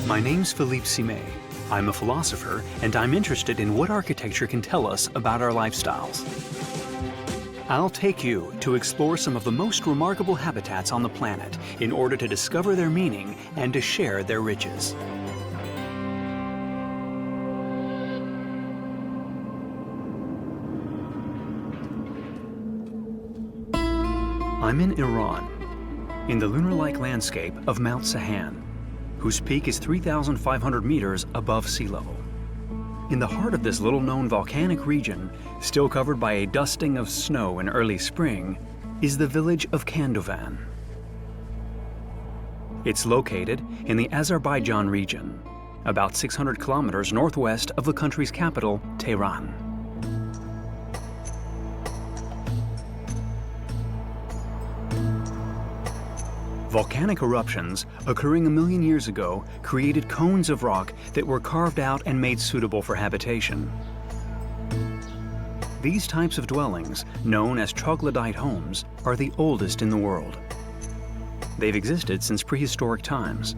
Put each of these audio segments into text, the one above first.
My name's Phillipe. I'm a philosopher, and I'm interested in what architecture can tell us about our lifestyles. I'll take you to explore some of the most remarkable habitats on the planet in order to discover their meaning and to share their riches. I'm in Iran, in the lunar-like landscape of Mount Sahan, whose peak is 3,500 meters above sea level. In the heart of this little-known volcanic region, still covered by a dusting of snow in early spring, is the village of Kandovan. It's located in the Azerbaijan region, about 600 kilometers northwest of the country's capital, Tehran. Volcanic eruptions occurring a million years ago created cones of rock that were carved out and made suitable for habitation. These types of dwellings, known as troglodyte homes, are the oldest in the world. They've existed since prehistoric times.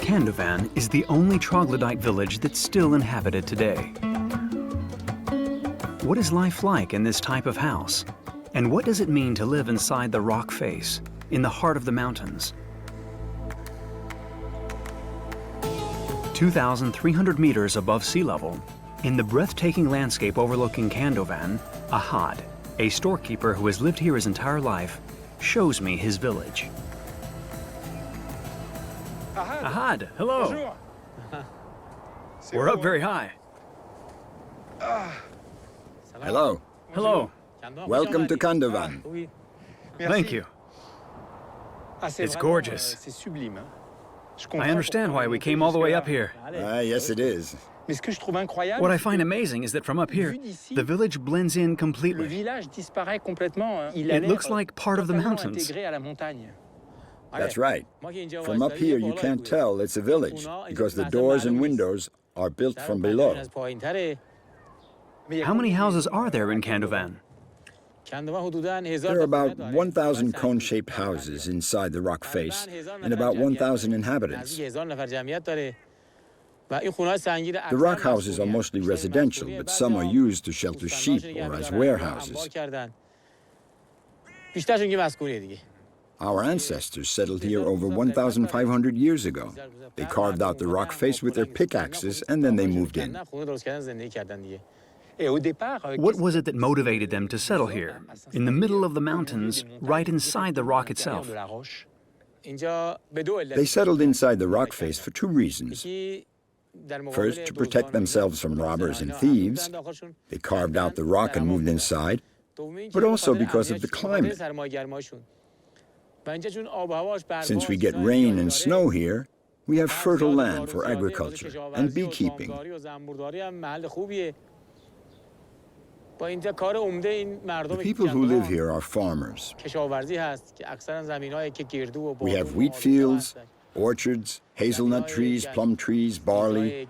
Kandovan is the only troglodyte village that's still inhabited today. What is life like in this type of house? And what does it mean to live inside the rock face, in the heart of the mountains? 2,300 meters above sea level, in the breathtaking landscape overlooking Kandovan, Ahad, a storekeeper who has lived here his entire life, shows me his village. Ahad, hello. We're up very high. Hello. Hello. Welcome to Kandovan. Thank you. It's gorgeous. I understand why we came all the way up here. Yes, it is. What I find amazing is that from up here, the village blends in completely. It looks like part of the mountains. That's right. From up here, you can't tell it's a village because the doors and windows are built from below. How many houses are there in Kandovan? There are about 1,000 cone-shaped houses inside the rock face and about 1,000 inhabitants. The rock houses are mostly residential, but some are used to shelter sheep or as warehouses. Our ancestors settled here over 1,500 years ago. They carved out the rock face with their pickaxes and then they moved in. What was it that motivated them to settle here, in the middle of the mountains, right inside the rock itself? They settled inside the rock face for two reasons. First, to protect themselves from robbers and thieves. They carved out the rock and moved inside, but also because of the climate. Since we get rain and snow here, we have fertile land for agriculture and beekeeping. The people who live here are farmers. We have wheat fields, orchards, hazelnut trees, plum trees, barley.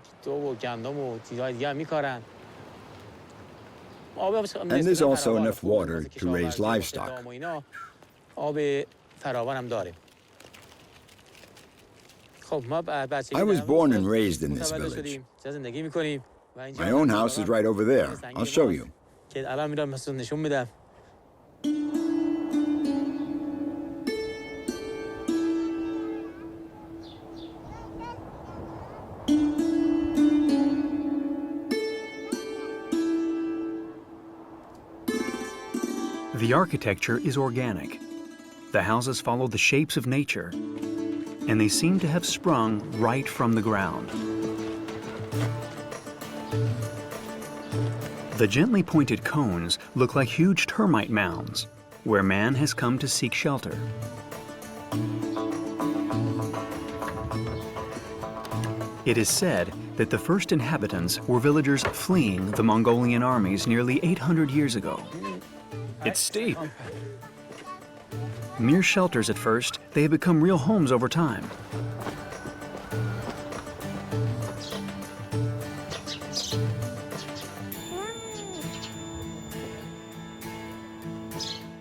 And there's also enough water to raise livestock. I was born and raised in this village. My own house is right over there. I'll show you. The architecture is organic. The houses follow the shapes of nature, and they seem to have sprung right from the ground. The gently pointed cones look like huge termite mounds, where man has come to seek shelter. It is said that the first inhabitants were villagers fleeing the Mongolian armies nearly 800 years ago. It's steep. Mere shelters at first, they have become real homes over time.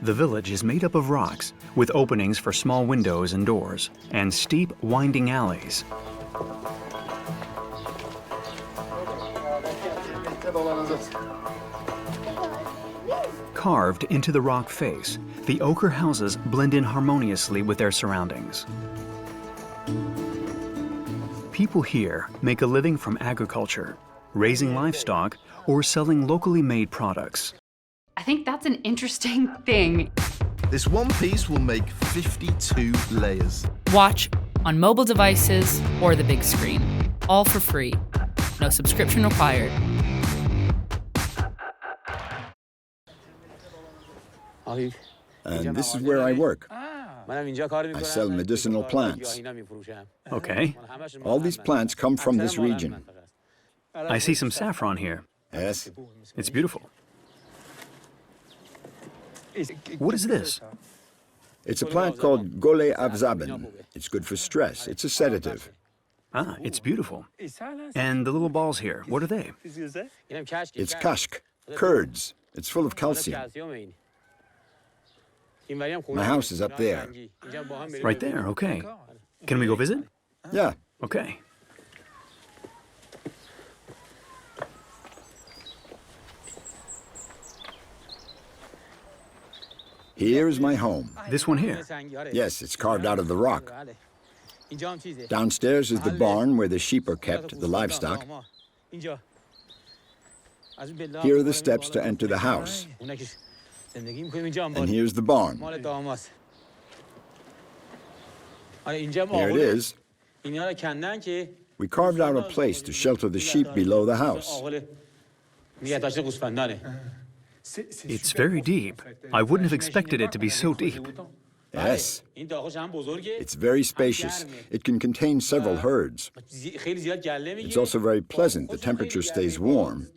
The village is made up of rocks, with openings for small windows and doors, and steep, winding alleys. Carved into the rock face, the ochre houses blend in harmoniously with their surroundings. People here make a living from agriculture, raising livestock, or selling locally made products. I think that's an interesting thing. This one piece will make 52 layers. Watch on mobile devices or the big screen, all for free. No subscription required. And this is where I work. I sell medicinal plants. Okay. All these plants come from this region. I see some saffron here. Yes. It's beautiful. What is this? It's a plant called gole avzaben. It's good for stress. It's a sedative. Ah, it's beautiful. And the little balls here, what are they? It's kashk, curds. It's full of calcium. My house is up there. Right there, okay. Can we go visit? Yeah. Okay. Here is my home. This one here? Yes, it's carved out of the rock. Downstairs is the barn where the sheep are kept, the livestock. Here are the steps to enter the house. And here's the barn. Here it is. We carved out a place to shelter the sheep below the house. It's very deep. I wouldn't have expected it to be so deep. Yes. It's very spacious. It can contain several herds. It's also very pleasant. The temperature stays warm.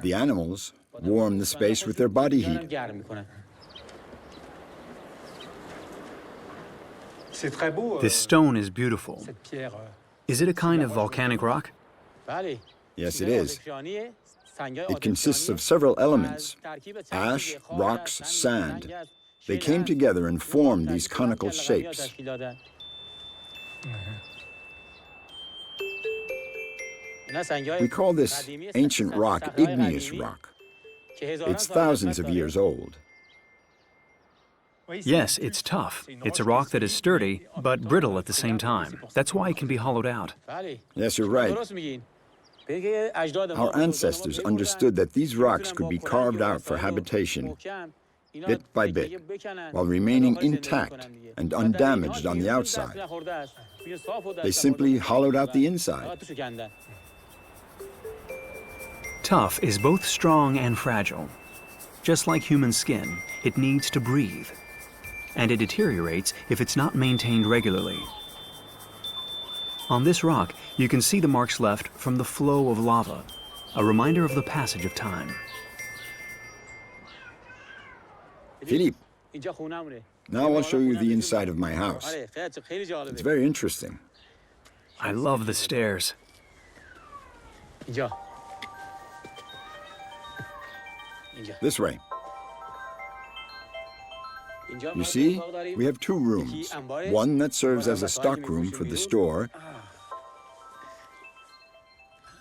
The animals warm the space with their body heat. This stone is beautiful. Is it a kind of volcanic rock? Yes, it is. It consists of several elements: ash, rocks, sand. They came together and formed these conical shapes. We call this ancient rock igneous rock. It's thousands of years old. Yes, it's tough. It's a rock that is sturdy, but brittle at the same time. That's why it can be hollowed out. Yes, you're right. Our ancestors understood that these rocks could be carved out for habitation, bit by bit, while remaining intact and undamaged on the outside. They simply hollowed out the inside. Tuff is both strong and fragile. Just like human skin, it needs to breathe. And it deteriorates if it's not maintained regularly. On this rock, you can see the marks left from the flow of lava, a reminder of the passage of time. Phillipe, now I'll show you the inside of my house. It's very interesting. I love the stairs. This way. You see, we have two rooms. One that serves as a stock room for the store,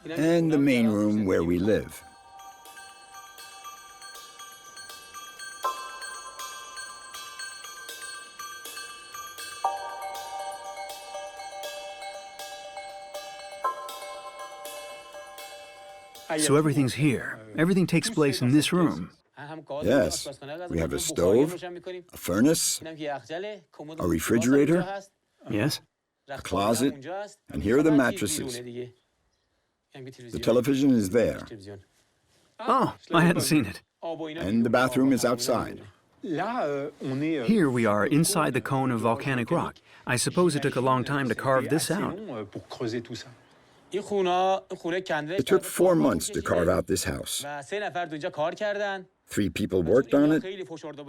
and the main room where we live. So everything's here. Everything takes place in this room. Yes, we have a stove, a furnace, a refrigerator, Yes? a closet, and here are the mattresses. The television is there, Oh, I hadn't seen it. and the bathroom is outside. Here we are inside the cone of volcanic rock. I suppose it took a long time to carve this out. It took 4 months to carve out this house. 3 people worked on it,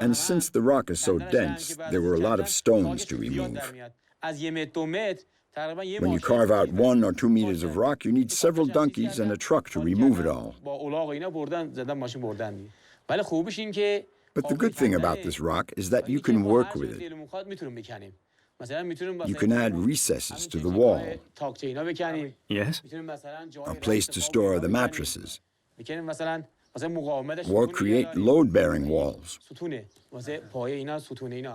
and since the rock is so dense, there were a lot of stones to remove. When you carve out 1 or 2 meters of rock, you need several donkeys and a truck to remove it all. But the good thing about this rock is that you can work with it. You can add recesses to the wall. Yes? A place to store the mattresses. Or create load-bearing walls.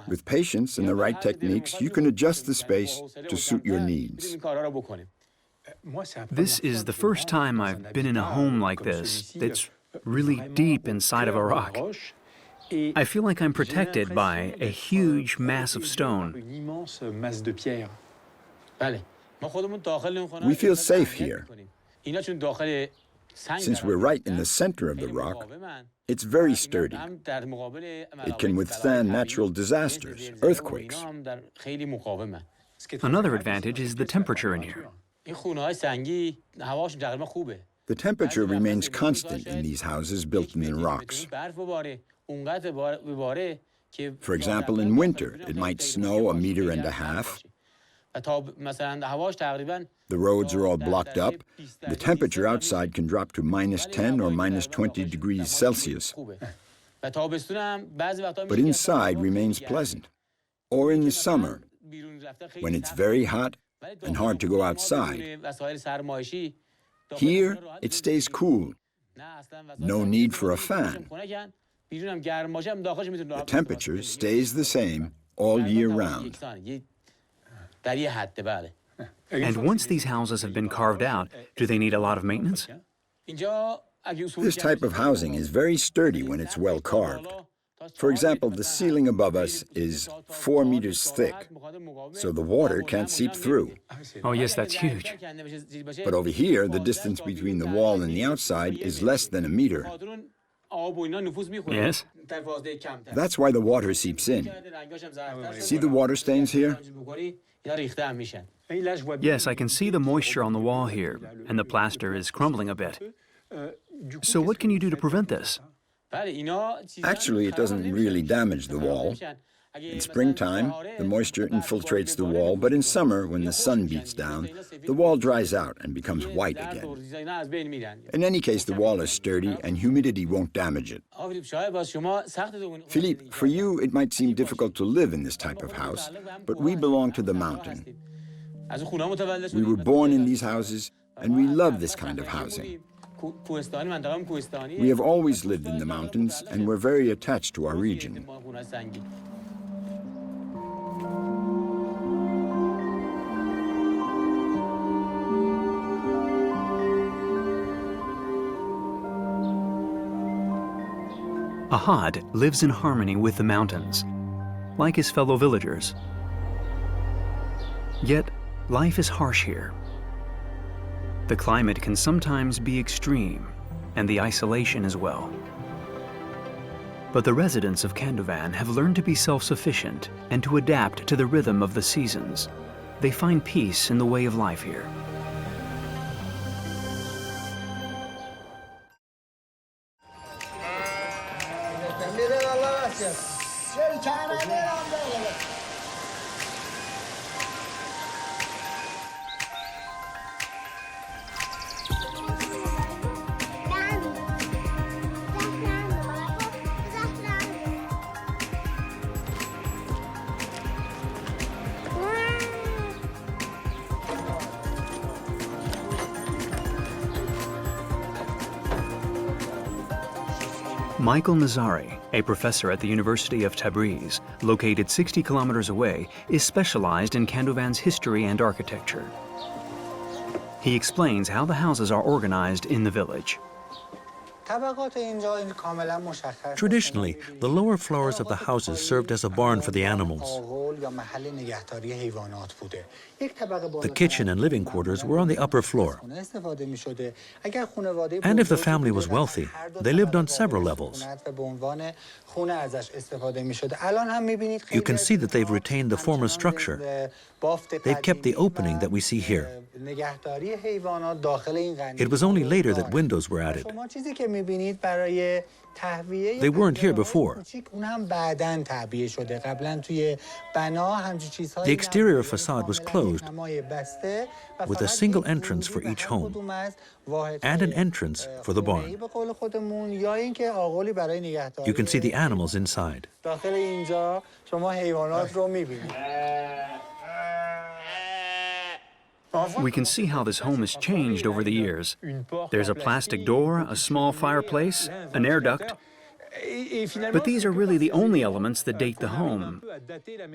With patience and the right techniques, you can adjust the space to suit your needs. This is the first time I've been in a home like this that's really deep inside of a rock. I feel like I'm protected by a huge mass of stone. We feel safe here. Since we're right in the center of the rock, it's very sturdy. It can withstand natural disasters, earthquakes. Another advantage is the temperature in here. The temperature remains constant in these houses built in the rocks. For example, in winter, it might snow 1.5 meters. The roads are all blocked up. The temperature outside can drop to -10 or -20 degrees Celsius. But inside remains pleasant. Or in the summer, when it's very hot and hard to go outside. Here, it stays cool. No need for a fan. The temperature stays the same all year round. And once these houses have been carved out, do they need a lot of maintenance? This type of housing is very sturdy when it's well carved. For example, the ceiling above us is 4 meters thick, so the water can't seep through. Oh yes, that's huge. But over here, the distance between the wall and the outside is less than 1 meter. Yes? That's why the water seeps in. See the water stains here? Yes, I can see the moisture on the wall here, and the plaster is crumbling a bit. So what can you do to prevent this? Actually, it doesn't really damage the wall. In springtime, the moisture infiltrates the wall, but in summer, when the sun beats down, the wall dries out and becomes white again. In any case, the wall is sturdy and humidity won't damage it. Phillipe, for you, it might seem difficult to live in this type of house, but we belong to the mountain. We were born in these houses, and we love this kind of housing. We have always lived in the mountains, and we're very attached to our region. Ahad lives in harmony with the mountains, like his fellow villagers. Yet, life is harsh here. The climate can sometimes be extreme, and the isolation as well. But the residents of Kandovan have learned to be self-sufficient and to adapt to the rhythm of the seasons. They find peace in the way of life here. Michael Nazari, a professor at the University of Tabriz, located 60 kilometers away, is specialized in Kandovan's history and architecture. He explains how the houses are organized in the village. Traditionally, the lower floors of the houses served as a barn for the animals. The kitchen and living quarters were on the upper floor. And if the family was wealthy, they lived on several levels. You can see that they've retained the former structure. They've kept the opening that we see here. It was only later that windows were added. They weren't here before. The exterior facade was closed, with a single entrance for each home, and an entrance for the barn. You can see the animals inside. We can see how this home has changed over the years. There's a plastic door, a small fireplace, an air duct. But these are really the only elements that date the home.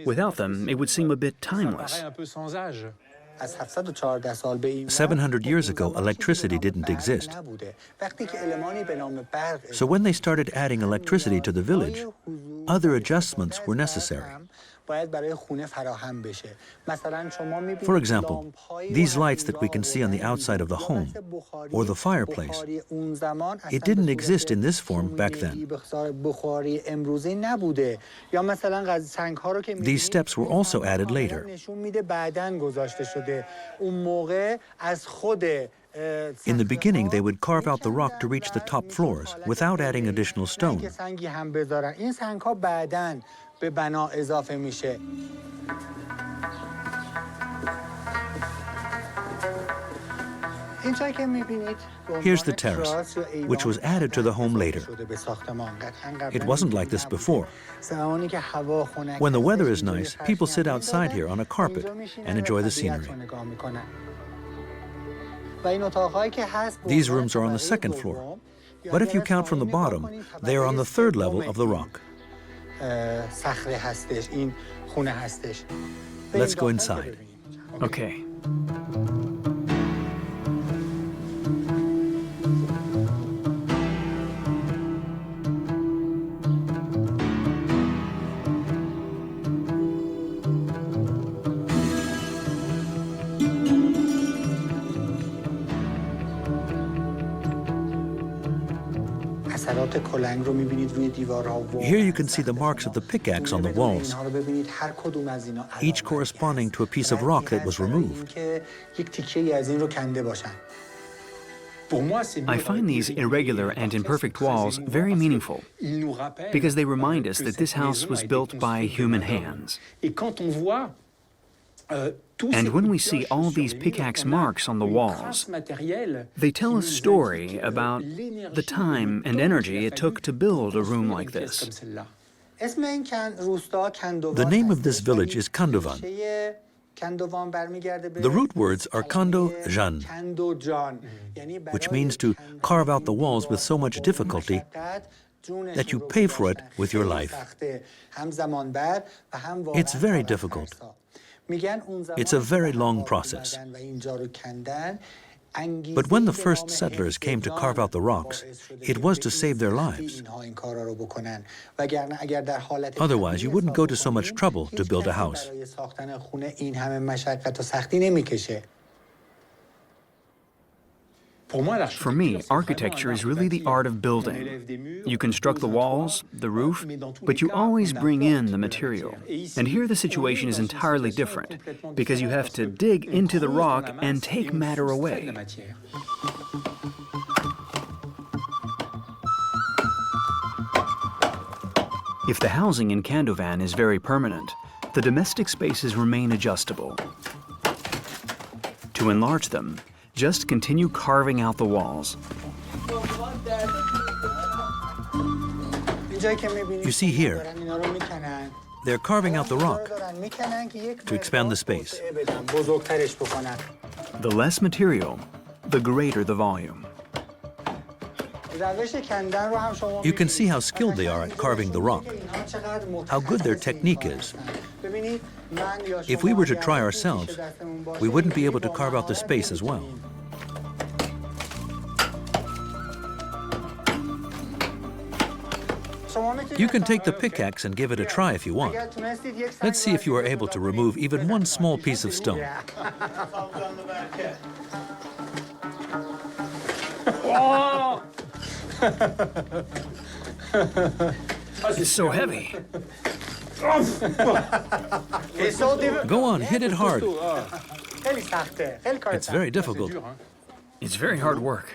Without them, it would seem a bit timeless. 700 years ago, electricity didn't exist. So when they started adding electricity to the village, other adjustments were necessary. For example, these lights that we can see on the outside of the home, or the fireplace, it didn't exist in this form back then. These steps were also added later. In the beginning, they would carve out the rock to reach the top floors without adding additional stone. Here's the terrace, which was added to the home later. It wasn't like this before. When the weather is nice, people sit outside here on a carpet and enjoy the scenery. These rooms are on the second floor, but if you count from the bottom, they are on the third level of the rock. Let's go inside. Okay. Here you can see the marks of the pickaxe on the walls, each corresponding to a piece of rock that was removed. I find these irregular and imperfect walls very meaningful because they remind us that this house was built by human hands. And when we see all these pickaxe marks on the walls, they tell a story about the time and energy it took to build a room like this. The name of this village is Kandovan. The root words are Kandovan, which means to carve out the walls with so much difficulty that you pay for it with your life. It's very difficult. It's a very long process. But when the first settlers came to carve out the rocks, it was to save their lives. Otherwise, you wouldn't go to so much trouble to build a house. For me, architecture is really the art of building. You construct the walls, the roof, but you always bring in the material. And here the situation is entirely different, because you have to dig into the rock and take matter away. If the housing in Kandovan is very permanent, the domestic spaces remain adjustable. To enlarge them, just continue carving out the walls. You see here, they're carving out the rock to expand the space. The less material, the greater the volume. You can see how skilled they are at carving the rock, how good their technique is. If we were to try ourselves, we wouldn't be able to carve out the space as well. You can take the pickaxe and give it a try if you want. Let's see if you are able to remove even one small piece of stone. It's so heavy. Go on, hit it hard. It's very difficult. It's very hard work.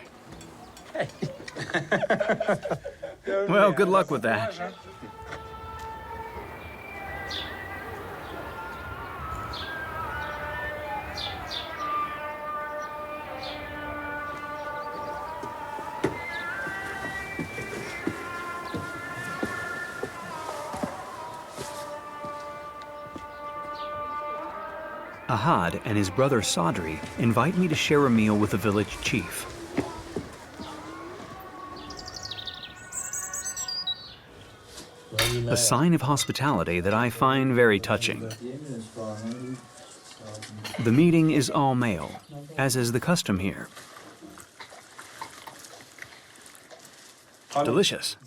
Well, good luck with that. Ahad and his brother Sadri invite me to share a meal with the village chief. A sign of hospitality that I find very touching. The meeting is all male, as is the custom here. Delicious.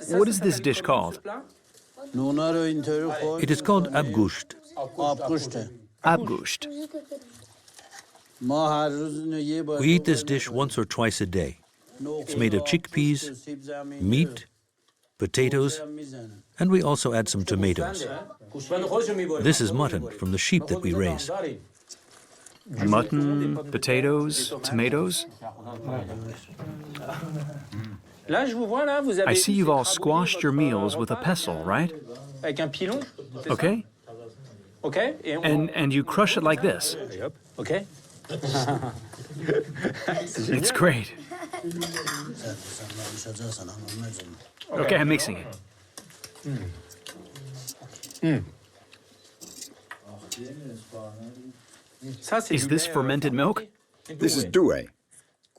What is this dish called? It is called abgusht. Abgusht. We eat this dish once or twice a day. It's made of chickpeas, meat, potatoes, and we also add some tomatoes. This is mutton from the sheep that we raise. Mutton, potatoes, tomatoes. I see you've all squashed your meals with a pestle, right? Okay. And you crush it like this. Okay. It's great. Okay, I'm mixing it. Is this fermented milk? This is douai.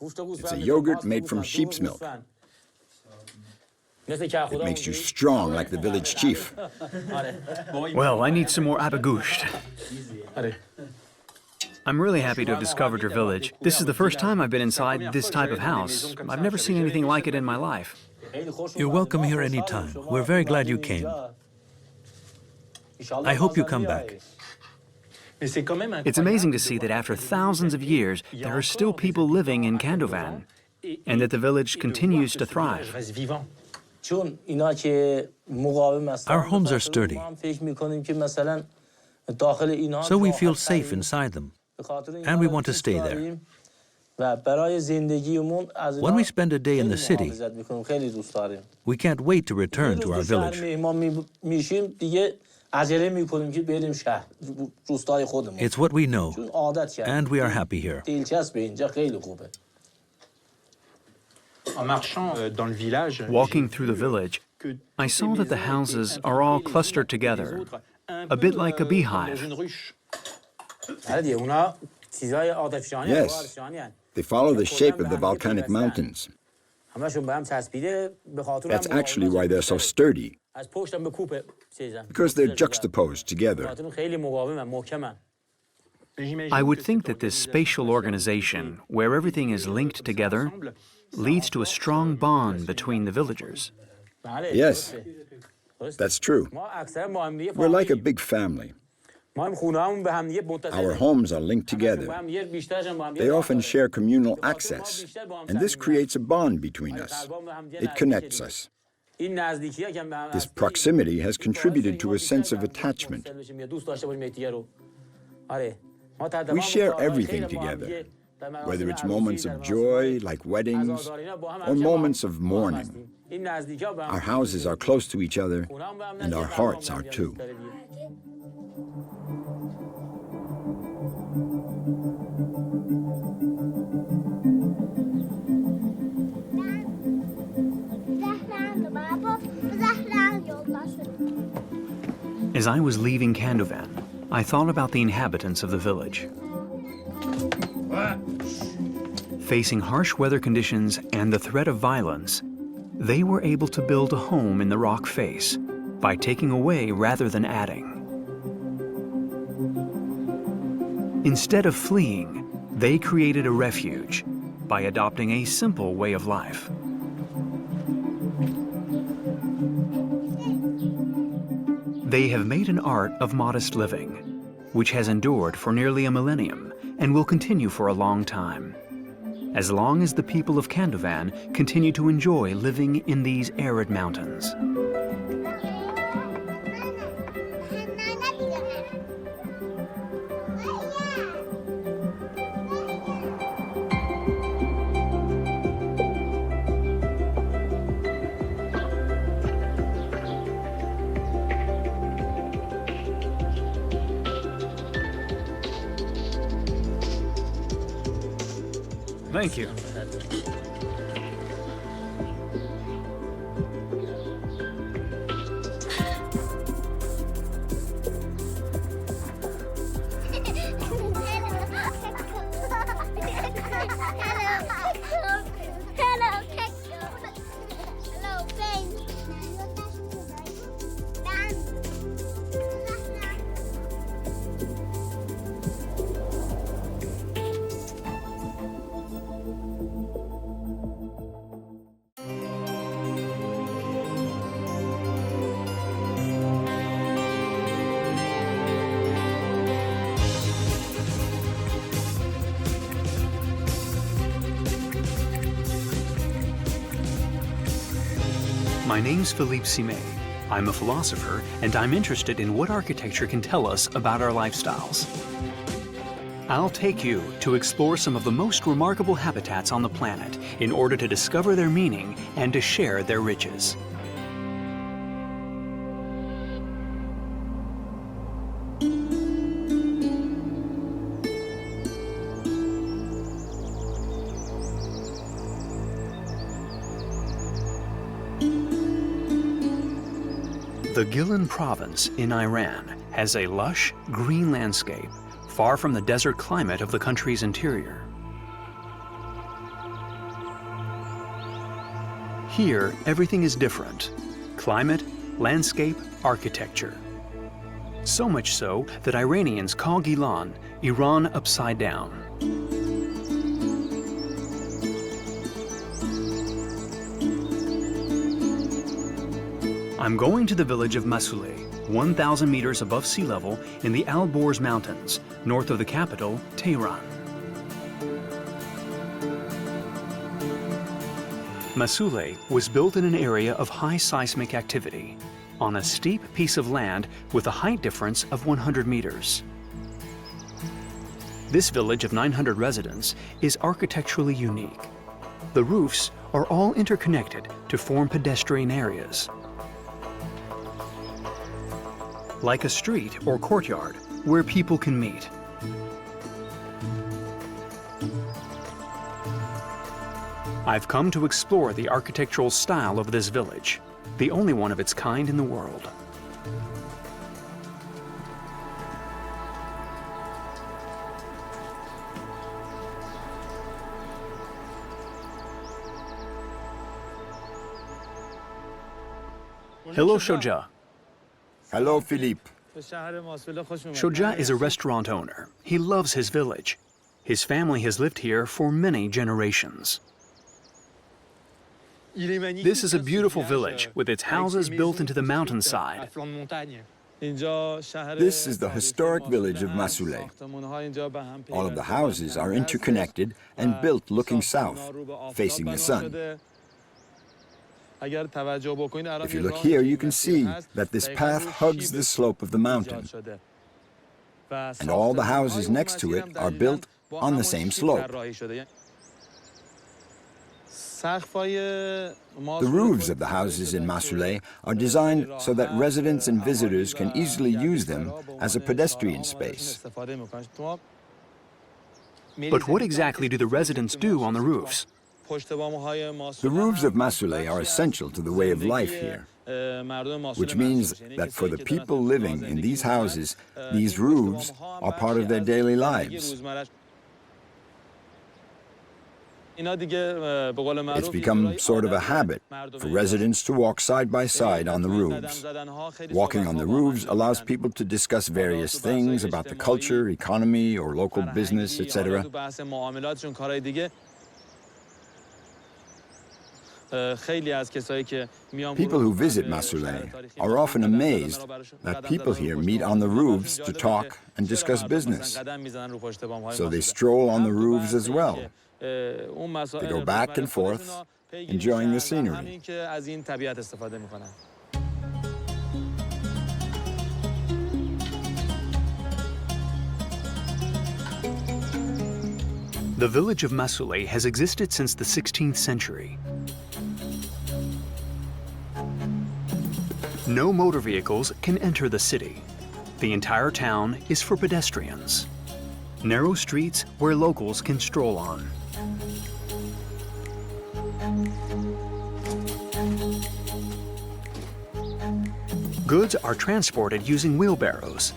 It's a yogurt made from sheep's milk. It makes you strong like the village chief. Well, I need some more abgusht. I'm really happy to have discovered your village. This is the first time I've been inside this type of house. I've never seen anything like it in my life. You're welcome here anytime. We're very glad you came. I hope you come back. It's amazing to see that after thousands of years, there are still people living in Kandovan, and that the village continues to thrive. Our homes are sturdy, so we feel safe inside them, and we want to stay there. When we spend a day in the city, we can't wait to return to our village. It's what we know, and we are happy here. Walking through the village, I saw that the houses are all clustered together, a bit like a beehive. Yes, they follow the shape of the volcanic mountains. That's actually why they're so sturdy, because they're juxtaposed together. I would think that this spatial organization, where everything is linked together, leads to a strong bond between the villagers. Yes, that's true. We're like a big family. Our homes are linked together. They often share communal access, and this creates a bond between us. It connects us. This proximity has contributed to a sense of attachment. We share everything together, whether it's moments of joy, like weddings, or moments of mourning. Our houses are close to each other, and our hearts are too. As I was leaving Kandovan, I thought about the inhabitants of the village. Facing harsh weather conditions and the threat of violence, they were able to build a home in the rock face by taking away rather than adding. Instead of fleeing, they created a refuge by adopting a simple way of life. They have made an art of modest living, which has endured for nearly a millennium and will continue for a long time, as long as the people of Kandovan continue to enjoy living in these arid mountains. Thank you. My name's Phillipe. I'm a philosopher, and I'm interested in what architecture can tell us about our lifestyles. I'll take you to explore some of the most remarkable habitats on the planet in order to discover their meaning and to share their riches. The Gilan province in Iran has a lush, green landscape far from the desert climate of the country's interior. Here, everything is different: climate, landscape, architecture. So much so that Iranians call Gilan Iran upside down. I'm going to the village of Masuleh, 1,000 meters above sea level in the Alborz Mountains, north of the capital, Tehran. Masuleh was built in an area of high seismic activity, on a steep piece of land with a height difference of 100 meters. This village of 900 residents is architecturally unique. The roofs are all interconnected to form pedestrian areas, like a street or courtyard where people can meet. I've come to explore the architectural style of this village, the only one of its kind in the world. Hello, Shoja. Hello, Phillipe. Shoja is a restaurant owner. He loves his village. His family has lived here for many generations. This is a beautiful village with its houses built into the mountainside. This is the historic village of Masuleh. All of the houses are interconnected and built looking south, facing the sun. If you look here, you can see that this path hugs the slope of the mountain, and all the houses next to it are built on the same slope. The roofs of the houses in Masuleh are designed so that residents and visitors can easily use them as a pedestrian space. But what exactly do the residents do on the roofs? The roofs of Masuleh are essential to the way of life here, which means that for the people living in these houses, these roofs are part of their daily lives. It's become sort of a habit for residents to walk side by side on the roofs. Walking on the roofs allows people to discuss various things about the culture, economy, or local business, etc. People who visit Masuleh are often amazed that people here meet on the roofs to talk and discuss business. So they stroll on the roofs as well. They go back and forth, enjoying the scenery. The village of Masuleh has existed since the 16th century. No motor vehicles can enter the city. The entire town is for pedestrians. Narrow streets where locals can stroll on. Goods are transported using wheelbarrows.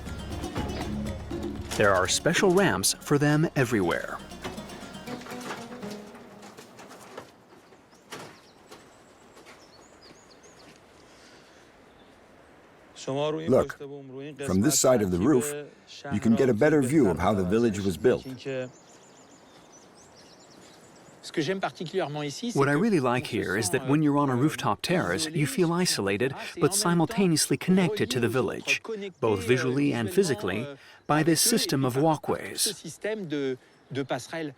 There are special ramps for them everywhere. Look, from this side of the roof, you can get a better view of how the village was built. What I really like here is that when you're on a rooftop terrace, you feel isolated but simultaneously connected to the village, both visually and physically, by this system of walkways.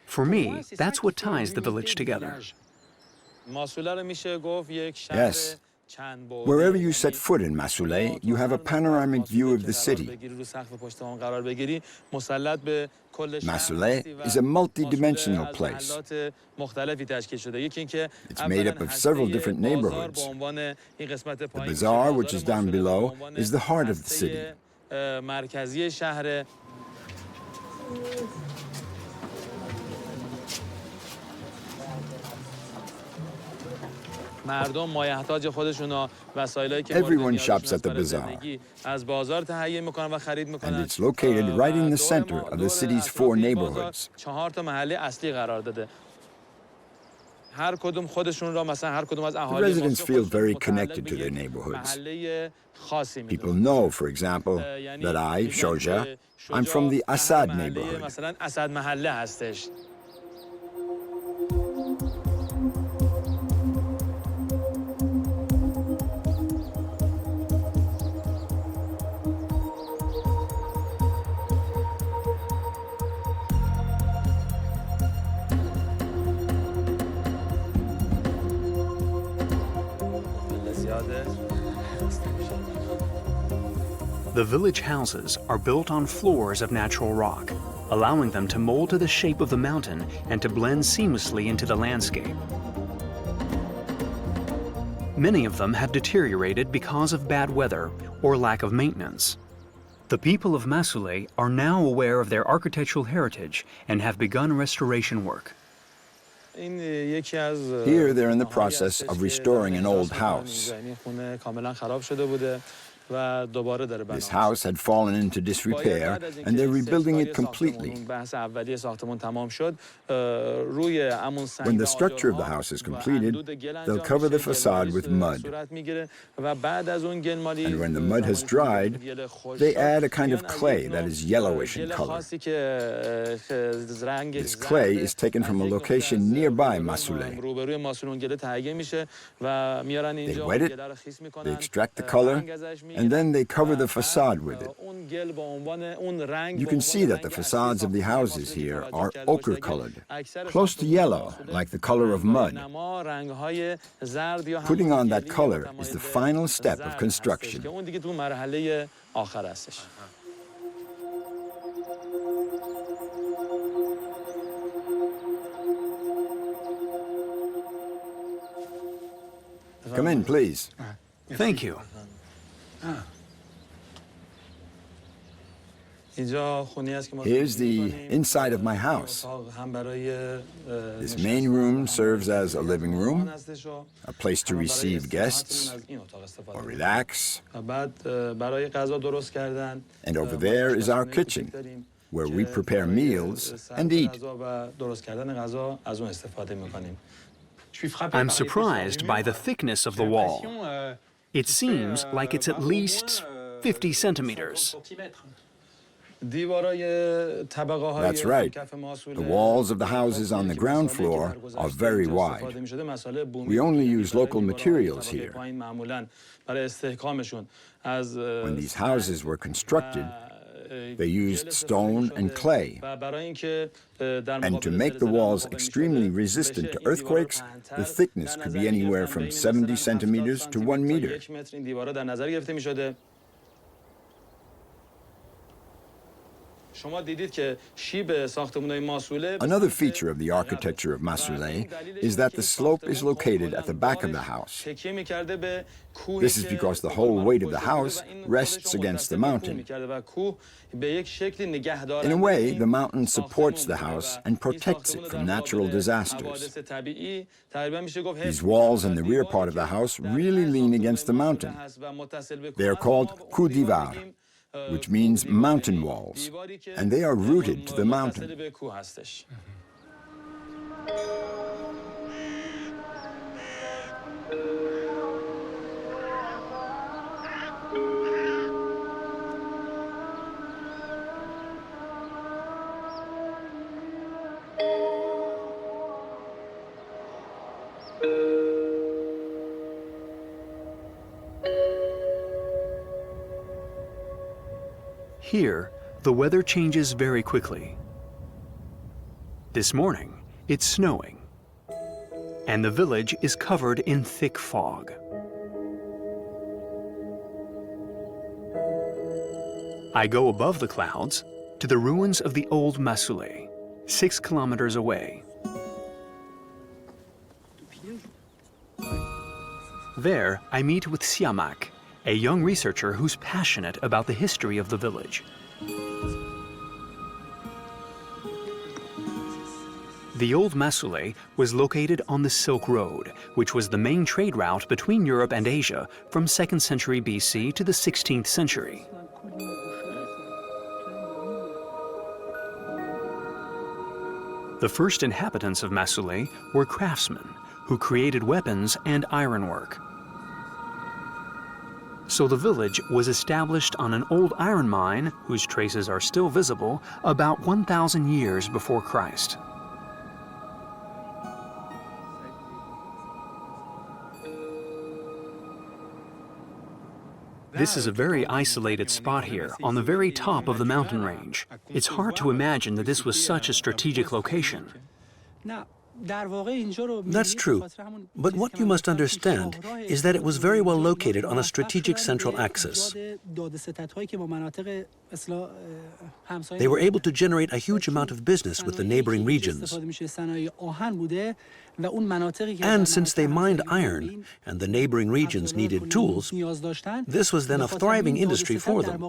For me, that's what ties the village together. Yes. Wherever you set foot in Masuleh, you have a panoramic view of the city. Masuleh is a multi-dimensional place. It's made up of several different neighborhoods. The bazaar, which is down below, is the heart of the city. Everyone shops at the bazaar, and it's located right in the center of the city's 4 neighborhoods. The residents feel very connected to their neighborhoods. People know, for example, that I, Shoja, I'm from the Assad neighborhood. The village houses are built on floors of natural rock, allowing them to mold to the shape of the mountain and to blend seamlessly into the landscape. Many of them have deteriorated because of bad weather or lack of maintenance. The people of Masuleh are now aware of their architectural heritage and have begun restoration work. Here they're in the process of restoring an old house. This house had fallen into disrepair, and they're rebuilding it completely. When the structure of the house is completed, they'll cover the facade with mud. And when the mud has dried, they add a kind of clay that is yellowish in color. This clay is taken from a location nearby Masuleh. They wet it, they extract the color, and then they cover the facade with it. You can see that the facades of the houses here are ochre-colored, close to yellow, like the color of mud. Putting on that color is the final step of construction. Come in, please. Thank you. Here's the inside of my house. This main room serves as a living room, a place to receive guests or relax. And over there is our kitchen, where we prepare meals and eat. I'm surprised by the thickness of the wall. It seems like it's at least 50 centimeters. That's right. The walls of the houses on the ground floor are very wide. We only use local materials here. When these houses were constructed, they used stone and clay. And to make the walls extremely resistant to earthquakes, the thickness could be anywhere from 70 centimeters to 1 meter. Another feature of the architecture of Masuleh is that the slope is located at the back of the house. This is because the whole weight of the house rests against the mountain. In a way, the mountain supports the house and protects it from natural disasters. These walls in the rear part of the house really lean against the mountain. They are called coudivar, which means mountain walls, and they are rooted to the mountain. Here, the weather changes very quickly. This morning, it's snowing, and the village is covered in thick fog. I go above the clouds to the ruins of the old Masuleh, 6 kilometers away. There, I meet with Siamak, a young researcher who's passionate about the history of the village. The old Masuleh was located on the Silk Road, which was the main trade route between Europe and Asia from 2nd century BC to the 16th century. The first inhabitants of Masuleh were craftsmen who created weapons and ironwork. So the village was established on an old iron mine whose traces are still visible about 1,000 years before Christ. This is a very isolated spot here on the very top of the mountain range. It's hard to imagine that this was such a strategic location. That's true, but what you must understand is that it was very well located on a strategic central axis. They were able to generate a huge amount of business with the neighboring regions. And since they mined iron and the neighboring regions needed tools, this was then a thriving industry for them.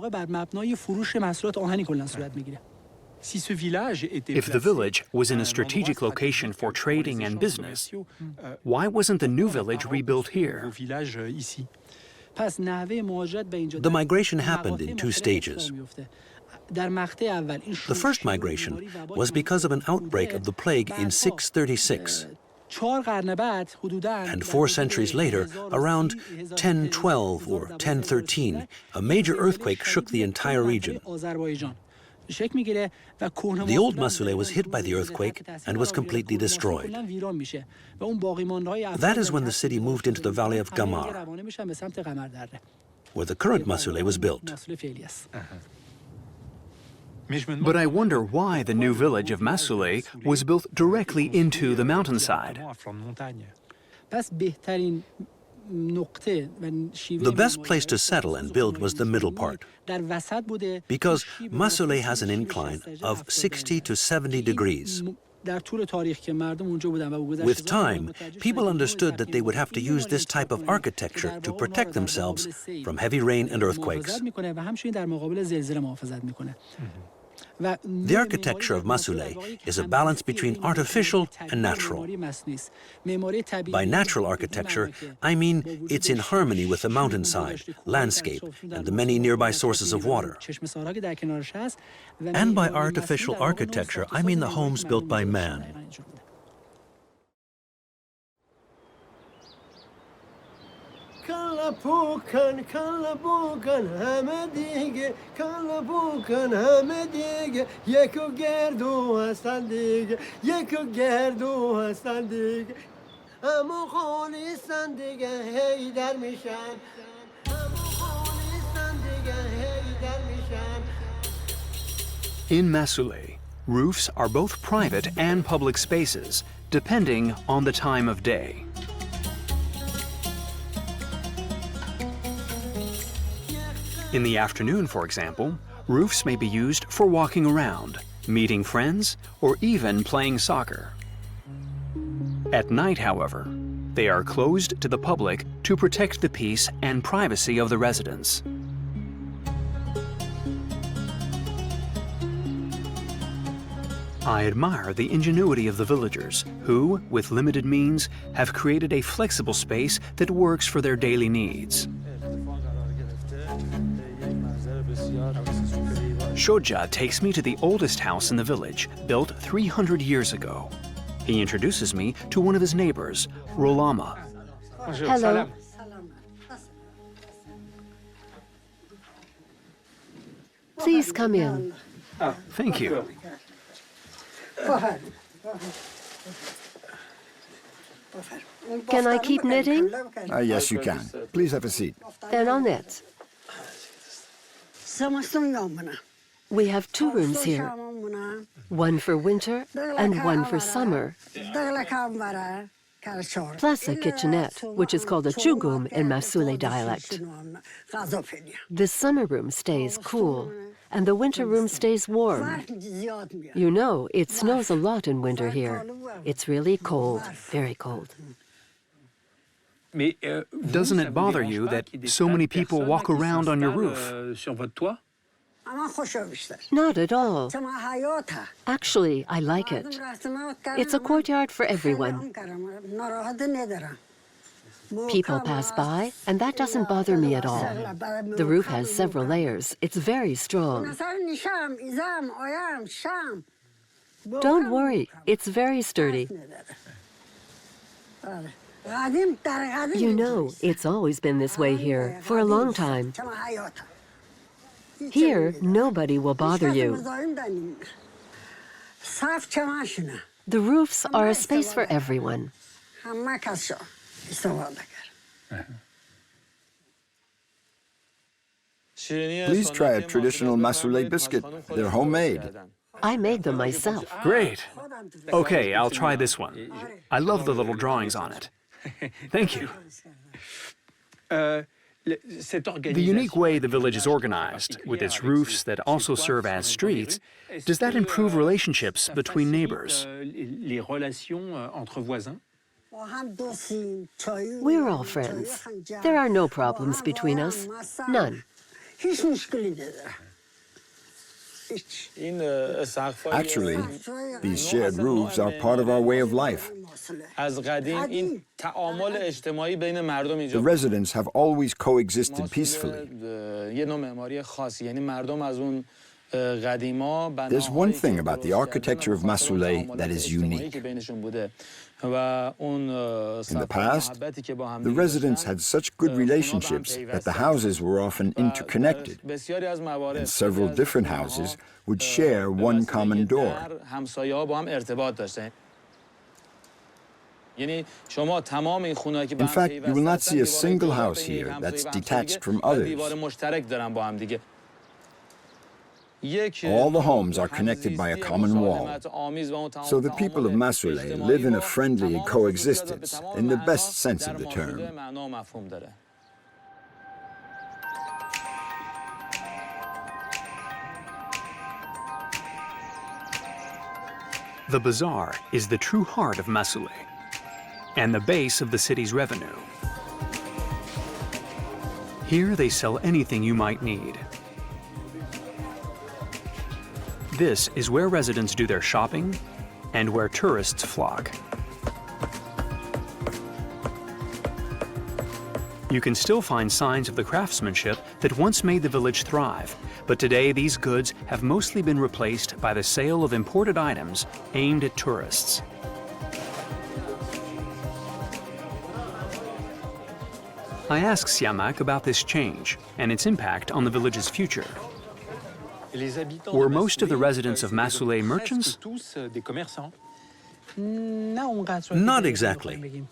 If the village was in a strategic location for trading and business, why wasn't the new village rebuilt here? The migration happened in 2 stages. The first migration was because of an outbreak of the plague in 636. And 4 centuries later, around 1012 or 1013, a major earthquake shook the entire region. The old Masuleh was hit by the earthquake and was completely destroyed. That is when the city moved into the valley of Gamar, where the current Masuleh was built. But I wonder why the new village of Masuleh was built directly into the mountainside. The best place to settle and build was the middle part, because Masuleh has an incline of 60 to 70 degrees. With time, people understood that they would have to use this type of architecture to protect themselves from heavy rain and earthquakes. The architecture of Masuleh is a balance between artificial and natural. By natural architecture, I mean it's in harmony with the mountainside, landscape, and the many nearby sources of water. And by artificial architecture, I mean the homes built by man. In Masuleh, roofs are both private and public spaces, depending on the time of day. In the afternoon, for example, roofs may be used for walking around, meeting friends, or even playing soccer. At night, however, they are closed to the public to protect the peace and privacy of the residents. I admire the ingenuity of the villagers who, with limited means, have created a flexible space that works for their daily needs. Shoja takes me to the oldest house in the village, built 300 years ago. He introduces me to one of his neighbors, Rolama. Hello. Please come in. Thank you. Can I keep knitting? Yes, you can. Please have a seat. Then I'll knit. We have 2 rooms here, one for winter and one for summer, plus a kitchenette, which is called a chugum in Masuleh dialect. The summer room stays cool, and the winter room stays warm. You know, it snows a lot in winter here. It's really cold, very cold. Doesn't it bother you that so many people walk around on your roof? Not at all. Actually, I like it. It's a courtyard for everyone. People pass by, and that doesn't bother me at all. The roof has several layers. It's very strong. Don't worry, it's very sturdy. You know, it's always been this way here, for a long time. Here, nobody will bother you. The roofs are a space for everyone. Please try a traditional Masuleh biscuit. They're homemade. I made them myself. Great. Okay, I'll try this one. I love the little drawings on it. Thank you. The unique way the village is organized, with its roofs that also serve as streets, does that improve relationships between neighbors? We're all friends. There are no problems between us. None. Actually, these shared roofs are part of our way of life. The residents have always coexisted peacefully. There's one thing about the architecture of Masuleh that is unique. In the past, the residents had such good relationships that the houses were often interconnected, and several different houses would share one common door. In fact, you will not see a single house here that's detached from others. All the homes are connected by a common wall. So the people of Masuleh live in a friendly coexistence, in the best sense of the term. The bazaar is the true heart of Masuleh and the base of the city's revenue. Here they sell anything you might need. This is where residents do their shopping and where tourists flock. You can still find signs of the craftsmanship that once made the village thrive, but today these goods have mostly been replaced by the sale of imported items aimed at tourists. I ask Siamak about this change and its impact on the village's future. Were most of the residents of Masuleh merchants? Not exactly.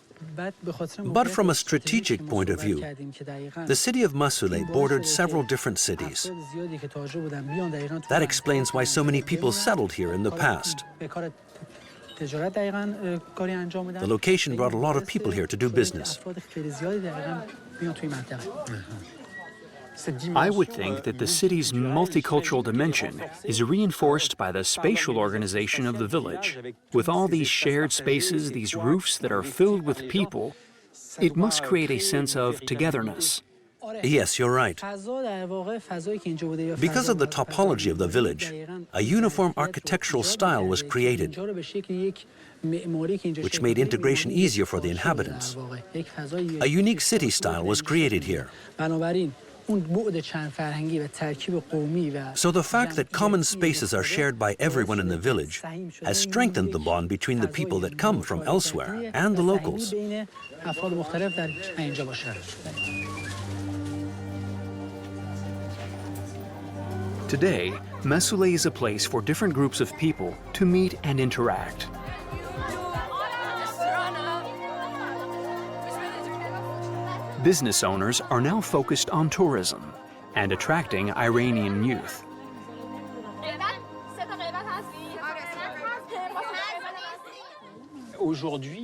But from a strategic point of view, the city of Masuleh bordered several different cities. That explains why so many people settled here in the past. The location brought a lot of people here to do business. I would think that the city's multicultural dimension is reinforced by the spatial organization of the village. With all these shared spaces, these roofs that are filled with people, it must create a sense of togetherness. Yes, you're right. Because of the topology of the village, a uniform architectural style was created, which made integration easier for the inhabitants. A unique city style was created here. So the fact that common spaces are shared by everyone in the village has strengthened the bond between the people that come from elsewhere and the locals. Today, Masuleh is a place for different groups of people to meet and interact. Business owners are now focused on tourism and attracting Iranian youth.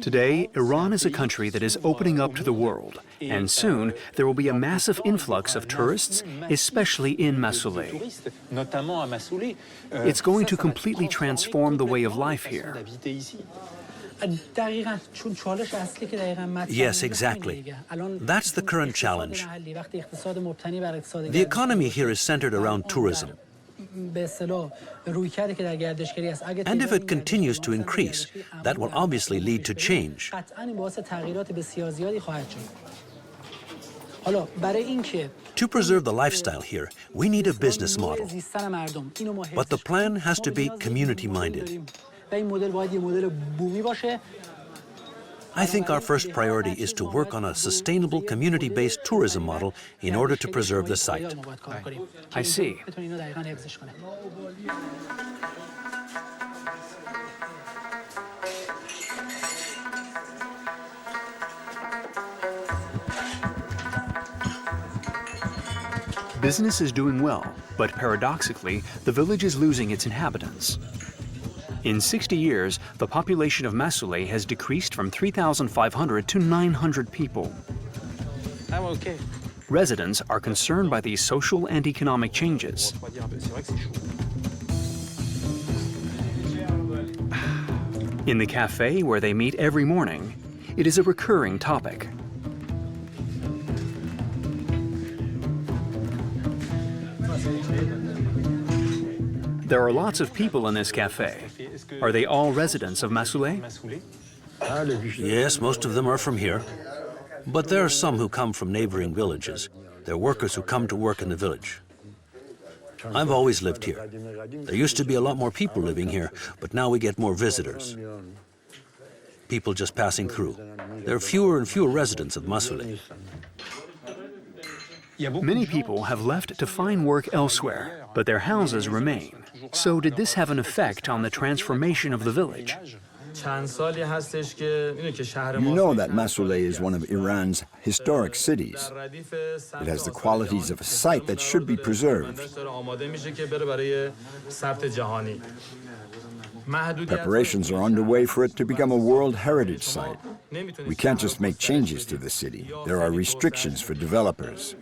Today, Iran is a country that is opening up to the world, and soon there will be a massive influx of tourists, especially in Masuleh. It's going to completely transform the way of life here. Yes, exactly. That's the current challenge. The economy here is centered around tourism. And if it continues to increase, that will obviously lead to change. To preserve the lifestyle here, we need a business model. But the plan has to be community-minded. I think our first priority is to work on a sustainable community-based tourism model in order to preserve the site. I see. Business is doing well, but paradoxically, the village is losing its inhabitants. In 60 years, the population of Masuleh has decreased from 3,500 to 900 people. Residents are concerned by these social and economic changes. In the cafe where they meet every morning, it is a recurring topic. There are lots of people in this cafe. Are they all residents of Masuleh? Yes, most of them are from here. But there are some who come from neighboring villages. They're workers who come to work in the village. I've always lived here. There used to be a lot more people living here, but now we get more visitors. People just passing through. There are fewer and fewer residents of Masuleh. Many people have left to find work elsewhere, but their houses remain. So did this have an effect on the transformation of the village? You know that Masuleh is one of Iran's historic cities. It has the qualities of a site that should be preserved. Preparations are underway for it to become a World Heritage Site. We can't just make changes to the city. There are restrictions for developers.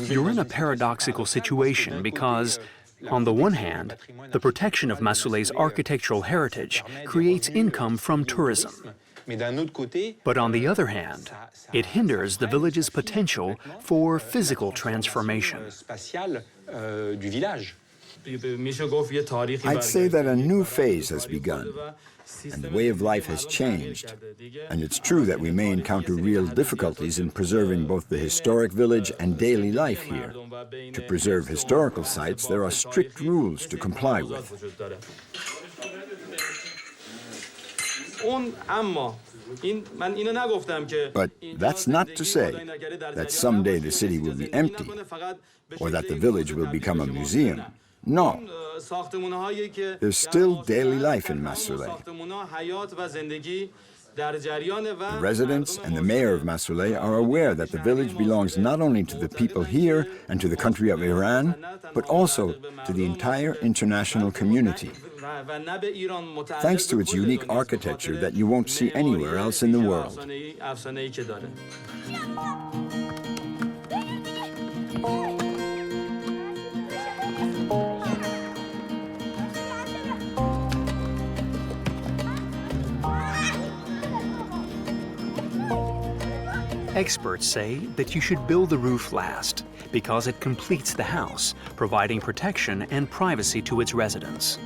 You're in a paradoxical situation because, on the one hand, the protection of Masuleh's architectural heritage creates income from tourism. But on the other hand, it hinders the village's potential for physical transformation. I'd say that a new phase has begun, and the way of life has changed. And it's true that we may encounter real difficulties in preserving both the historic village and daily life here. To preserve historical sites, there are strict rules to comply with. But that's not to say that someday the city will be empty or that the village will become a museum. No. There's still daily life in Masuleh. The residents and the mayor of Masuleh are aware that the village belongs not only to the people here and to the country of Iran, but also to the entire international community, thanks to its unique architecture that you won't see anywhere else in the world. Experts say that you should build the roof last because it completes the house, providing protection and privacy to its residents.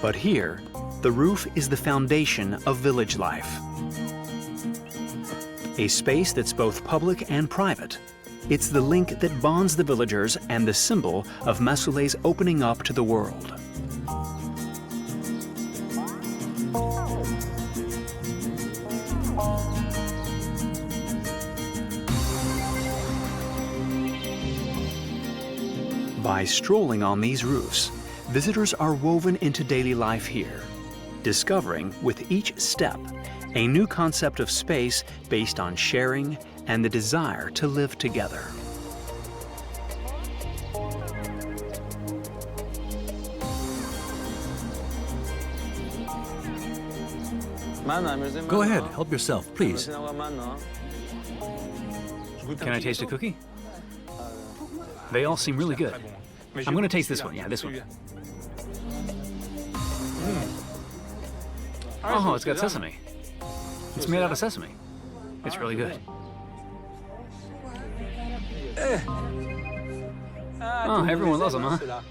But here, the roof is the foundation of village life. A space that's both public and private. It's the link that bonds the villagers and the symbol of Masuleh's opening up to the world. By strolling on these roofs, visitors are woven into daily life here, discovering with each step a new concept of space based on sharing and the desire to live together. Go ahead, help yourself, please. Can I taste a cookie? They all seem really good. I'm going to taste this one. Yeah, this one. Oh, it's got sesame. It's made out of sesame. It's really good. Oh, everyone loves them, huh?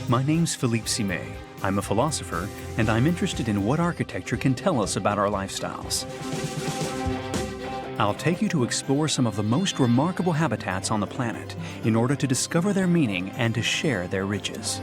My name's Phillipe. I'm a philosopher, and I'm interested in what architecture can tell us about our lifestyles. I'll take you to explore some of the most remarkable habitats on the planet in order to discover their meaning and to share their riches.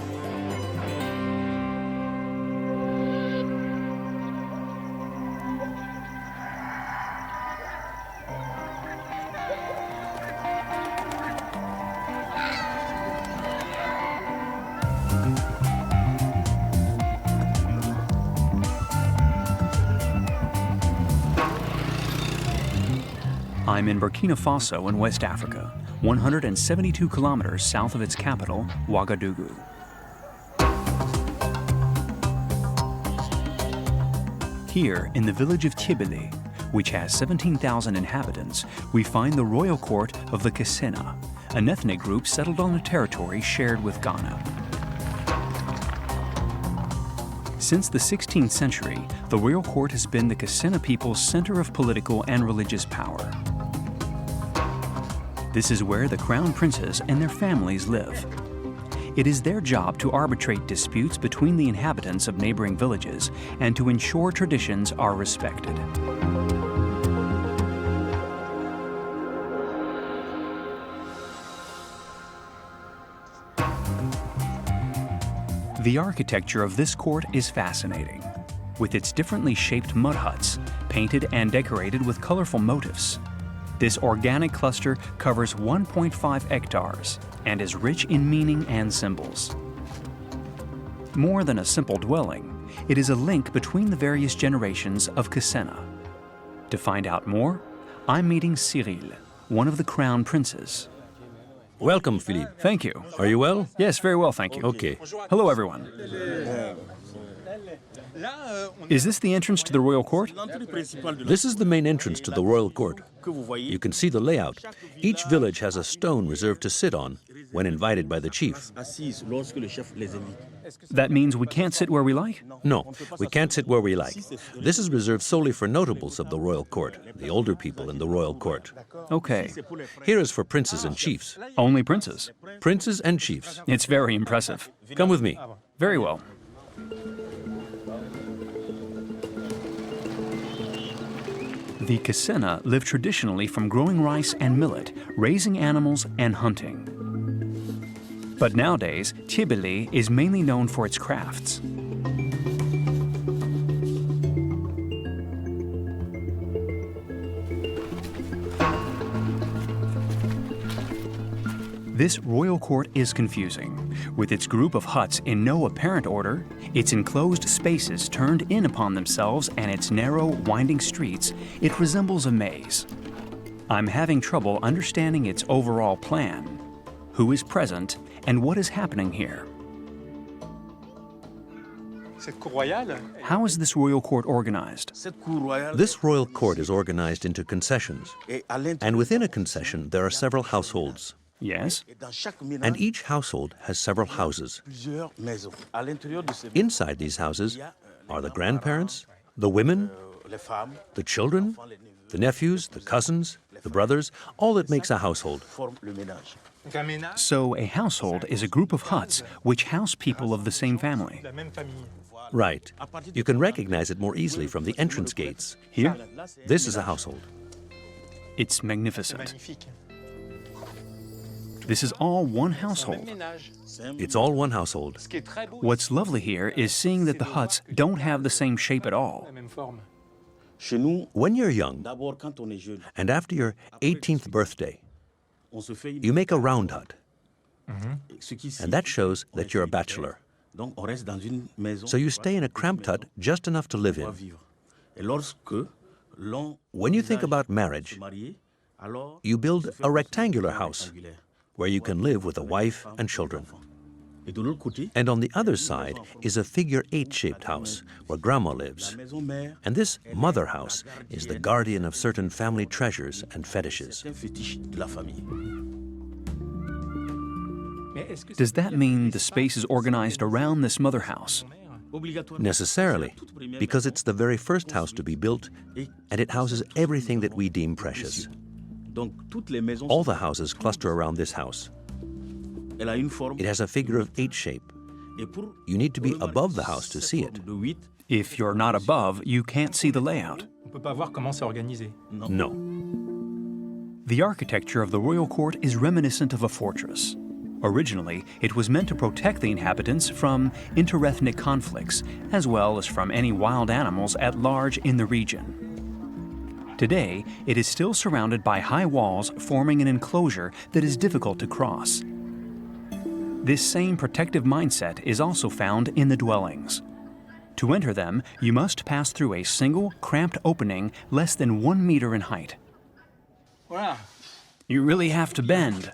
I'm in Burkina Faso in West Africa, 172 kilometers south of its capital, Ouagadougou. Here, in the village of Tiébélé, which has 17,000 inhabitants, we find the royal court of the Kassena, an ethnic group settled on a territory shared with Ghana. Since the 16th century, the royal court has been the Kassena people's center of political and religious power. This is where the crown princes and their families live. It is their job to arbitrate disputes between the inhabitants of neighboring villages and to ensure traditions are respected. The architecture of this court is fascinating, with its differently shaped mud huts, painted and decorated with colorful motifs. This organic cluster covers 1.5 hectares and is rich in meaning and symbols. More than a simple dwelling, it is a link between the various generations of Kassena. To find out more, I'm meeting Cyril, one of the crown princes. Welcome, Philippe. Thank you. Are you well? Yes, very well, thank you. Okay. Hello, everyone. Is this the entrance to the royal court? This is the main entrance to the royal court. You can see the layout. Each village has a stone reserved to sit on when invited by the chief. That means we can't sit where we like? No, we can't sit where we like. This is reserved solely for notables of the royal court, the older people in the royal court. Okay. Here is for princes and chiefs. Only princes? Princes and chiefs. It's very impressive. Come with me. Very well. The Kassena live traditionally from growing rice and millet, raising animals, and hunting. But nowadays, Tiébélé is mainly known for its crafts. This royal court is confusing. With its group of huts in no apparent order, its enclosed spaces turned in upon themselves, and its narrow, winding streets, it resembles a maze. I'm having trouble understanding its overall plan, who is present, and what is happening here. How is this royal court organized? This royal court is organized into concessions, and within a concession there are several households. Yes? And each household has several houses. Inside these houses are the grandparents, the women, the children, the nephews, the cousins, the brothers, all that makes a household. So a household is a group of huts which house people of the same family. Right. You can recognize it more easily from the entrance gates. Here? This is a household. It's magnificent. This is all one household. It's all one household. What's lovely here is seeing that the huts don't have the same shape at all. When you're young, and after your 18th birthday, you make a round hut. And that shows that you're a bachelor. So you stay in a cramped hut just enough to live in. When you think about marriage, you build a rectangular house where you can live with a wife and children. And on the other side is a figure 8-shaped house where grandma lives. And this mother house is the guardian of certain family treasures and fetishes. Does that mean the space is organized around this mother house? Necessarily, because it's the very first house to be built, and it houses everything that we deem precious. All the houses cluster around this house. It has a figure of 8 shape. You need to be above the house to see it. If you're not above, you can't see the layout. No. The architecture of the royal court is reminiscent of a fortress. Originally, it was meant to protect the inhabitants from interethnic conflicts, as well as from any wild animals at large in the region. Today, it is still surrounded by high walls forming an enclosure that is difficult to cross. This same protective mindset is also found in the dwellings. To enter them, you must pass through a single, cramped opening less than 1 meter in height. You really have to bend.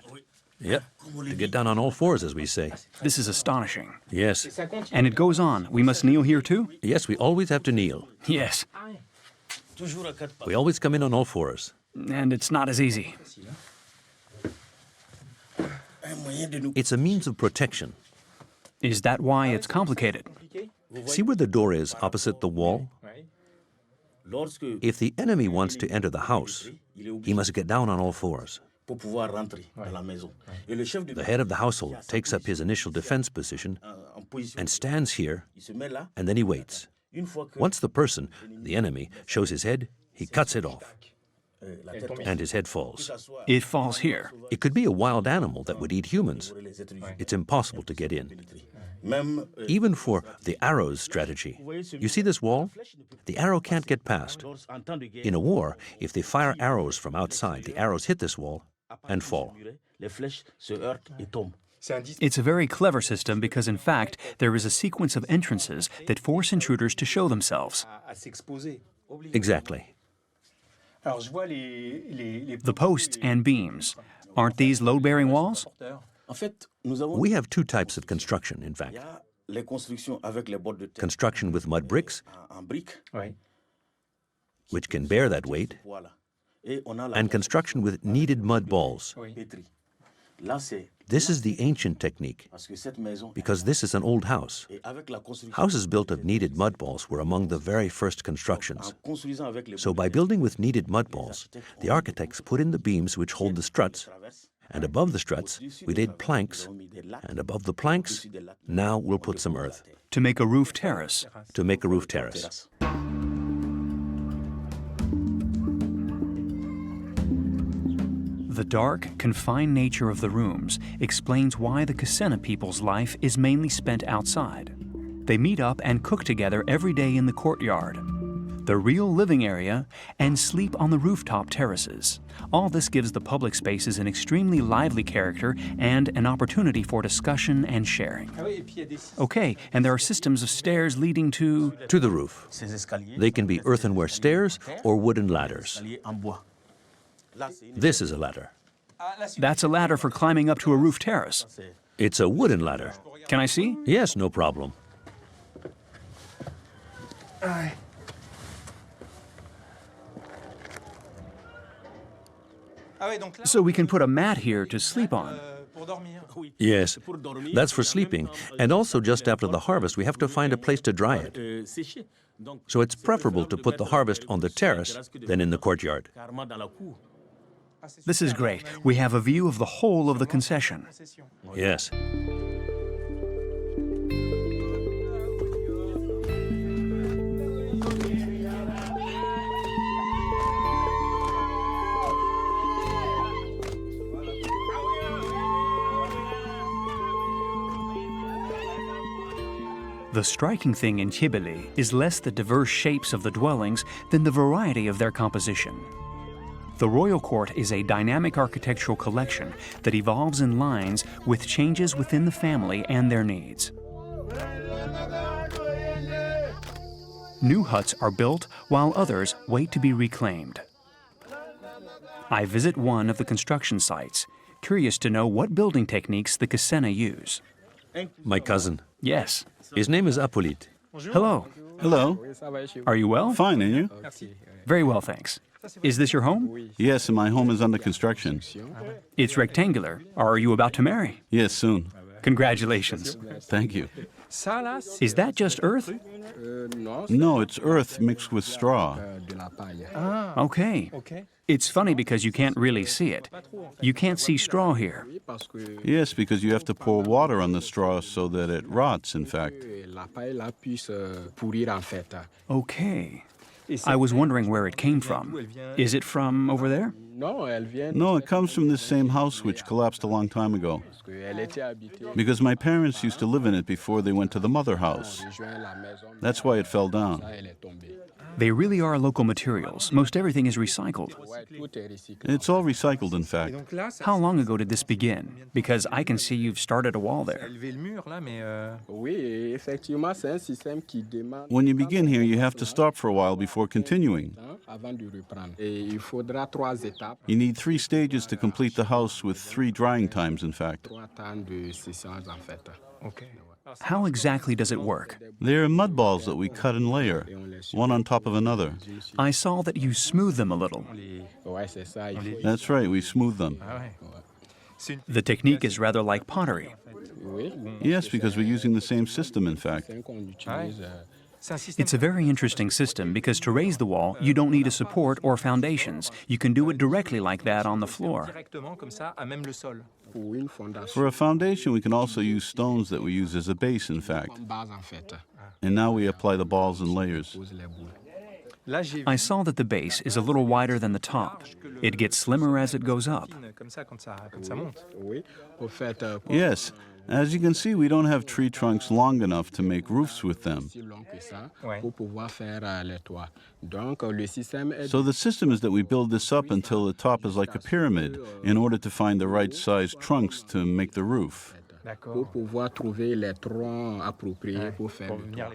Yep, to get down on all fours, as we say. This is astonishing. Yes. And it goes on. We must kneel here too? Yes, we always have to kneel. Yes. We always come in on all fours. And it's not as easy. It's a means of protection. Is that why it's complicated? See where the door is opposite the wall? If the enemy wants to enter the house, he must get down on all fours. The head of the household takes up his initial defense position and stands here, and then he waits. Once the person, the enemy, shows his head, he cuts it off, and his head falls. It falls here. It could be a wild animal that would eat humans. It's impossible to get in. Even for the arrow's strategy. You see this wall? The arrow can't get past. In a war, if they fire arrows from outside, the arrows hit this wall and fall. It's a very clever system because, in fact, there is a sequence of entrances that force intruders to show themselves. Exactly. The posts and beams, aren't these load-bearing walls? We have 2 types of construction, in fact. construction with mud bricks, which can bear that weight, and construction with kneaded mud balls. This is the ancient technique, because this is an old house. Houses built of kneaded mud balls were among the very first constructions. So by building with kneaded mud balls, the architects put in the beams which hold the struts, and above the struts, we laid planks, and above the planks, now we'll put some earth. To make a roof terrace. To make a roof terrace. The dark, confined nature of the rooms explains why the Kassena people's life is mainly spent outside. They meet up and cook together every day in the courtyard, the real living area, and sleep on the rooftop terraces. All this gives the public spaces an extremely lively character and an opportunity for discussion and sharing. Okay, and there are systems of stairs leading to the roof. They can be earthenware stairs or wooden ladders. This is a ladder. That's a ladder for climbing up to a roof terrace. It's a wooden ladder. Can I see? Yes, no problem. So we can put a mat here to sleep on. Yes, that's for sleeping. And also just after the harvest, we have to find a place to dry it. So it's preferable to put the harvest on the terrace than in the courtyard. This is great. We have a view of the whole of the concession. Yes. The striking thing in Tiébélé is less the diverse shapes of the dwellings than the variety of their composition. The royal court is a dynamic architectural collection that evolves in lines with changes within the family and their needs. New huts are built while others wait to be reclaimed. I visit one of the construction sites, curious to know what building techniques the Kassena use. My cousin. Yes. His name is Phillipe. Hello. Hello. Are you well? Fine, and you? Very well, thanks. Is this your home? Yes, and my home is under construction. It's rectangular. Are you about to marry? Yes, soon. Congratulations. Thank you. Is that just earth? No, it's earth mixed with straw. Okay. It's funny because you can't really see it. You can't see straw here. Yes, because you have to pour water on the straw so that it rots, in fact. Okay. I was wondering where it came from. Is it from over there? No, it comes from this same house which collapsed a long time ago. Because my parents used to live in it before they went to the mother house. That's why it fell down. They really are local materials. Most everything is recycled. It's all recycled, in fact. How long ago did this begin? Because I can see you've started a wall there. When you begin here, you have to stop for a while before continuing. You need 3 stages to complete the house with 3 drying times, in fact. How exactly does it work? They are mud balls that we cut and layer, one on top of another. I saw that you smooth them a little. That's right, we smooth them. The technique is rather like pottery. Yes, because we're using the same system, in fact. It's a very interesting system because to raise the wall, you don't need a support or foundations. You can do it directly like that on the floor. For a foundation, we can also use stones that we use as a base, in fact. And now we apply the balls and layers. I saw that the base is a little wider than the top. It gets slimmer as it goes up. Yes. As you can see, we don't have tree trunks long enough to make roofs with them. So the system is that we build this up until the top is like a pyramid in order to find the right size trunks to make the roof.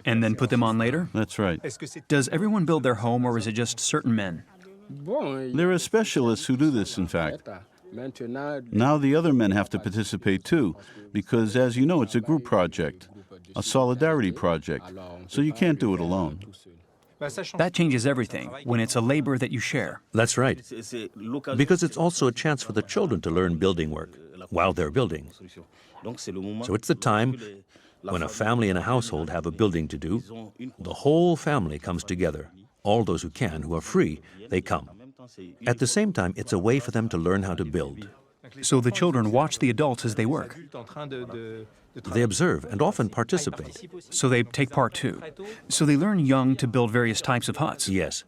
And then put them on later? That's right. Does everyone build their home or is it just certain men? There are specialists who do this, in fact. Now the other men have to participate too, because as you know, it's a group project. a solidarity project, so you can't do it alone. That changes everything when it's a labor that you share. That's right. Because it's also a chance for the children to learn building work while they're building. So it's the time when a family and a household have a building to do. The whole family comes together. All those who can, who are free, they come. At the same time, it's a way for them to learn how to build. So the children watch the adults as they work. They observe and often participate. So they take part too. So they learn young to build various types of huts. Yes.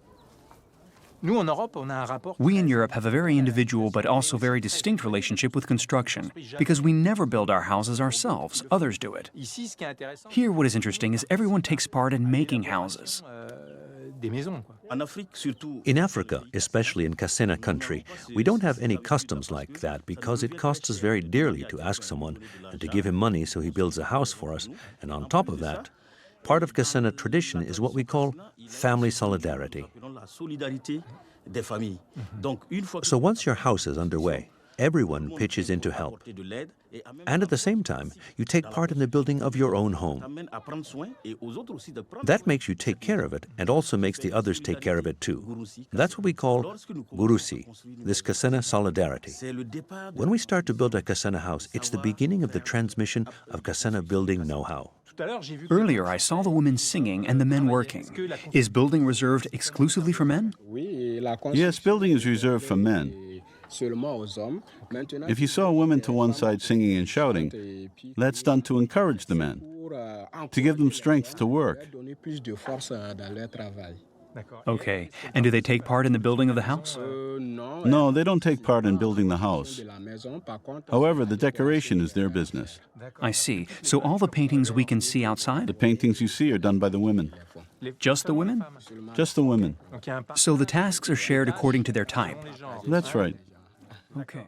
We in Europe have a very individual but also very distinct relationship with construction because we never build our houses ourselves. Others do it. Here what is interesting is everyone takes part in making houses. In Africa, especially in Kassena country, we don't have any customs like that because it costs us very dearly to ask someone and to give him money so he builds a house for us. And on top of that, part of Kassena tradition is what we call family solidarity. So once your house is underway, everyone pitches in to help. And at the same time, you take part in the building of your own home. That makes you take care of it and also makes the others take care of it too. That's what we call gurusi, this Kassena solidarity. When we start to build a Kassena house, it's the beginning of the transmission of Kassena building know-how. Earlier, I saw the women singing and the men working. Is building reserved exclusively for men? Yes, building is reserved for men. If you saw women to one side singing and shouting, that's done to encourage the men, to give them strength to work. Okay. And do they take part in the building of the house? No, they don't take part in building the house. However, the decoration is their business. I see. So all the paintings we can see outside? The paintings you see are done by the women. Just the women? Just the women. So the tasks are shared according to their type? That's right. Okay.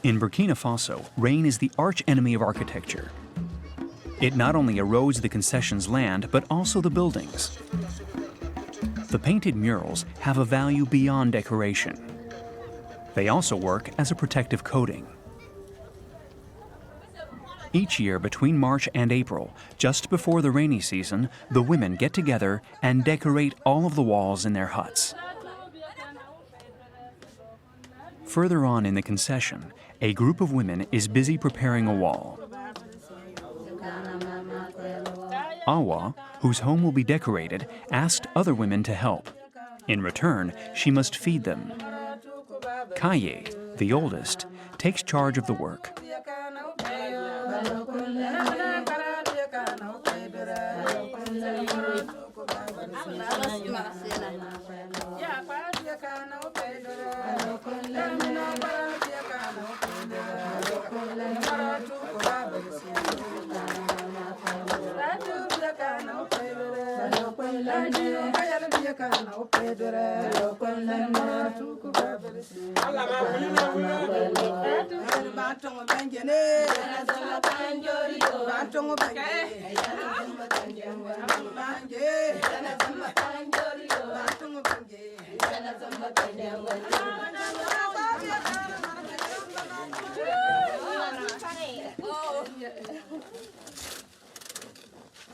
In Burkina Faso, rain is the arch enemy of architecture. It not only erodes the concessions land, but also the buildings. The painted murals have a value beyond decoration. They also work as a protective coating. Each year between March and April, just before the rainy season, the women get together and decorate all of the walls in their huts. Further on in the concession, a group of women is busy preparing a wall. Awa, whose home will be decorated, asked other women to help. In return, she must feed them. Kaye, the oldest, takes charge of the work.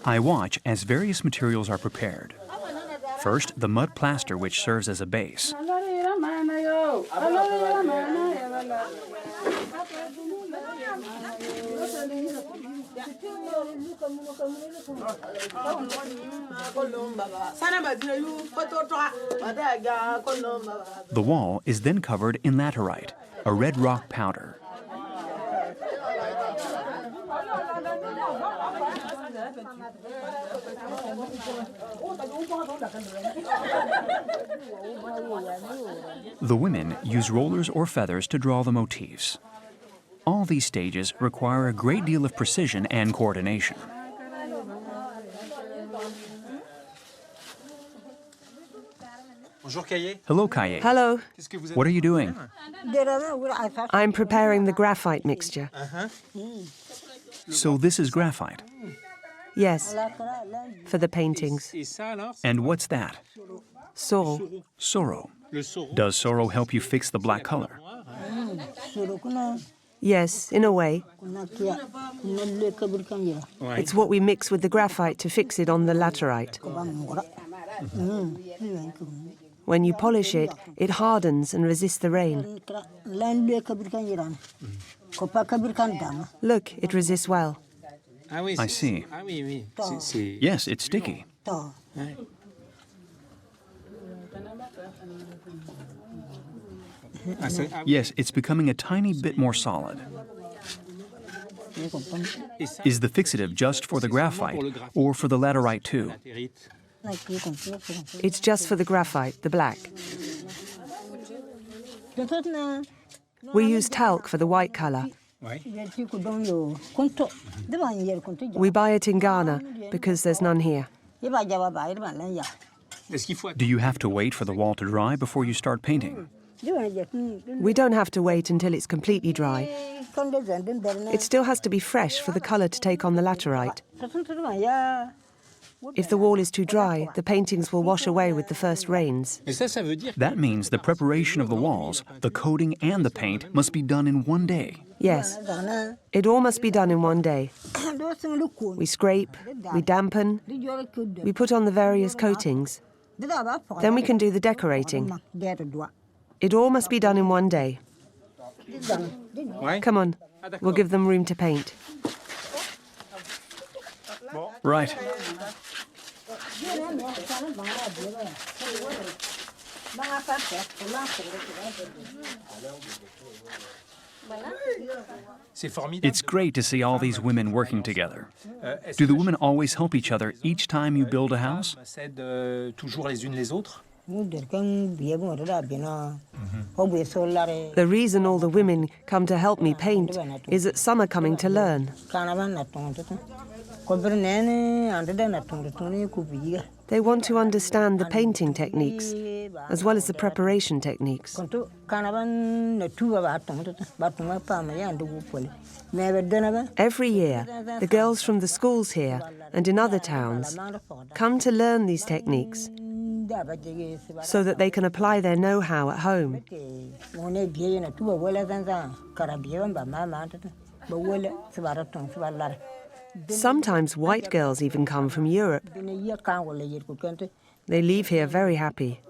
I watch as various materials are prepared. First, the mud plaster, which serves as a base. The wall is then covered in laterite, a red rock powder. The women use rollers or feathers to draw the motifs. All these stages require a great deal of precision and coordination. Hello, Kaye. Hello. What are you doing? I'm preparing the graphite mixture. So this is graphite. Yes, for the paintings. And what's that? Sorrel. Sorrow. Does sorrow help you fix the black color? Yes, in a way. It's what we mix with the graphite to fix it on the laterite. When you polish it, it hardens and resists the rain. Look, it resists well. I see. Yes, it's sticky. Yes, it's becoming a tiny bit more solid. Is the fixative just for the graphite or for the laterite too? It's just for the graphite, the black. We use talc for the white color. We buy it in Ghana because there's none here. Do you have to wait for the wall to dry before you start painting? We don't have to wait until it's completely dry. It still has to be fresh for the color to take on the laterite. If the wall is too dry, the paintings will wash away with the first rains. That means the preparation of the walls, the coating and the paint must be done in one day. Yes, it all must be done in one day. We scrape, we dampen, we put on the various coatings. Then we can do the decorating. It all must be done in one day. Come on, we'll give them room to paint. Right. It's great to see all these women working together. Do the women always help each other each time you build a house? The reason all the women come to help me paint is that some are coming to learn. They want to understand the painting techniques, as well as the preparation techniques. Every year, the girls from the schools here and in other towns come to learn these techniques so that they can apply their know-how at home. Sometimes white girls even come from Europe. They leave here very happy.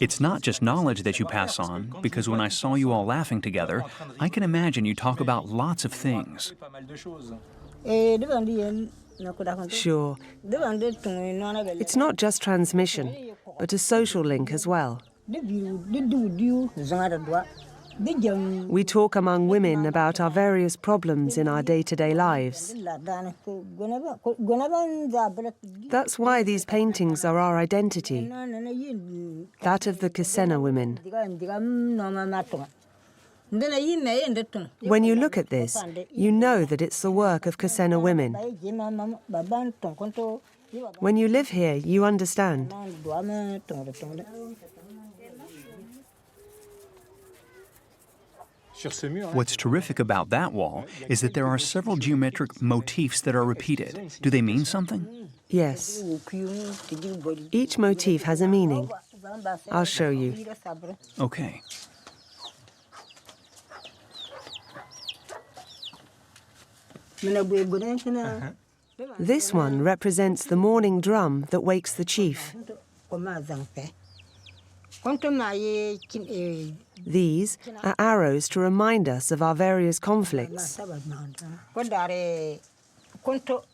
It's not just knowledge that you pass on, because when I saw you all laughing together, I can imagine you talk about lots of things. Sure. It's not just transmission, but a social link as well. We talk among women about our various problems in our day-to-day lives. That's why these paintings are our identity, that of the Kassena women. When you look at this, you know that it's the work of Kassena women. When you live here, you understand. What's terrific about that wall is that there are several geometric motifs that are repeated. Do they mean something? Yes. Each motif has a meaning. I'll show you. Okay. This one represents the morning drum that wakes the chief. These are arrows to remind us of our various conflicts.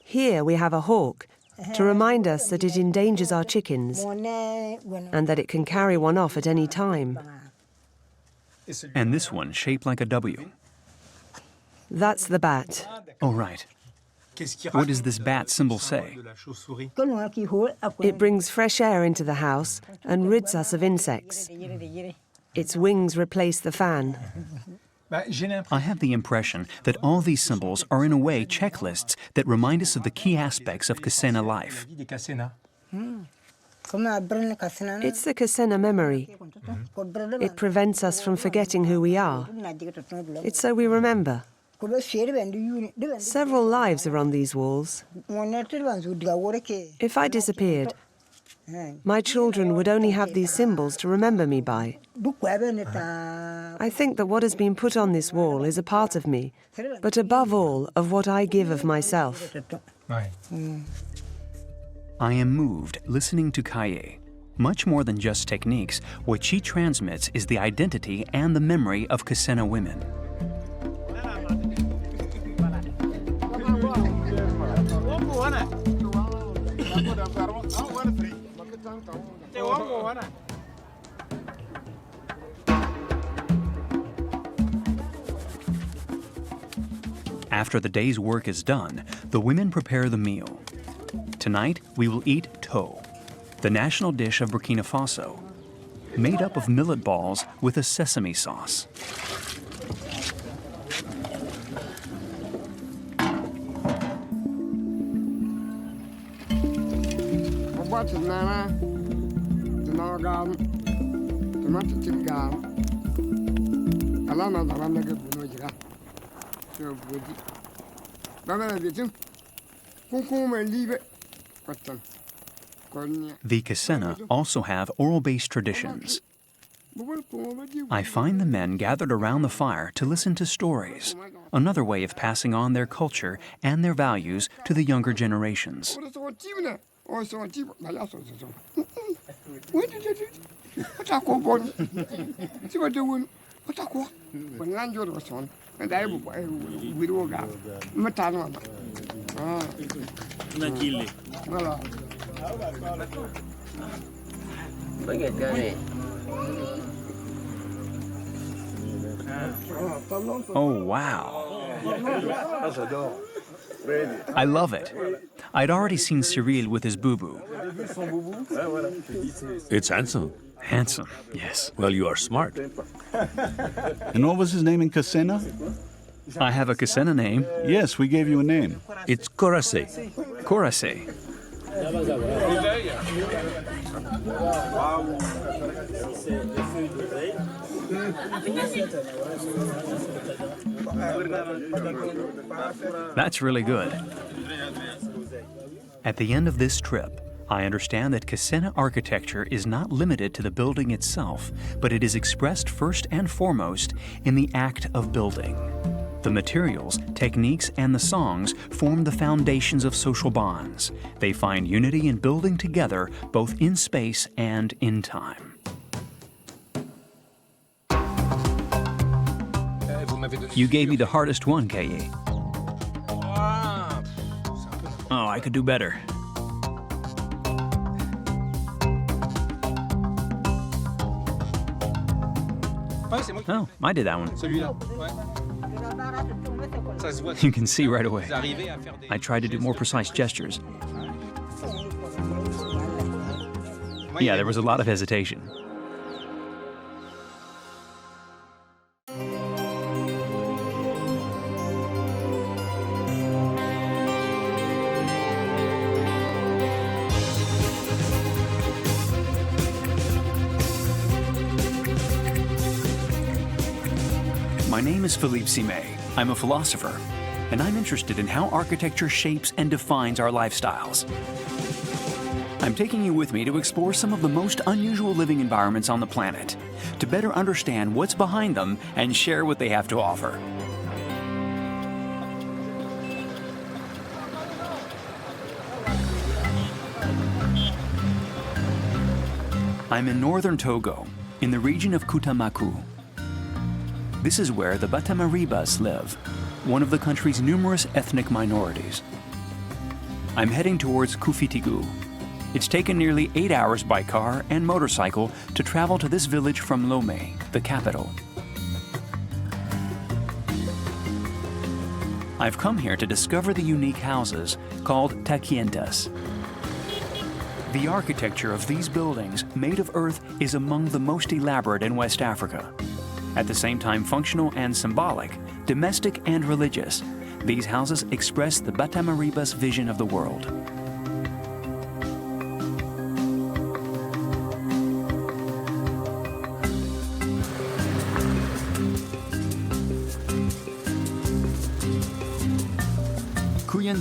Here we have a hawk to remind us that it endangers our chickens and that it can carry one off at any time. And this one shaped like a W. That's the bat. Oh, right. What does this bat symbol say? It brings fresh air into the house and rids us of insects. Its wings replace the fan. I have the impression that all these symbols are in a way checklists that remind us of the key aspects of Kassena life. It's the Kassena memory. It prevents us from forgetting who we are. It's so we remember. Several lives are on these walls. If I disappeared, my children would only have these symbols to remember me by. I think that what has been put on this wall is a part of me, but above all, of what I give of myself. I am moved listening to Kaye. Much more than just techniques, what she transmits is the identity and the memory of Kassena women. After the day's work is done, the women prepare the meal. Tonight, we will eat to, the national dish of Burkina Faso, made up of millet balls with a sesame sauce. The Kassena also have oral-based traditions. I find the men gathered around the fire to listen to stories, another way of passing on their culture and their values to the younger generations. Oh, wow. I love it. I'd already seen Cyril with his boo-boo. It's handsome. Handsome, yes. Well, you are smart. And what was his name in Kassena? I have a Kassena name. Yes, we gave you a name. It's Korase. Korase. That's really good. At the end of this trip, I understand that Kassena architecture is not limited to the building itself, but it is expressed first and foremost in the act of building. The materials, techniques, and the songs form the foundations of social bonds. They find unity in building together both in space and in time. You gave me the hardest one, Kaye. Oh, I could do better. Oh, I did that one. You can see right away. I tried to do more precise gestures. Yeah, there was a lot of hesitation. My name is Phillipe. I'm a philosopher, and I'm interested in how architecture shapes and defines our lifestyles. I'm taking you with me to explore some of the most unusual living environments on the planet, to better understand what's behind them and share what they have to offer. I'm in northern Togo, in the region of Koufitigou. This is where the Batamaribas live, one of the country's numerous ethnic minorities. I'm heading towards Koufitigou. It's taken nearly 8 hours by car and motorcycle to travel to this village from Lomé, the capital. I've come here to discover the unique houses called takientas. The architecture of these buildings, made of earth, is among the most elaborate in West Africa. At the same time functional and symbolic, domestic and religious, these houses express the Batamariba's vision of the world.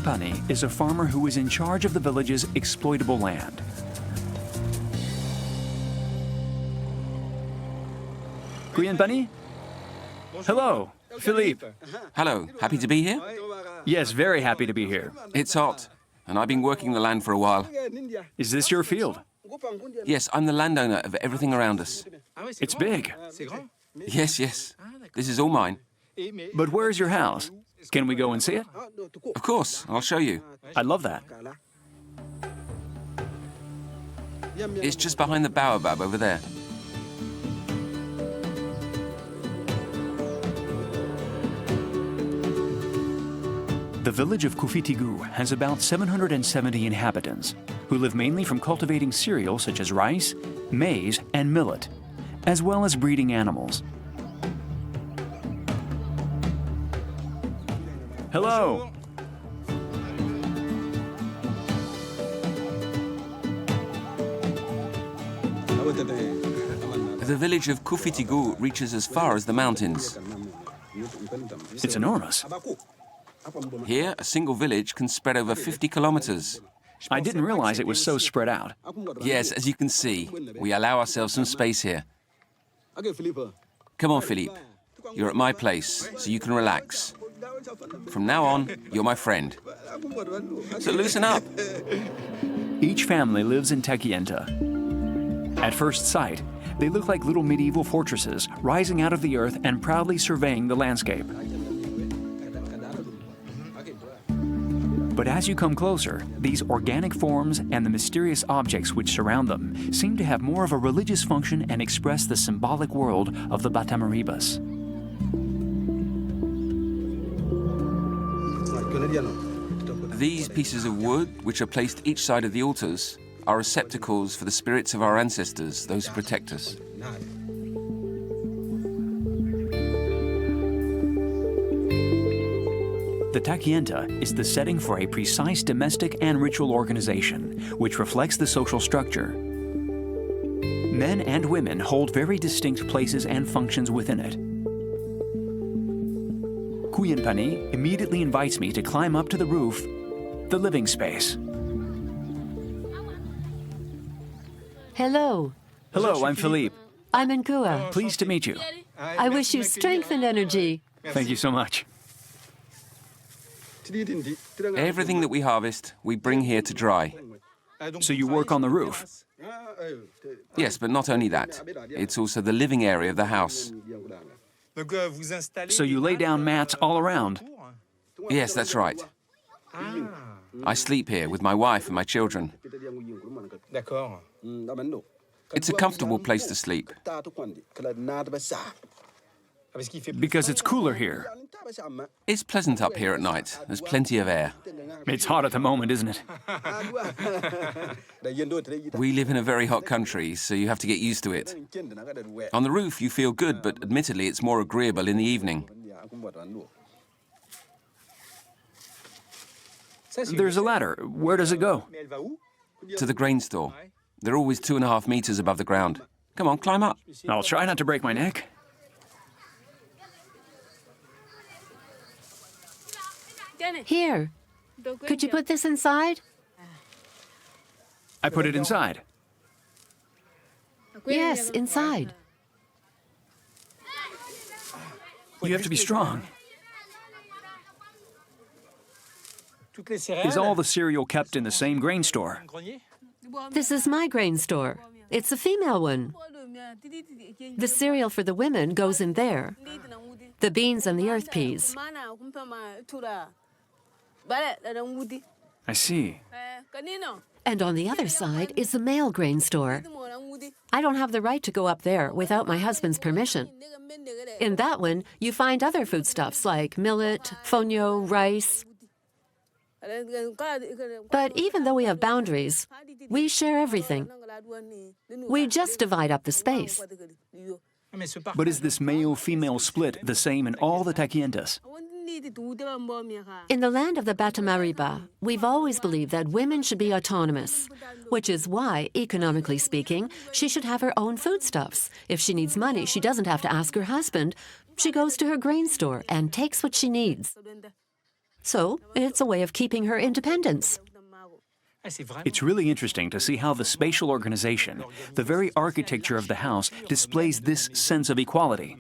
Pani is a farmer who is in charge of the village's exploitable land. Pani? Hello, Phillipe. Hello, happy to be here? Yes, very happy to be here. It's hot, and I've been working the land for a while. Is this your field? Yes, I'm the landowner of everything around us. It's big. Yes, yes. This is all mine. But where's your house? Can we go and see it? Of course, I'll show you. I'd love that. It's just behind the baobab over there. The village of Koufitigou has about 770 inhabitants, who live mainly from cultivating cereals such as rice, maize, and millet, as well as breeding animals. Hello. The village of Koufitigou reaches as far as the mountains. It's enormous. Here, a single village can spread over 50 kilometers. I didn't realize it was so spread out. Yes, as you can see, we allow ourselves some space here. Come on, Philippe. You're at my place, so you can relax. From now on, you're my friend. So loosen up. Each family lives in takienta. At first sight, they look like little medieval fortresses rising out of the earth and proudly surveying the landscape. But as you come closer, these organic forms and the mysterious objects which surround them seem to have more of a religious function and express the symbolic world of the Batamaribas. These pieces of wood, which are placed each side of the altars, are receptacles for the spirits of our ancestors, those who protect us. The takienta is the setting for a precise domestic and ritual organization, which reflects the social structure. Men and women hold very distinct places and functions within it. Pani immediately invites me to climb up to the roof, the living space. Hello. Hello, I'm Phillipe. I'm Nkua. Pleased to meet you. I wish you strength and energy. Thank you so much. Everything that we harvest, we bring here to dry. So you work on the roof? Yes, but not only that. It's also the living area of the house. So you lay down mats all around? Yes, that's right. I sleep here with my wife and my children. It's a comfortable place to sleep. Because it's cooler here. It's pleasant up here at night. There's plenty of air. It's hot at the moment, isn't it? We live in a very hot country, so you have to get used to it. On the roof, you feel good, but admittedly, it's more agreeable in the evening. There's a ladder. Where does it go? To the grain store. They're always 2.5 meters above the ground. Come on, climb up. I'll try not to break my neck. Here. Could you put this inside? I put it inside. Yes, inside. You have to be strong. Is all the cereal kept in the same grain store? This is my grain store. It's a female one. The cereal for the women goes in there. The beans and the earth peas. I see. And on the other side is the male grain store. I don't have the right to go up there without my husband's permission. In that one, you find other foodstuffs like millet, fonio, rice. But even though we have boundaries, we share everything. We just divide up the space. But is this male-female split the same in all the takientas? In the land of the Batamariba, we've always believed that women should be autonomous, which is why, economically speaking, she should have her own foodstuffs. If she needs money, she doesn't have to ask her husband. She goes to her grain store and takes what she needs. So it's a way of keeping her independence. It's really interesting to see how the spatial organization, the very architecture of the house, displays this sense of equality.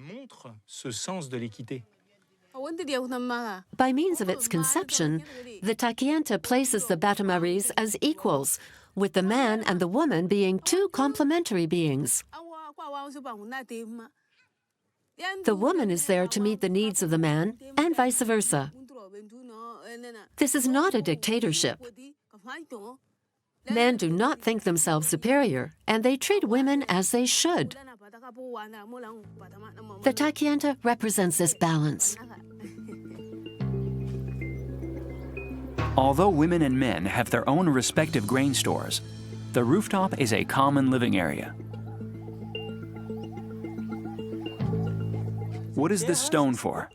By means of its conception, the takienta places the Batamaris as equals, with the man and the woman being two complementary beings. The woman is there to meet the needs of the man, and vice versa. This is not a dictatorship. Men do not think themselves superior, and they treat women as they should. The takienta represents this balance. Although women and men have their own respective grain stores, the rooftop is a common living area. What is this stone for?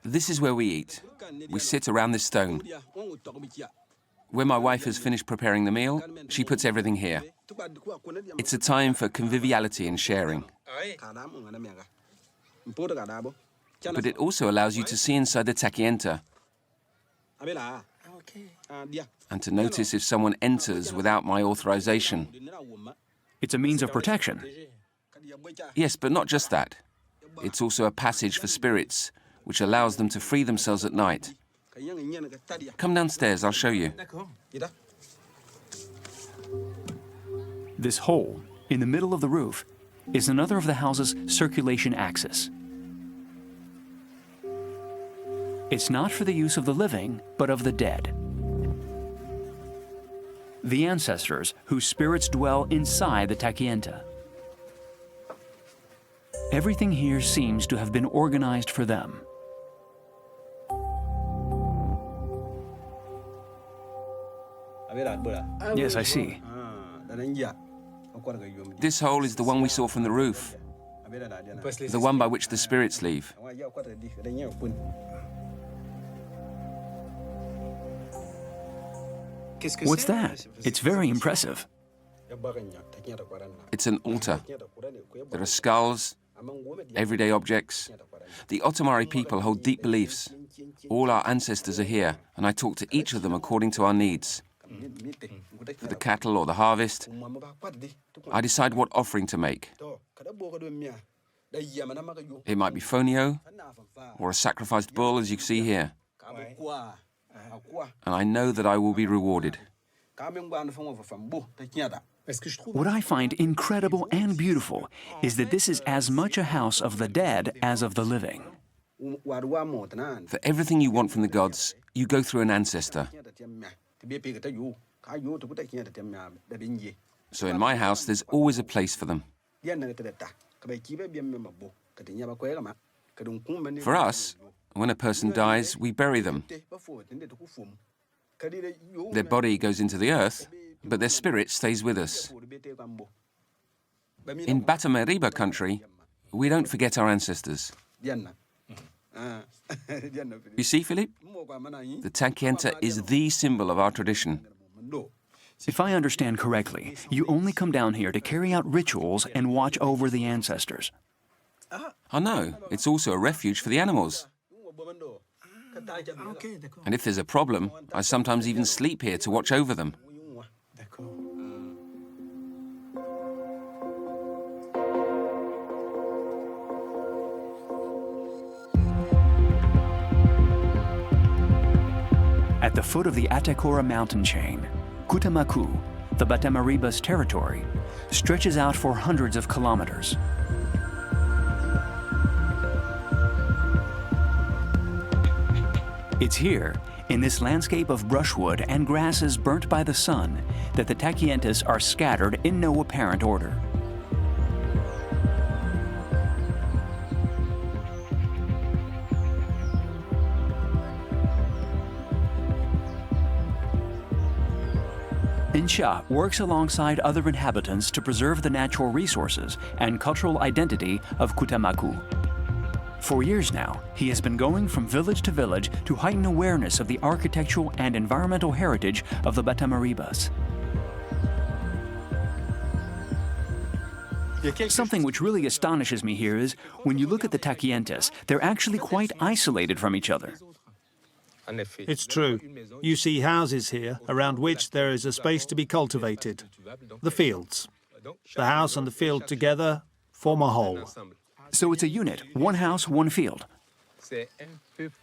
This is where we eat. We sit around this stone. When my wife has finished preparing the meal, she puts everything here. It's a time for conviviality and sharing. But it also allows you to see inside the takienta and to notice if someone enters without my authorization. It's a means of protection. Yes, but not just that. It's also a passage for spirits, which allows them to free themselves at night. Come downstairs, I'll show you. This hole in the middle of the roof is another of the house's circulation axis. It's not for the use of the living, but of the dead. The ancestors whose spirits dwell inside the takienta. Everything here seems to have been organized for them. Yes, I see. This hole is the one we saw from the roof, the one by which the spirits leave. What's that? It's very impressive. It's an altar. There are skulls, everyday objects. The Otomari people hold deep beliefs. All our ancestors are here, and I talk to each of them according to our needs. For the cattle or the harvest, I decide what offering to make. It might be fonio, or a sacrificed bull, as you see here. And I know that I will be rewarded. What I find incredible and beautiful is that this is as much a house of the dead as of the living. For everything you want from the gods, you go through an ancestor. So in my house, there's always a place for them. For us, when a person dies, we bury them. Their body goes into the earth, but their spirit stays with us. In Batamariba country, we don't forget our ancestors. You see, Phillipe? The takienta is the symbol of our tradition. If I understand correctly, you only come down here to carry out rituals and watch over the ancestors. Oh no, it's also a refuge for the animals. And if there's a problem, I sometimes even sleep here to watch over them. At the foot of the Atakora mountain chain, Kutamaku, the Batamariba's territory, stretches out for hundreds of kilometers. It's here, in this landscape of brushwood and grasses burnt by the sun, that the takientas are scattered in no apparent order. Insha works alongside other inhabitants to preserve the natural resources and cultural identity of Kutamaku. For years now, he has been going from village to village to heighten awareness of the architectural and environmental heritage of the Batamaribas. Something which really astonishes me here is, when you look at the takientas, they're actually quite isolated from each other. It's true. You see houses here around which there is a space to be cultivated. The fields. The house and the field together form a whole. So it's a unit, one house, one field.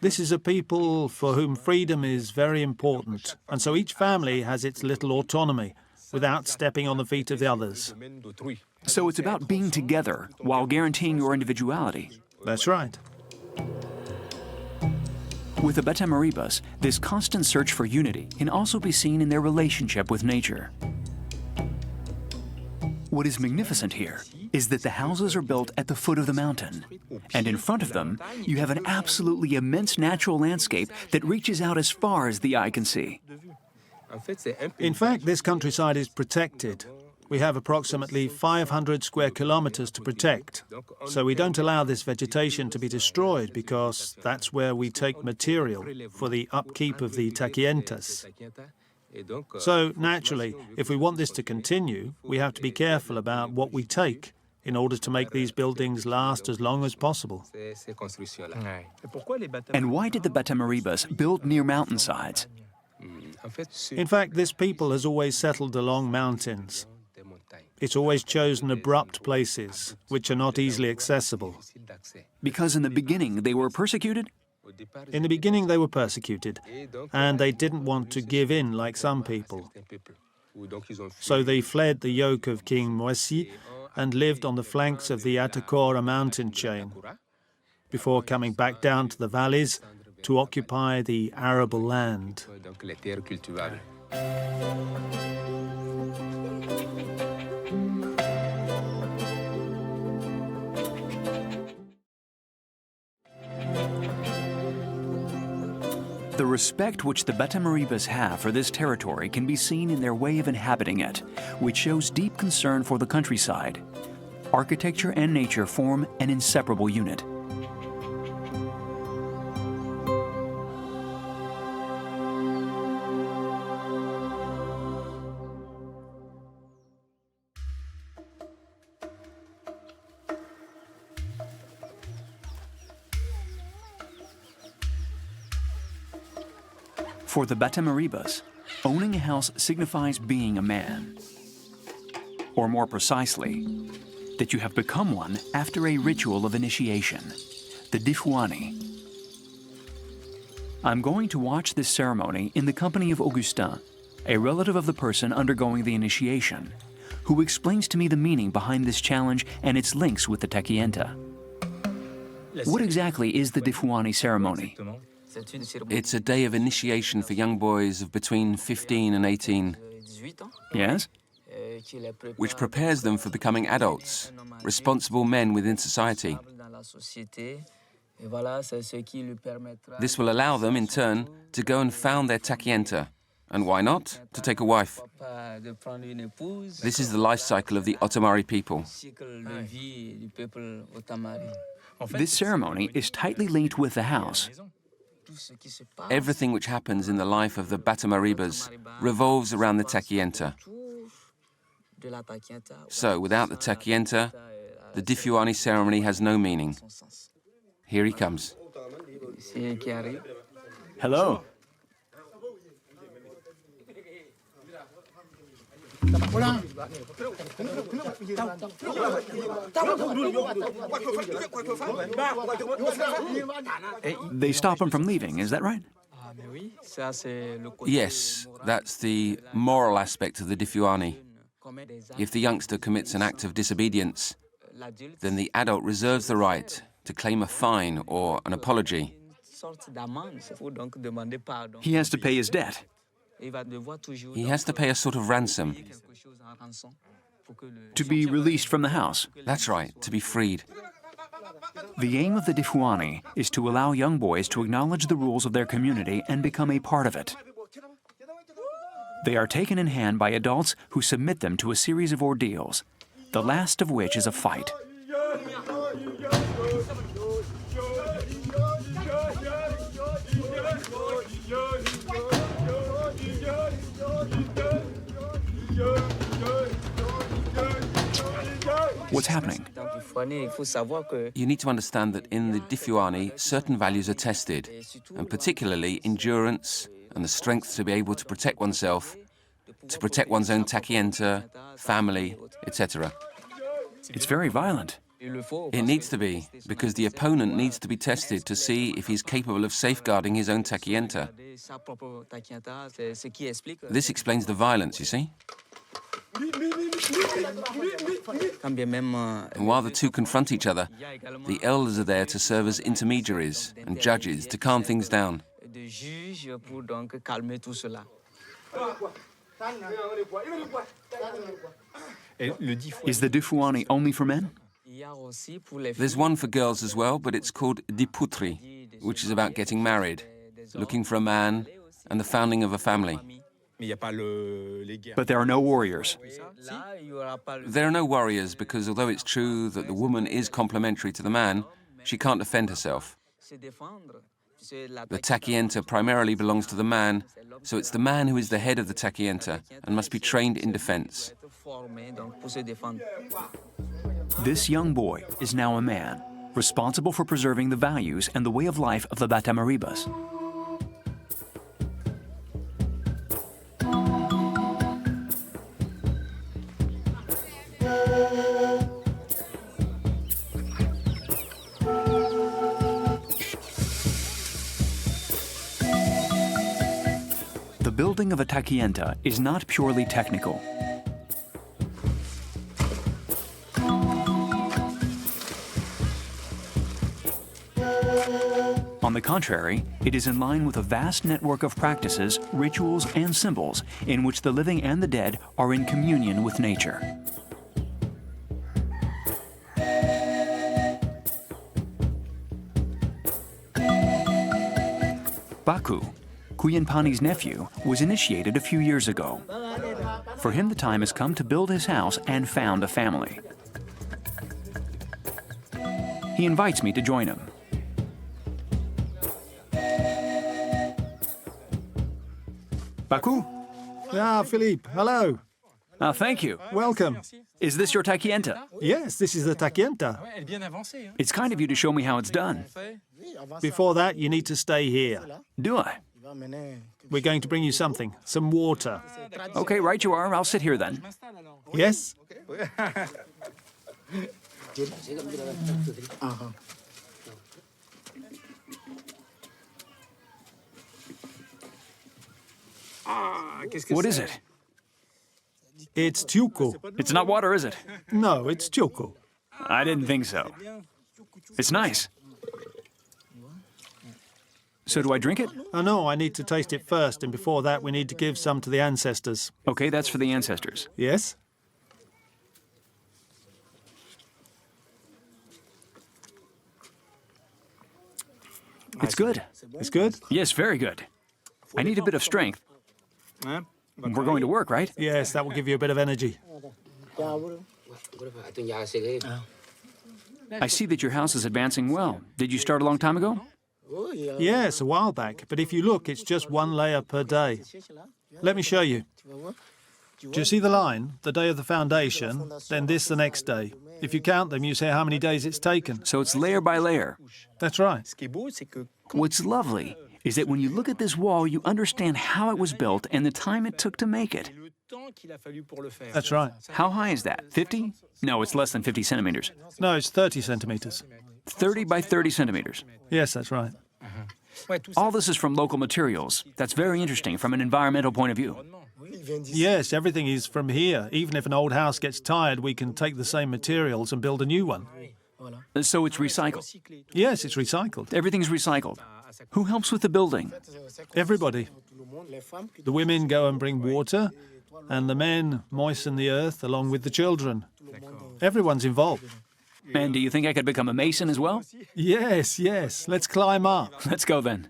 This is a people for whom freedom is very important, and so each family has its little autonomy, without stepping on the feet of the others. So it's about being together while guaranteeing your individuality. That's right. With the Batamaribas, this constant search for unity can also be seen in their relationship with nature. What is magnificent here is that the houses are built at the foot of the mountain, and in front of them, you have an absolutely immense natural landscape that reaches out as far as the eye can see. In fact, this countryside is protected. We have approximately 500 square kilometers to protect, so we don't allow this vegetation to be destroyed because that's where we take material for the upkeep of the takientas. So, naturally, if we want this to continue, we have to be careful about what we take in order to make these buildings last as long as possible. And why did the Batamaribas build near mountainsides? In fact, this people has always settled along mountains. It's always chosen abrupt places, which are not easily accessible. Because in the beginning they were persecuted? In the beginning they were persecuted, and they didn't want to give in like some people. So they fled the yoke of King Moisi and lived on the flanks of the Atakora mountain chain, before coming back down to the valleys to occupy the arable land. The respect which the Batamaribas have for this territory can be seen in their way of inhabiting it, which shows deep concern for the countryside. Architecture and nature form an inseparable unit. For the Batamaribas, owning a house signifies being a man. Or more precisely, that you have become one after a ritual of initiation, the Difuani. I'm going to watch this ceremony in the company of Augustin, a relative of the person undergoing the initiation, who explains to me the meaning behind this challenge and its links with the takienta. What exactly is the Difuani ceremony? It's a day of initiation for young boys of between 15 and 18. Yes? Which prepares them for becoming adults, responsible men within society. This will allow them, in turn, to go and found their takienta, and why not, to take a wife. This is the life cycle of the Otomari people. This ceremony is tightly linked with the house. Everything which happens in the life of the Batamaribas revolves around the takienta. So, without the takienta, the Difuani ceremony has no meaning. Here he comes. Hello. They stop him from leaving, is that right? Yes, that's the moral aspect of the Difuani. If the youngster commits an act of disobedience, then the adult reserves the right to claim a fine or an apology. He has to pay his debt. He has to pay a sort of ransom. To be released from the house. That's right, to be freed. The aim of the Difuani is to allow young boys to acknowledge the rules of their community and become a part of it. They are taken in hand by adults who submit them to a series of ordeals, the last of which is a fight. What's happening? You need to understand that in the Difuani, certain values are tested, and particularly endurance and the strength to be able to protect oneself, to protect one's own takienta, family, etc. It's very violent. It needs to be, because the opponent needs to be tested to see if he's capable of safeguarding his own takienta. This explains the violence, you see? And while the two confront each other, the elders are there to serve as intermediaries and judges to calm things down. Is the Difuani only for men? There's one for girls as well, but it's called Diputri, which is about getting married, looking for a man, and the founding of a family. But there are no warriors. There are no warriors because although it's true that the woman is complementary to the man, she can't defend herself. The takienta primarily belongs to the man, so it's the man who is the head of the takienta and must be trained in defense. This young boy is now a man, responsible for preserving the values and the way of life of the Batamaribas. The building of a takienta is not purely technical. On the contrary, it is in line with a vast network of practices, rituals, and symbols in which the living and the dead are in communion with nature. Baku, Kuyinpani's nephew, was initiated a few years ago. For him, the time has come to build his house and found a family. He invites me to join him. Baku? Ah, Phillipe, hello. Thank you. Welcome. Is this your takienta? Yes, this is the takienta. It's kind of you to show me how it's done. Before that, you need to stay here. Do I? We're going to bring you something, some water. Okay, right you are. I'll sit here then. Yes? What is it? It's tiuco. It's not water, is it? No, it's tiuco. I didn't think so. It's nice. So do I drink it? Oh, no, I need to taste it first, and before that we need to give some to the ancestors. Okay, that's for the ancestors. Yes? It's good. It's good? Yes, very good. I need a bit of strength. We're going to work, right? Yes, that will give you a bit of energy. I see that your house is advancing well. Did you start a long time ago? Yes, a while back, but if you look, it's just one layer per day. Let me show you. Do you see the line? The day of the foundation, then this the next day. If you count them, you say how many days it's taken. So it's layer by layer. That's right. What's lovely is that when you look at this wall, you understand how it was built and the time it took to make it. That's right. How high is that? 50? No, it's less than 50 centimeters. No, it's 30 centimeters. 30 by 30 centimeters. Yes, that's right. All this is from local materials. That's very interesting from an environmental point of view. Yes, everything is from here. Even if an old house gets tired, we can take the same materials and build a new one. So it's recycled? Yes, it's recycled. Everything's recycled? Who helps with the building? Everybody. The women go and bring water, and the men moisten the earth along with the children. Everyone's involved. And do you think I could become a mason as well? Yes, yes. Let's climb up. Let's go then.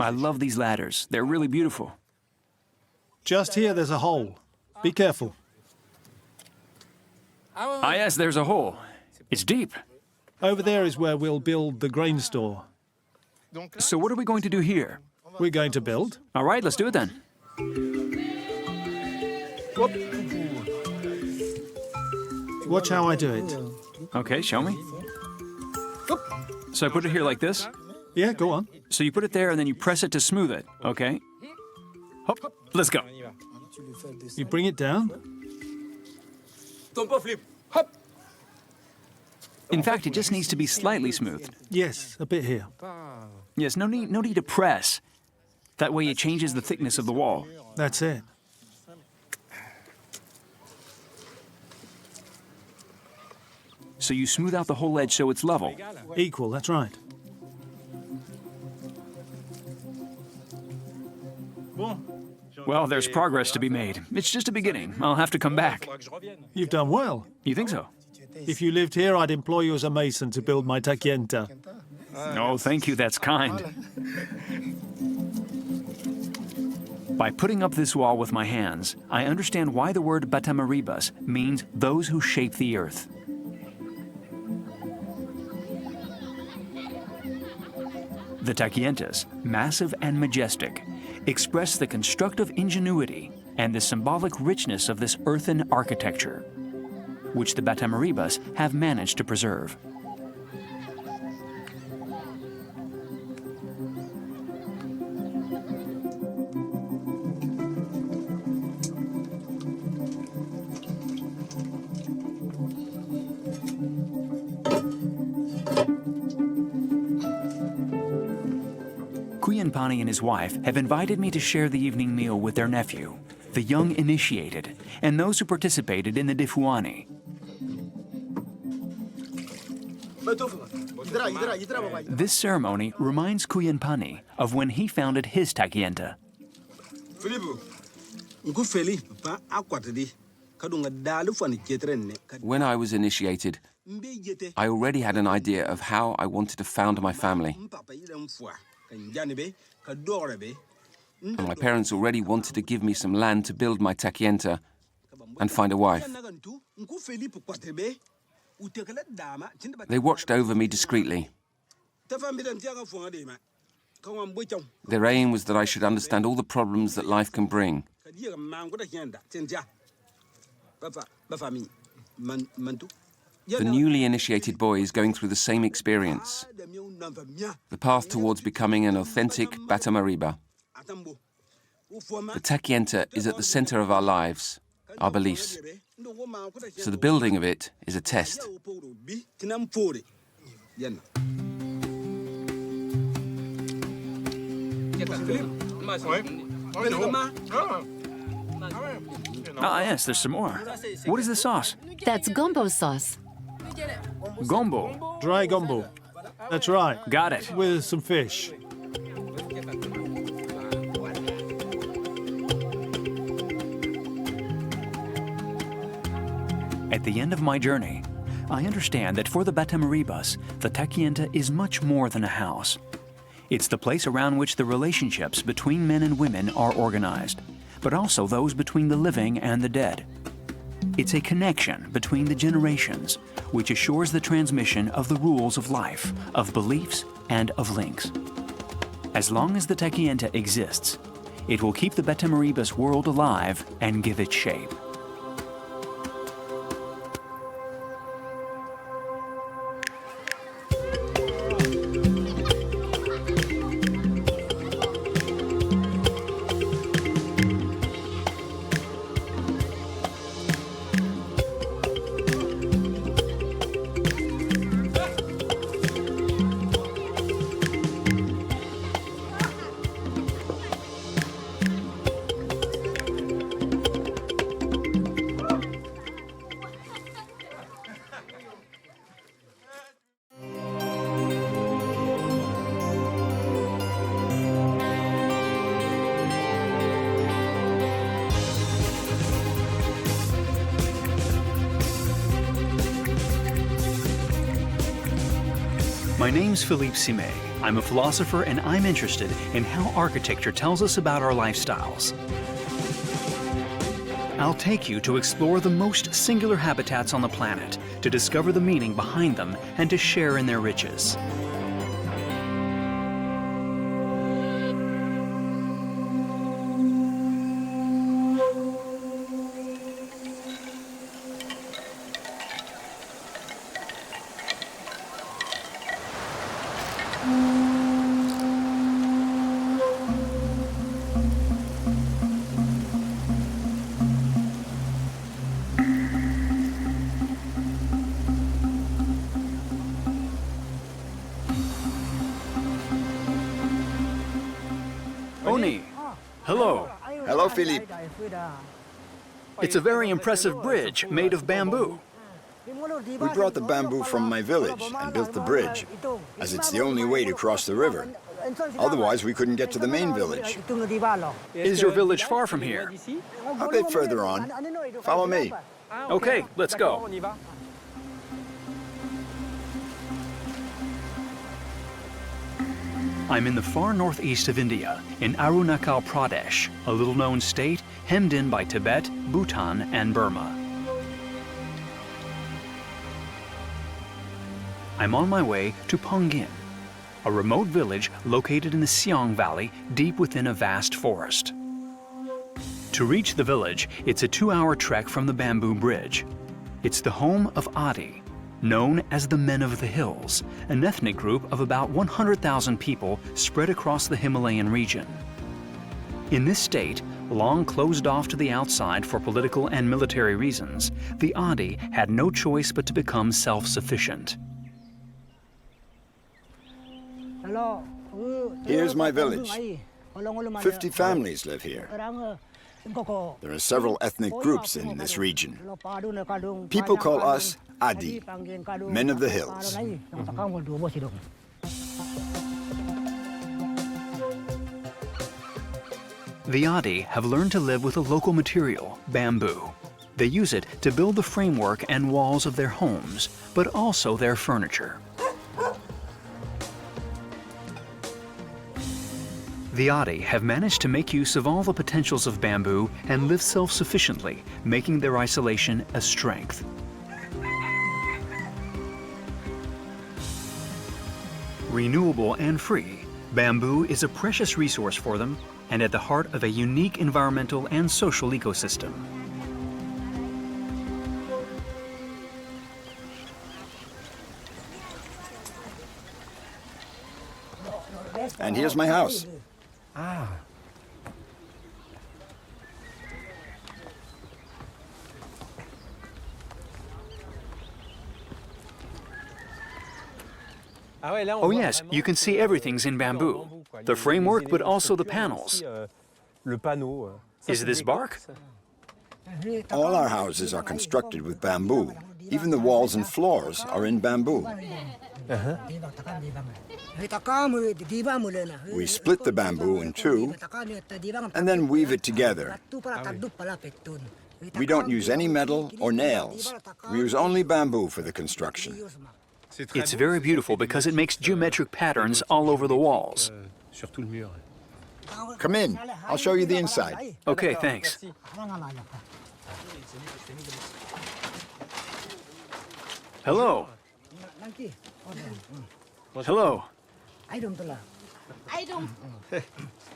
I love these ladders. They're really beautiful. Just here there's a hole. Be careful. Ah, yes, there's a hole. It's deep. Over there is where we'll build the grain store. So what are we going to do here? We're going to build. All right, let's do it then. Watch how I do it. Okay, show me. So I put it here like this? Yeah, go on. So you put it there and then you press it to smooth it, okay? Hop, let's go. You bring it down. In fact, it just needs to be slightly smoothed. Yes, a bit here. Yes, no need to press. That way it changes the thickness of the wall. That's it. So you smooth out the whole edge so it's level. Equal, that's right. Well, there's progress to be made. It's just a beginning. I'll have to come back. You've done well. You think so? If you lived here, I'd employ you as a mason to build my takienta. Oh, thank you, that's kind. By putting up this wall with my hands, I understand why the word Batamaribas means those who shape the earth. The takientas, massive and majestic, express the constructive ingenuity and the symbolic richness of this earthen architecture, which the Batamaribas have managed to preserve. Pani and his wife have invited me to share the evening meal with their nephew, the young initiated, and those who participated in the Difuani. This ceremony reminds Pani of when he founded his takienta. When I was initiated, I already had an idea of how I wanted to found my family. And my parents already wanted to give me some land to build my takienta and find a wife. They watched over me discreetly. Their aim was that I should understand all the problems that life can bring. The newly initiated boy is going through the same experience. The path towards becoming an authentic Batamariba. The takienta is at the center of our lives, our beliefs. So the building of it is a test. Ah, yes, there's some more. What is the sauce? That's gumbo sauce. Gombo. Dry gumbo. That's right. Got it. With some fish. At the end of my journey, I understand that for the Batamaribas, the takienta is much more than a house. It's the place around which the relationships between men and women are organized, but also those between the living and the dead. It's a connection between the generations, which assures the transmission of the rules of life, of beliefs, and of links. As long as the takienta exists, it will keep the Batamaribas world alive and give it shape. My name's Phillipe. I'm a philosopher and I'm interested in how architecture tells us about our lifestyles. I'll take you to explore the most singular habitats on the planet, to discover the meaning behind them and to share in their riches. Hello. Hello, Phillipe. It's a very impressive bridge made of bamboo. We brought the bamboo from my village and built the bridge, as it's the only way to cross the river. Otherwise, we couldn't get to the main village. Is your village far from here? A bit further on. Follow me. Okay, let's go. I'm in the far northeast of India, in Arunachal, Pradesh, a little-known state hemmed in by Tibet, Bhutan, and Burma. I'm on my way to Pongin, a remote village located in the Siang Valley, deep within a vast forest. To reach the village, it's a 2-hour trek from the bamboo bridge. It's the home of Adi, known as the Men of the Hills, an ethnic group of about 100,000 people spread across the Himalayan region. In this state, long closed off to the outside for political and military reasons, the Adi had no choice but to become self-sufficient. Here's my village. 50 families live here. There are several ethnic groups in this region. People call us Adi, Men of the Hills. The Adi have learned to live with a local material, bamboo. They use it to build the framework and walls of their homes, but also their furniture. The Adi have managed to make use of all the potentials of bamboo and live self-sufficiently, making their isolation a strength. Renewable and free, bamboo is a precious resource for them and at the heart of a unique environmental and social ecosystem. And here's my house. Oh yes, you can see everything's in bamboo. The framework, but also the panels. Is this bark? All our houses are constructed with bamboo. Even the walls and floors are in bamboo. We split the bamboo in two and then weave it together. We don't use any metal or nails. We use only bamboo for the construction. It's very beautiful because it makes geometric patterns all over the walls. Come in. I'll show you the inside. Okay, thanks. Hello. Hello.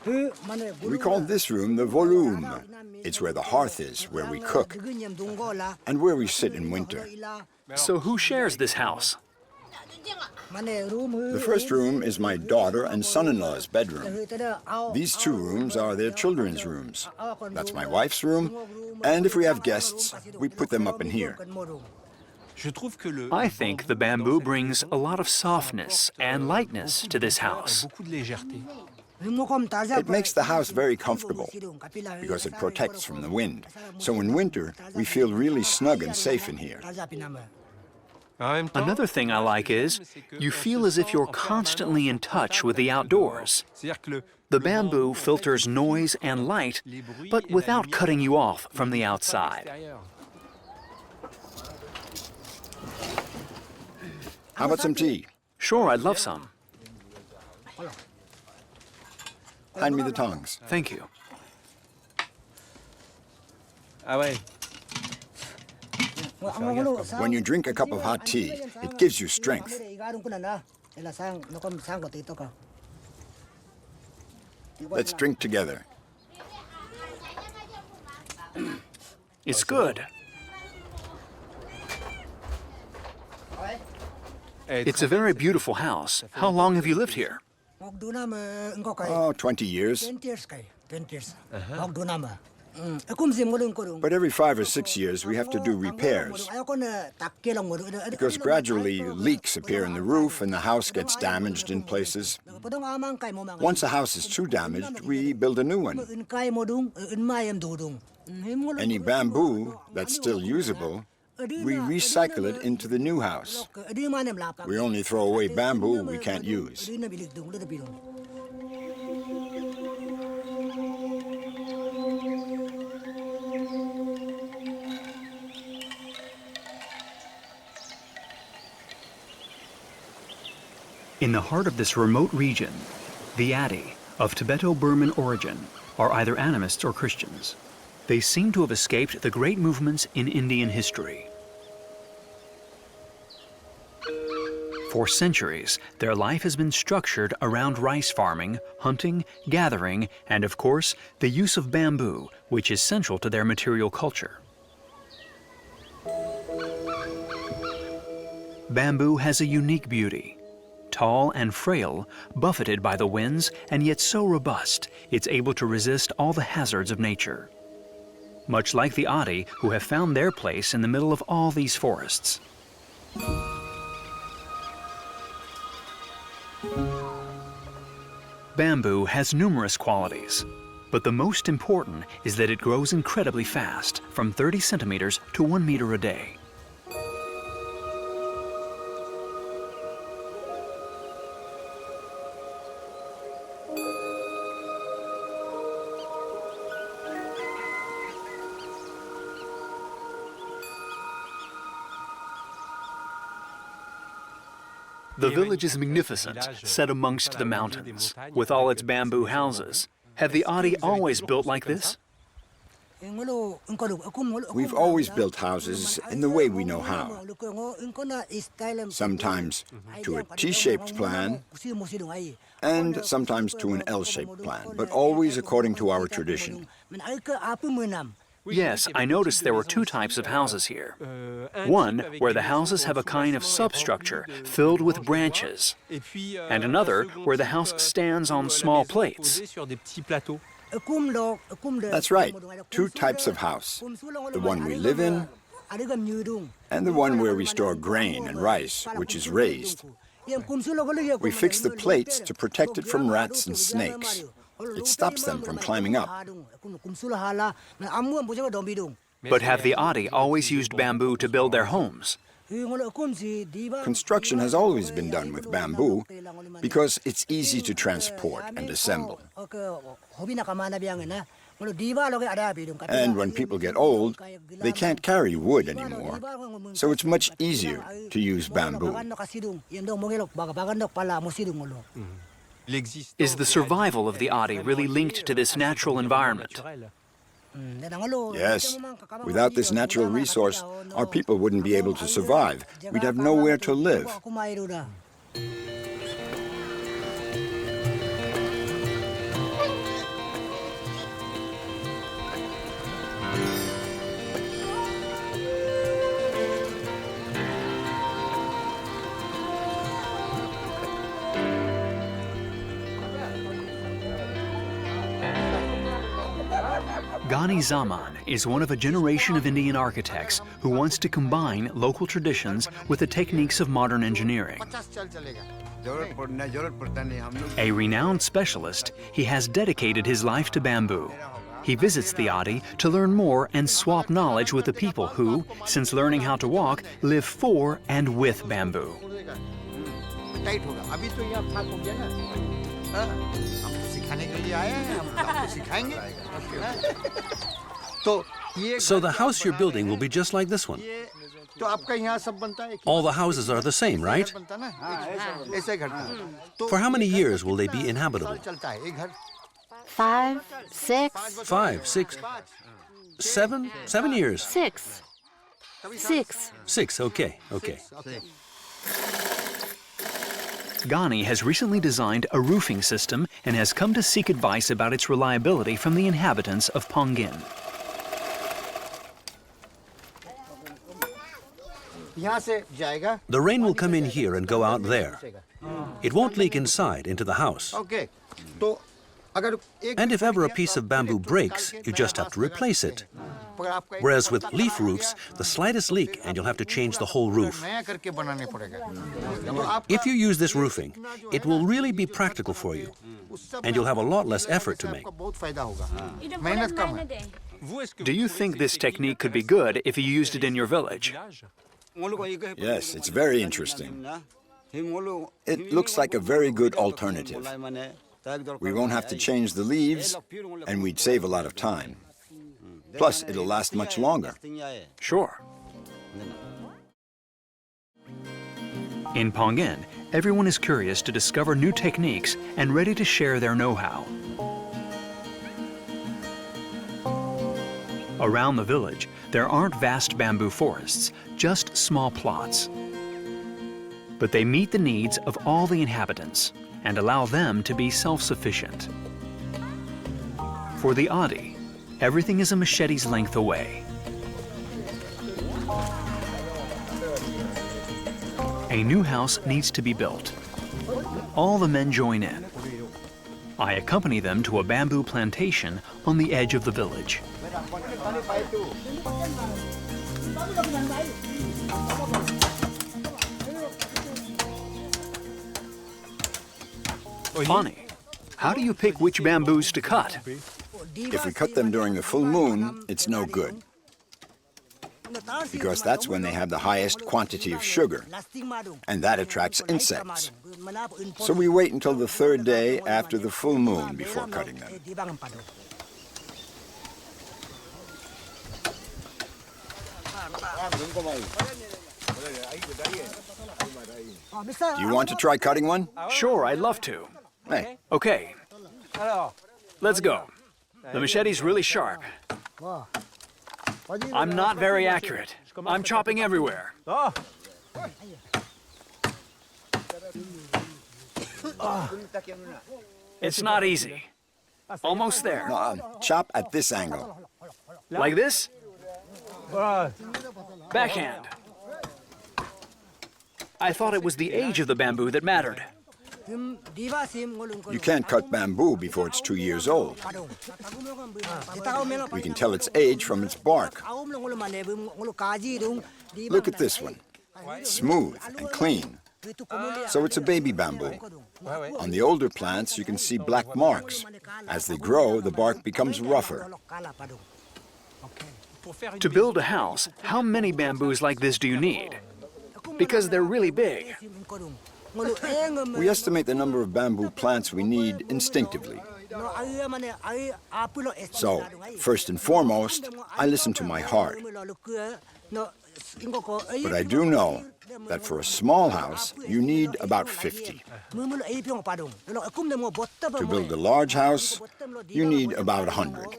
We call this room the volume. It's where the hearth is, where we cook, and where we sit in winter. So who shares this house? The first room is my daughter and son-in-law's bedroom. These two rooms are their children's rooms. That's my wife's room, and if we have guests, we put them up in here. I think the bamboo brings a lot of softness and lightness to this house. It makes the house very comfortable because it protects from the wind. So in winter, we feel really snug and safe in here. Another thing I like is you feel as if you're constantly in touch with the outdoors. The bamboo filters noise and light, but without cutting you off from the outside. How about some tea? Sure, I'd love some. Hand me the tongs. Thank you. When you drink a cup of hot tea, it gives you strength. Let's drink together. It's good. It's a very beautiful house. How long have you lived here? Oh, 20 years. But every 5 or 6 years, we have to do repairs. Because gradually, leaks appear in the roof and the house gets damaged in places. Once a house is too damaged, we build a new one. Any bamboo that's still usable, we recycle it into the new house. We only throw away bamboo we can't use. In the heart of this remote region, the Adi, of Tibeto-Burman origin, are either animists or Christians. They seem to have escaped the great movements in Indian history. For centuries, their life has been structured around rice farming, hunting, gathering, and of course, the use of bamboo, which is central to their material culture. Bamboo has a unique beauty. Tall and frail, buffeted by the winds, and yet so robust, it's able to resist all the hazards of nature. Much like the Adi, who have found their place in the middle of all these forests. Bamboo has numerous qualities, but the most important is that it grows incredibly fast, from 30 centimeters to 1 meter a day. The village is magnificent, set amongst the mountains, with all its bamboo houses. Have the Adi always built like this? We've always built houses in the way we know how. Sometimes to a T-shaped plan, and sometimes to an L-shaped plan, but always according to our tradition. Yes, I noticed there were two types of houses here. One where the houses have a kind of substructure filled with branches, and another where the house stands on small plates. That's right, two types of house. The one we live in, and the one where we store grain and rice, which is raised. We fix the plates to protect it from rats and snakes. It stops them from climbing up. But have the Adi always used bamboo to build their homes? Construction has always been done with bamboo because it's easy to transport and assemble. And when people get old, they can't carry wood anymore, so it's much easier to use bamboo. Is the survival of the Adi really linked to this natural environment? Yes. Without this natural resource, our people wouldn't be able to survive. We'd have nowhere to live. Ghani Zaman is one of a generation of Indian architects who wants to combine local traditions with the techniques of modern engineering. A renowned specialist, he has dedicated his life to bamboo. He visits the Adi to learn more and swap knowledge with the people who, since learning how to walk, live for and with bamboo. So the house you're building will be just like this one? All the houses are the same, right? For how many years will they be inhabitable? 5, 6. 5, 6, 7? 7 years. 6. 6. 6, okay, okay. Ghani has recently designed a roofing system and has come to seek advice about its reliability from the inhabitants of Pongin. The rain will come in here and go out there. It won't leak inside into the house. And if ever a piece of bamboo breaks, you just have to replace it. Whereas with leaf roofs, the slightest leak and you'll have to change the whole roof. If you use this roofing, it will really be practical for you, and you'll have a lot less effort to make. Do you think this technique could be good if you used it in your village? Yes, it's very interesting. It looks like a very good alternative. We won't have to change the leaves, and we'd save a lot of time. Plus, it'll last much longer. Sure. In Pongin, everyone is curious to discover new techniques and ready to share their know-how. Around the village, there aren't vast bamboo forests, just small plots. But they meet the needs of all the inhabitants and allow them to be self-sufficient. For the Adi, everything is a machete's length away. A new house needs to be built. All the men join in. I accompany them to a bamboo plantation on the edge of the village. Funny, how do you pick which bamboos to cut? If we cut them during the full moon, it's no good, because that's when they have the highest quantity of sugar, and that attracts insects. So we wait until the third day after the full moon before cutting them. Do you want to try cutting one? Sure, I'd love to. Hey. Okay, let's go. The machete's really sharp. I'm not very accurate. I'm chopping everywhere. It's not easy. Almost there. Chop at this angle. Like this? Backhand. I thought it was the age of the bamboo that mattered. You can't cut bamboo before it's 2 years old. We can tell its age from its bark. Look at this one. Smooth and clean. So it's a baby bamboo. On the older plants, you can see black marks. As they grow, the bark becomes rougher. To build a house, how many bamboos like this do you need? Because they're really big. We estimate the number of bamboo plants we need instinctively. So, first and foremost, I listen to my heart. But I do know that for a small house, you need about 50. To build a large house, you need about 100.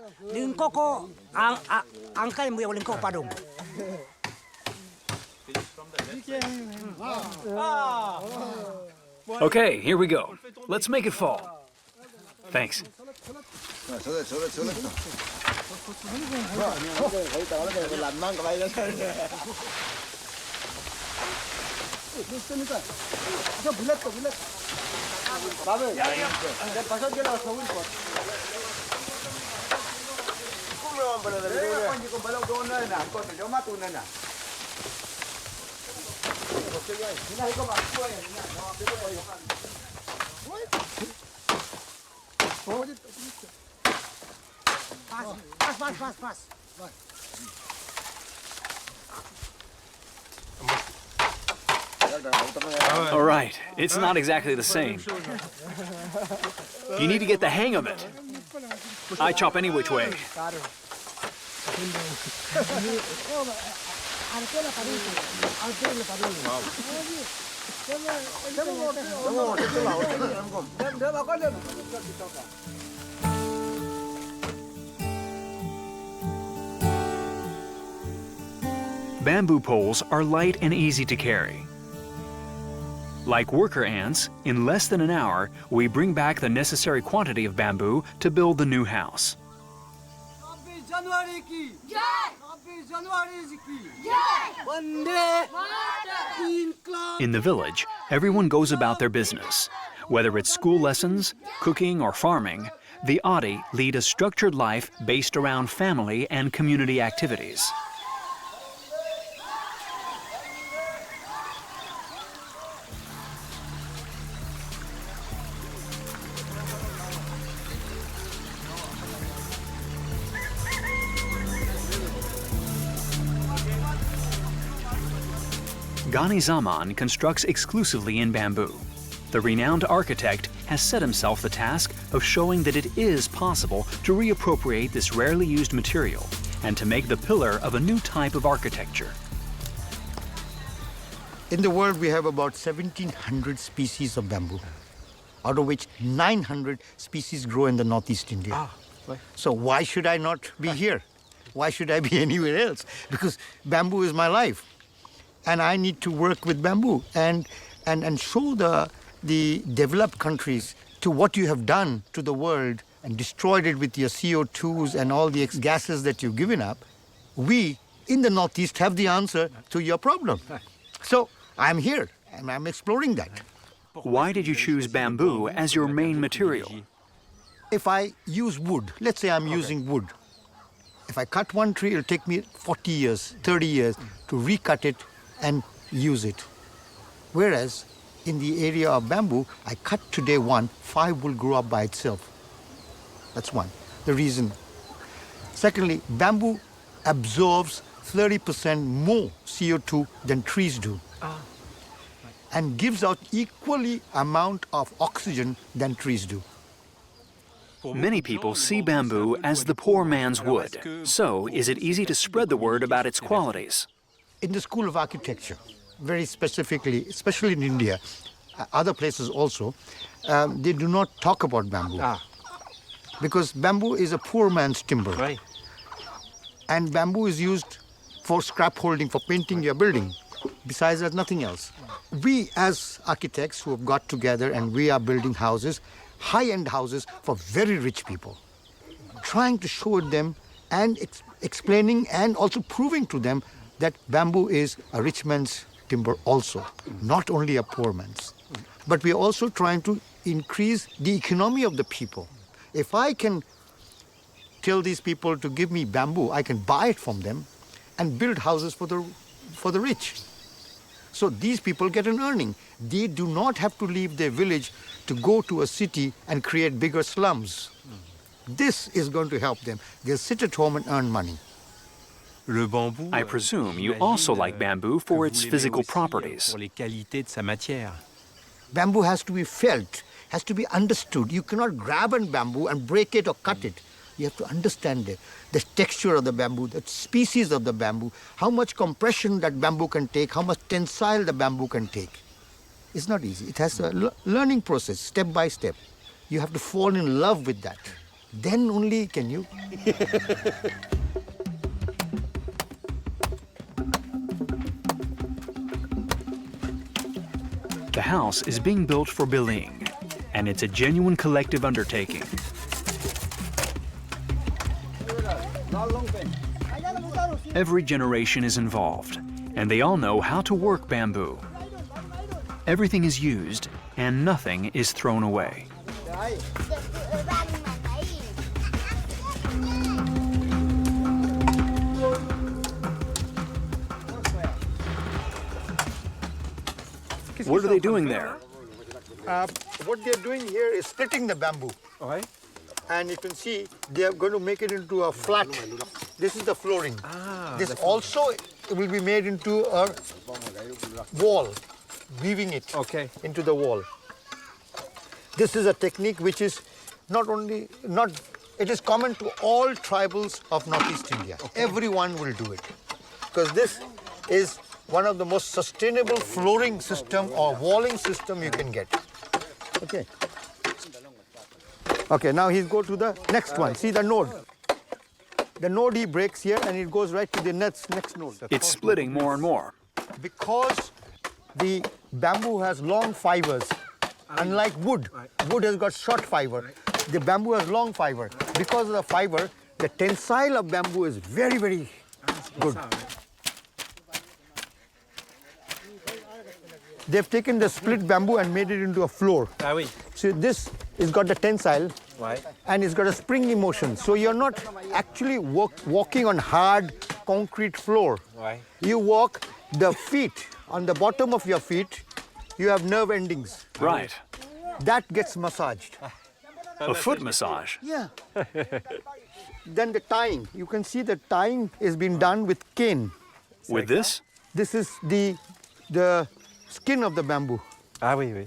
Okay, here we go. Let's make it fall. Thanks. All right, it's not exactly the same. You need to get the hang of it. I chop any which way. Bamboo poles are light and easy to carry. Like worker ants, in less than an hour, we bring back the necessary quantity of bamboo to build the new house. In the village, everyone goes about their business. Whether it's school lessons, cooking, or farming, the Adi lead a structured life based around family and community activities. Ghani Zaman constructs exclusively in bamboo. The renowned architect has set himself the task of showing that it is possible to reappropriate this rarely used material and to make the pillar of a new type of architecture. In the world, we have about 1,700 species of bamboo, out of which 900 species grow in the Northeast India. So why should I not be here? Why should I be anywhere else? Because bamboo is my life. And I need to work with bamboo and show the developed countries to what you have done to the world and destroyed it with your CO2s and all the gases that you've given up. We, in the Northeast, have the answer to your problem. So I'm here and I'm exploring that. Why did you choose bamboo as your main material? If I use wood, let's say I'm using wood. If I cut one tree, it'll take me 40 years, 30 years to recut it and use it. Whereas in the area of bamboo, I cut today one, 5 will grow up by itself. That's one, the reason. Secondly, bamboo absorbs 30% more CO2 than trees do. And gives out equally amount of oxygen than trees do. Many people see bamboo as the poor man's wood. So, is it easy to spread the word about its qualities? In the School of Architecture, very specifically, especially in India, other places also, they do not talk about bamboo. Because bamboo is a poor man's timber. Right. And bamboo is used for scrap holding, for painting your building. Besides that, nothing else. We as architects who have got together and we are building houses, high-end houses for very rich people, trying to show them and explaining and also proving to them that bamboo is a rich man's timber also, not only a poor man's. But we are also trying to increase the economy of the people. If I can tell these people to give me bamboo, I can buy it from them and build houses for the rich. So these people get an earning. They do not have to leave their village to go to a city and create bigger slums. This is going to help them. They'll sit at home and earn money. I presume you also like bamboo for its physical properties. Bamboo has to be felt, has to be understood. You cannot grab a bamboo and break it or cut it. You have to understand it, the texture of the bamboo, the species of the bamboo, how much compression that bamboo can take, how much tensile the bamboo can take. It's not easy. It has a learning process, step by step. You have to fall in love with that. Then only can you. The house is being built for Biling, and it's a genuine collective undertaking. Every generation is involved, and they all know how to work bamboo. Everything is used, and nothing is thrown away. What are they doing there? What they're doing here is splitting the bamboo. Okay. And you can see they are going to make it into a flat. This is the flooring. This also will be made into a wall, weaving it into the wall. This is a technique which is it is common to all tribals of Northeast India. Everyone will do it. Because this is one of the most sustainable flooring system or walling system you can get. Okay. Okay, now he's go to the next one. See the node. The node he breaks here and it goes right to the next node. It's splitting more and more. Because the bamboo has long fibers, unlike wood. Wood has got short fiber. The bamboo has long fiber. Because of the fiber, the tensile of bamboo is very, very good. They've taken the split bamboo and made it into a floor. So this has got the tensile and it's got a springy motion. So you're not actually walking on hard concrete floor. You walk the feet, on the bottom of your feet, you have nerve endings. Right. That gets massaged. A foot massage. Yeah. Then the tying. You can see the tying is being done with cane. With this? This is the skin of the bamboo.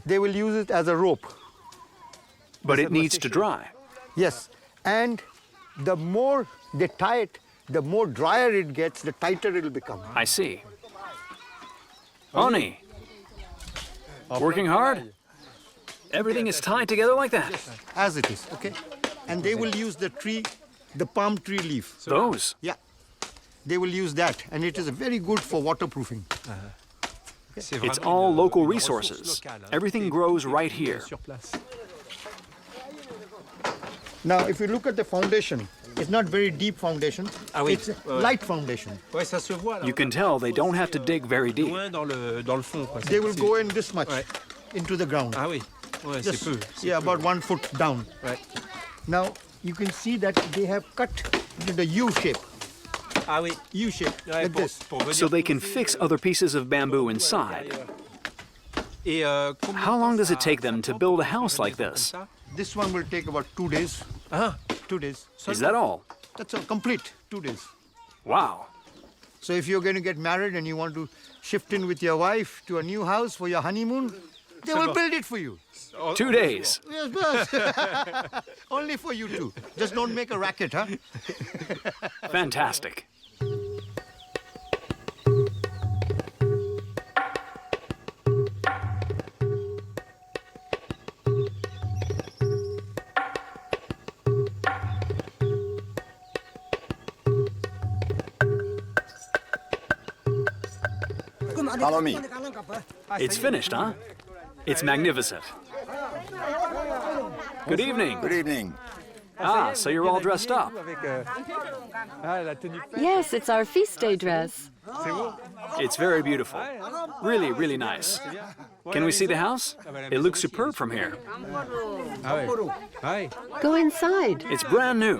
They will use it as a rope. But it needs to dry. Yes. And the more they tie it, the more drier it gets, the tighter it will become. I see. Oni, working hard? Everything is tied together like that? As it is, okay? And they will use the tree, the palm tree leaf. Those? Yeah. They will use that, and it is very good for waterproofing. It's all local resources. Everything grows right here. Now, if you look at the foundation, it's not very deep foundation. It's a light foundation. You can tell they don't have to dig very deep. They will go in this much into the ground. Just, yeah, about 1 foot down. Now, you can see that they have cut into the U shape. U shape, like this. So they can fix other pieces of bamboo inside. How long does it take them to build a house like this? This one will take about 2 days. 2 days. Is that all? That's all, complete, 2 days. Wow. So if you're going to get married and you want to shift in with your wife to a new house for your honeymoon, they will build it for you. 2 days. Yes, boss. Only for you two. Just don't make a racket, huh? Fantastic. Follow me. It's finished, huh? It's magnificent. Good evening. Good evening. Ah, so you're all dressed up. Yes, it's our feast day dress. It's very beautiful. Really, really nice. Can we see the house? It looks superb from here. Go inside. It's brand new.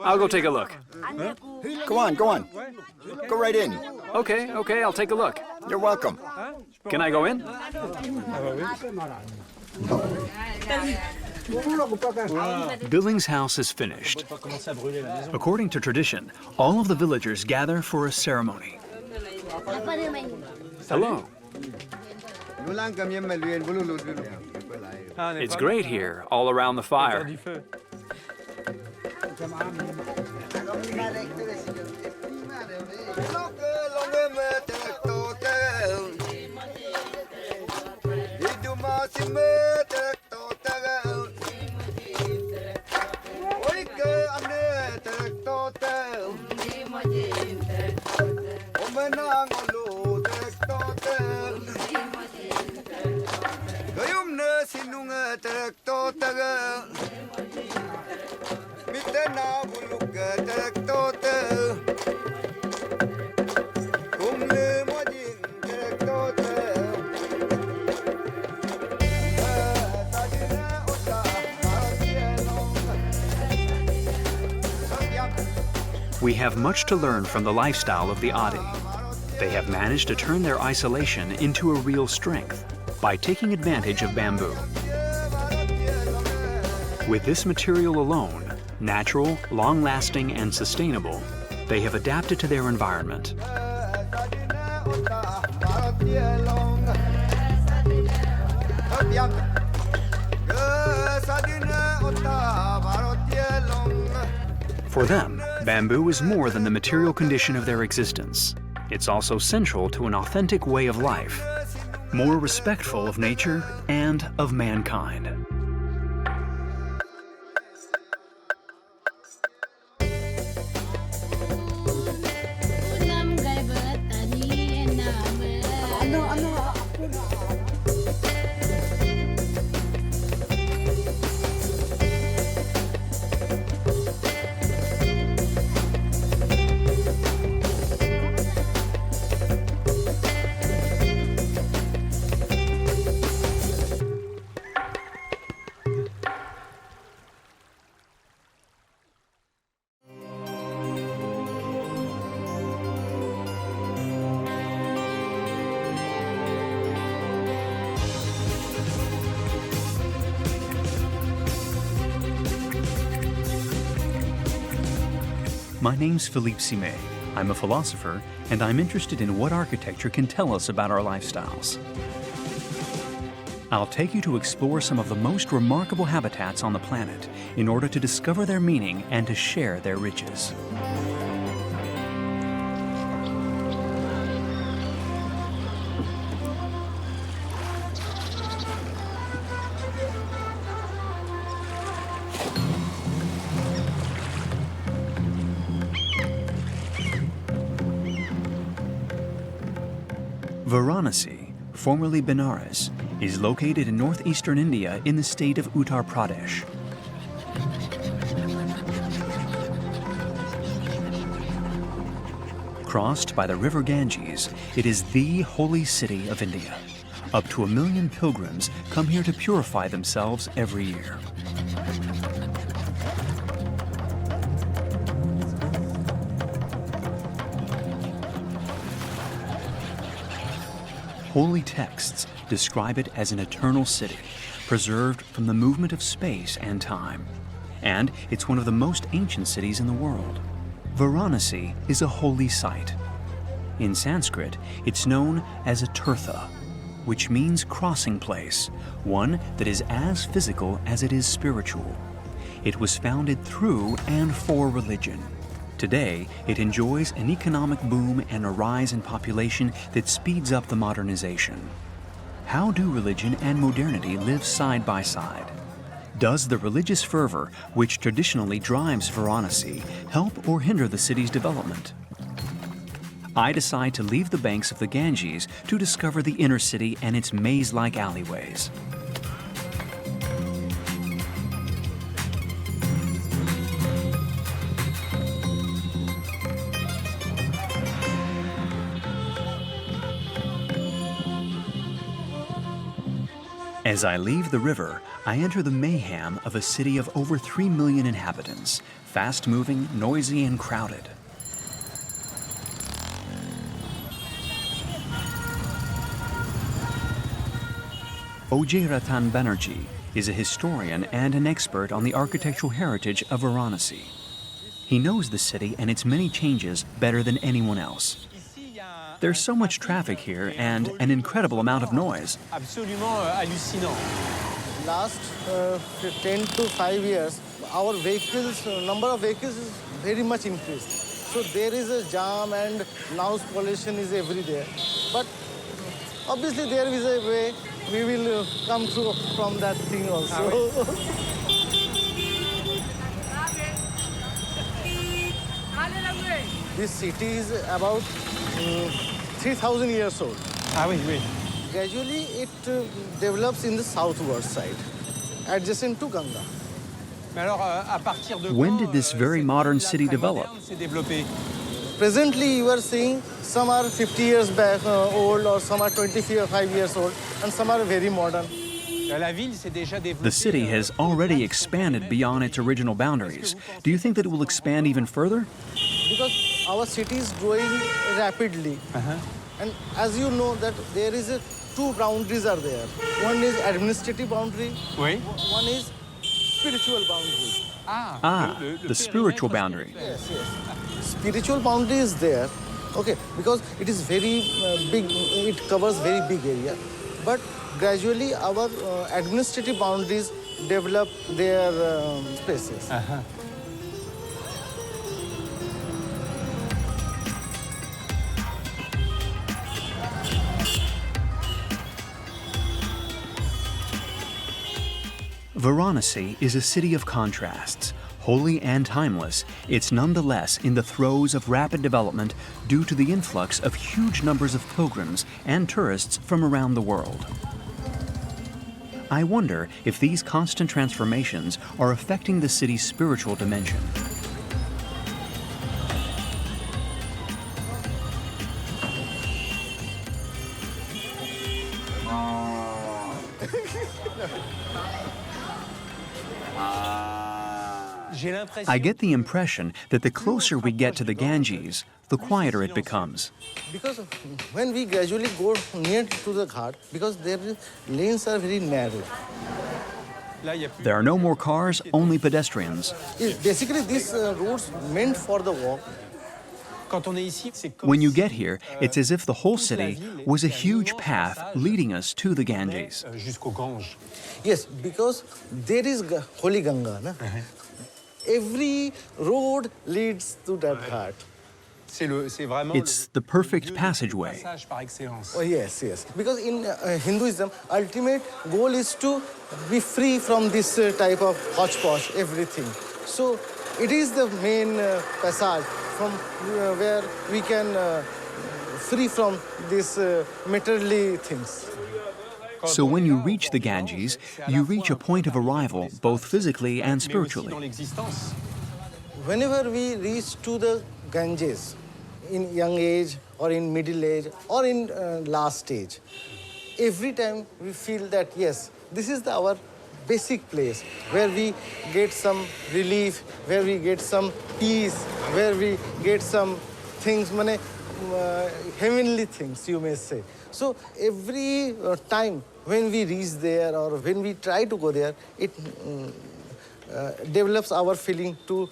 I'll go take a look. Go on, go on. Go right in. Okay, I'll take a look. You're welcome. Can I go in? Billing's house is finished. According to tradition, all of the villagers gather for a ceremony. Hello. It's great here, all around the fire. We have much to learn from the lifestyle of the Adi. They have managed to turn their isolation into a real strength by taking advantage of bamboo. With this material alone, natural, long-lasting, and sustainable, they have adapted to their environment. For them, bamboo is more than the material condition of their existence. it's also central to an authentic way of life, more respectful of nature and of mankind. My name's Phillipe. I'm a philosopher, and I'm interested in what architecture can tell us about our lifestyles. I'll take you to explore some of the most remarkable habitats on the planet in order to discover their meaning and to share their riches. Varanasi, formerly Benares, is located in northeastern India in the state of Uttar Pradesh. Crossed by the river Ganges, it is the holy city of India. Up to 1 million pilgrims come here to purify themselves every year. Holy texts describe it as an eternal city, preserved from the movement of space and time. And it's one of the most ancient cities in the world. Varanasi is a holy site. In Sanskrit, it's known as a tirtha, which means crossing place, one that is as physical as it is spiritual. It was founded through and for religion. Today, it enjoys an economic boom and a rise in population that speeds up the modernization. How do religion and modernity live side by side? Does the religious fervor, which traditionally drives Varanasi, help or hinder the city's development? I decide to leave the banks of the Ganges to discover the inner city and its maze-like alleyways. As I leave the river, I enter the mayhem of a city of over 3 million inhabitants, fast-moving, noisy, and crowded. Ojay Ratan Banerjee is a historian and an expert on the architectural heritage of Varanasi. He knows the city and its many changes better than anyone else. There's so much traffic here and an incredible amount of noise. Absolument hallucinant. Last 10 to 5 years, our vehicles, number of vehicles is very much increased. So there is a jam and noise pollution is everywhere. But obviously there is a way we will come through from that thing also. This city is about 3,000 years old. Gradually, it develops in the southward side, adjacent to Ganga. When did this very modern city develop? Presently, you are seeing some are 50 years back old, or some are 25 years old, and some are very modern. The city has already expanded beyond its original boundaries. Do you think that it will expand even further? Because our city is growing rapidly. And as you know that there is two boundaries are there. One is administrative boundary, one is spiritual boundary. The spiritual boundary. Yes, yes. Spiritual boundary is there, okay, because it is very big, it covers very big area. But gradually our administrative boundaries develop their spaces. Varanasi is a city of contrasts. Holy and timeless, it's nonetheless in the throes of rapid development due to the influx of huge numbers of pilgrims and tourists from around the world. I wonder if these constant transformations are affecting the city's spiritual dimension. I get the impression that the closer we get to the Ganges, the quieter it becomes. Because when we gradually go near to the ghat, because their lanes are very narrow. There are no more cars, only pedestrians. Basically, this road's meant for the walk. When you get here, it's as if the whole city was a huge path leading us to the Ganges. Yes, because there is Holy Ganga. Na? Every road leads to that ghat. It's the perfect passageway. Oh, yes, yes. Because in Hinduism, ultimate goal is to be free from this type of hodgepodge, everything. So it is the main passage from where we can free from these materially things. So when you reach the Ganges, you reach a point of arrival, both physically and spiritually. Whenever we reach to the Ganges, in young age or in middle age or in last stage, every time we feel that, yes, this is our basic place where we get some relief, where we get some peace, where we get some things, heavenly things, you may say. So every time when we reach there or when we try to go there, it develops our feeling to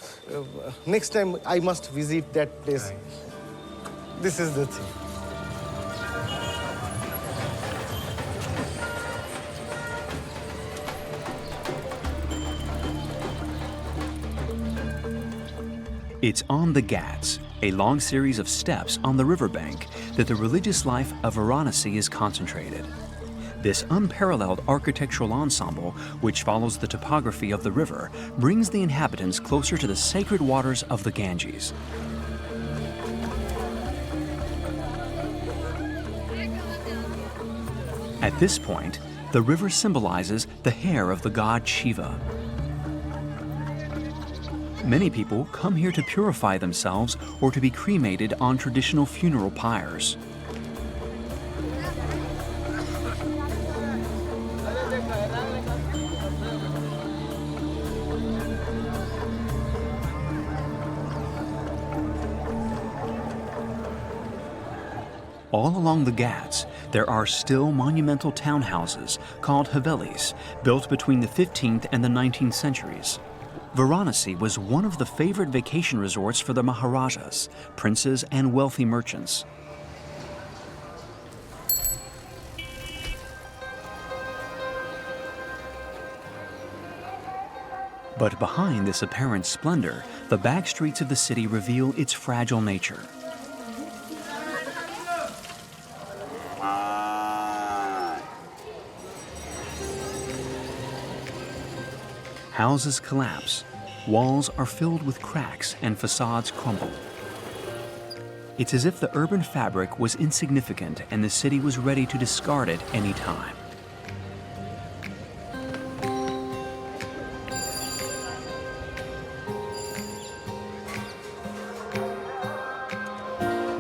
next time I must visit that place. This is the thing. It's on the Ghats, a long series of steps on the riverbank, that the religious life of Varanasi is concentrated. This unparalleled architectural ensemble, which follows the topography of the river, brings the inhabitants closer to the sacred waters of the Ganges. At this point, the river symbolizes the hair of the god Shiva. Many people come here to purify themselves or to be cremated on traditional funeral pyres. All along the Ghats, there are still monumental townhouses called havelis, built between the 15th and the 19th centuries. Varanasi was one of the favorite vacation resorts for the Maharajas, princes and wealthy merchants. But behind this apparent splendor, the back streets of the city reveal its fragile nature. Houses collapse, walls are filled with cracks, and facades crumble. It's as if the urban fabric was insignificant and the city was ready to discard it any time.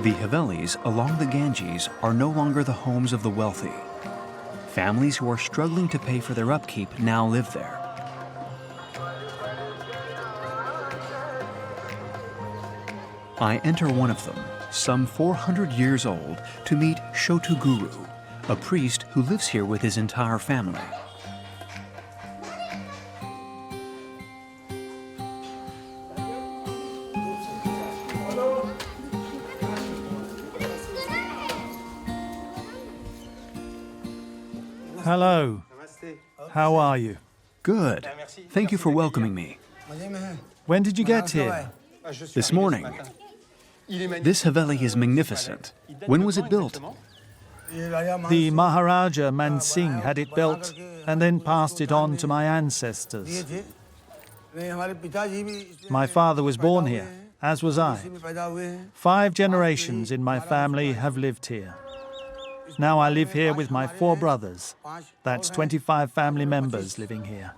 The havelis along the Ganges are no longer the homes of the wealthy. Families who are struggling to pay for their upkeep now live there. I enter one of them, some 400 years old, to meet Chotu Guru, a priest who lives here with his entire family. Hello. How are you? Good. Thank you for welcoming me. When did you get here? This morning. This haveli is magnificent. When was it built? The Maharaja Man Singh had it built and then passed it on to my ancestors. My father was born here, as was I. 5 generations in my family have lived here. Now I live here with my 4 brothers. That's 25 family members living here.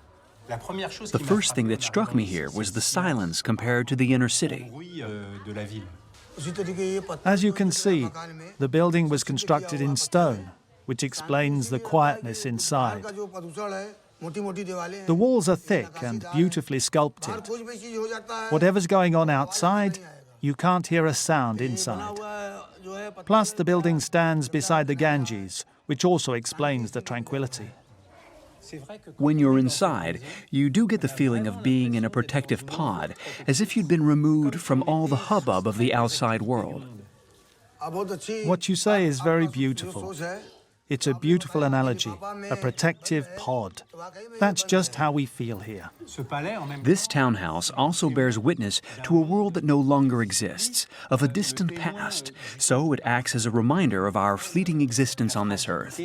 The first thing that struck me here was the silence compared to the inner city. As you can see, the building was constructed in stone, which explains the quietness inside. The walls are thick and beautifully sculpted. Whatever's going on outside, you can't hear a sound inside. Plus, the building stands beside the Ganges, which also explains the tranquility. When you're inside, you do get the feeling of being in a protective pod, as if you'd been removed from all the hubbub of the outside world. What you say is very beautiful. It's a beautiful analogy, a protective pod. That's just how we feel here. This townhouse also bears witness to a world that no longer exists, of a distant past, so it acts as a reminder of our fleeting existence on this earth.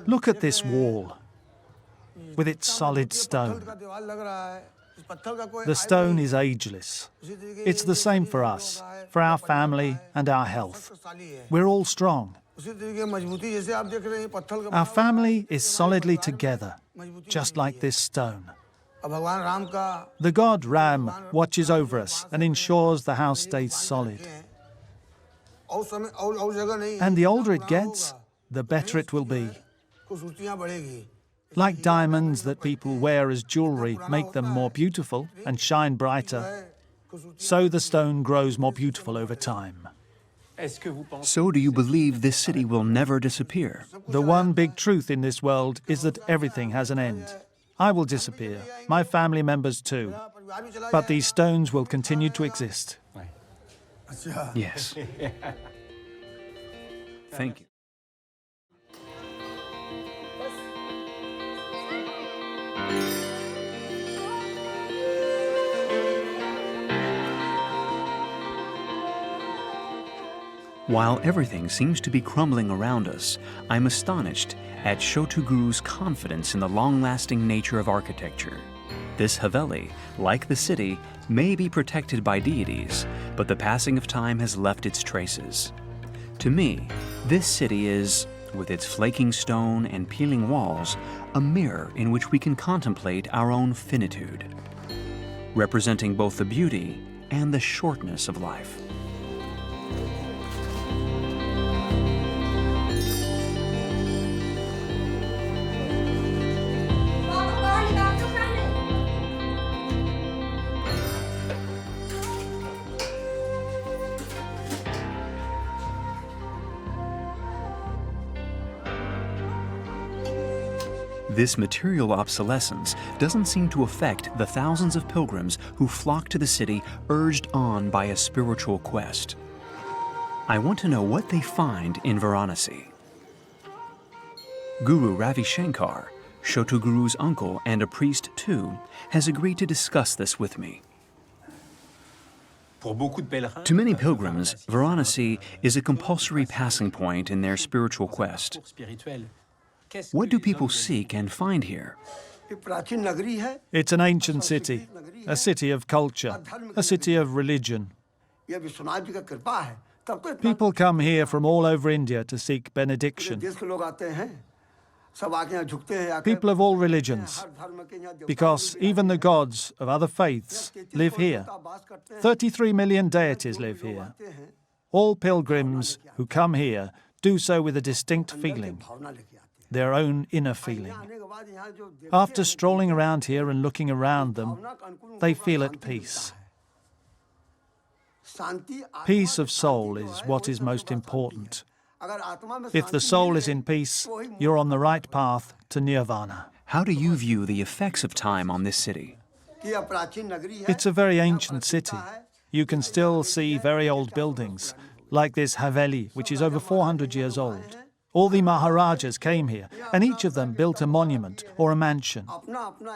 Look at this wall, with its solid stone. The stone is ageless. It's the same for us, for our family and our health. We're all strong. Our family is solidly together, just like this stone. The god Ram watches over us and ensures the house stays solid. And the older it gets, the better it will be. Like diamonds that people wear as jewelry make them more beautiful and shine brighter, so the stone grows more beautiful over time. So do you believe this city will never disappear? The one big truth in this world is that everything has an end. I will disappear, my family members too, but these stones will continue to exist. Yes. Thank you. While everything seems to be crumbling around us, I'm astonished at Chotuguru's confidence in the long-lasting nature of architecture. This Haveli, like the city, may be protected by deities, but the passing of time has left its traces. To me, this city is, with its flaking stone and peeling walls, a mirror in which we can contemplate our own finitude, representing both the beauty and the shortness of life. This material obsolescence doesn't seem to affect the thousands of pilgrims who flock to the city urged on by a spiritual quest. I want to know what they find in Varanasi. Guru Ravi Shankar, Chotuguru's uncle and a priest too, has agreed to discuss this with me. To many pilgrims, Varanasi is a compulsory passing point in their spiritual quest. What do people seek and find here? It's an ancient city, a city of culture, a city of religion. People come here from all over India to seek benediction. People of all religions, because even the gods of other faiths live here. 33 million deities live here. All pilgrims who come here do so with a distinct feeling, their own inner feeling. After strolling around here and looking around them, they feel at peace. Peace of soul is what is most important. If the soul is in peace, you're on the right path to nirvana. How do you view the effects of time on this city? It's a very ancient city. You can still see very old buildings, like this Haveli, which is over 400 years old. All the Maharajas came here, and each of them built a monument or a mansion.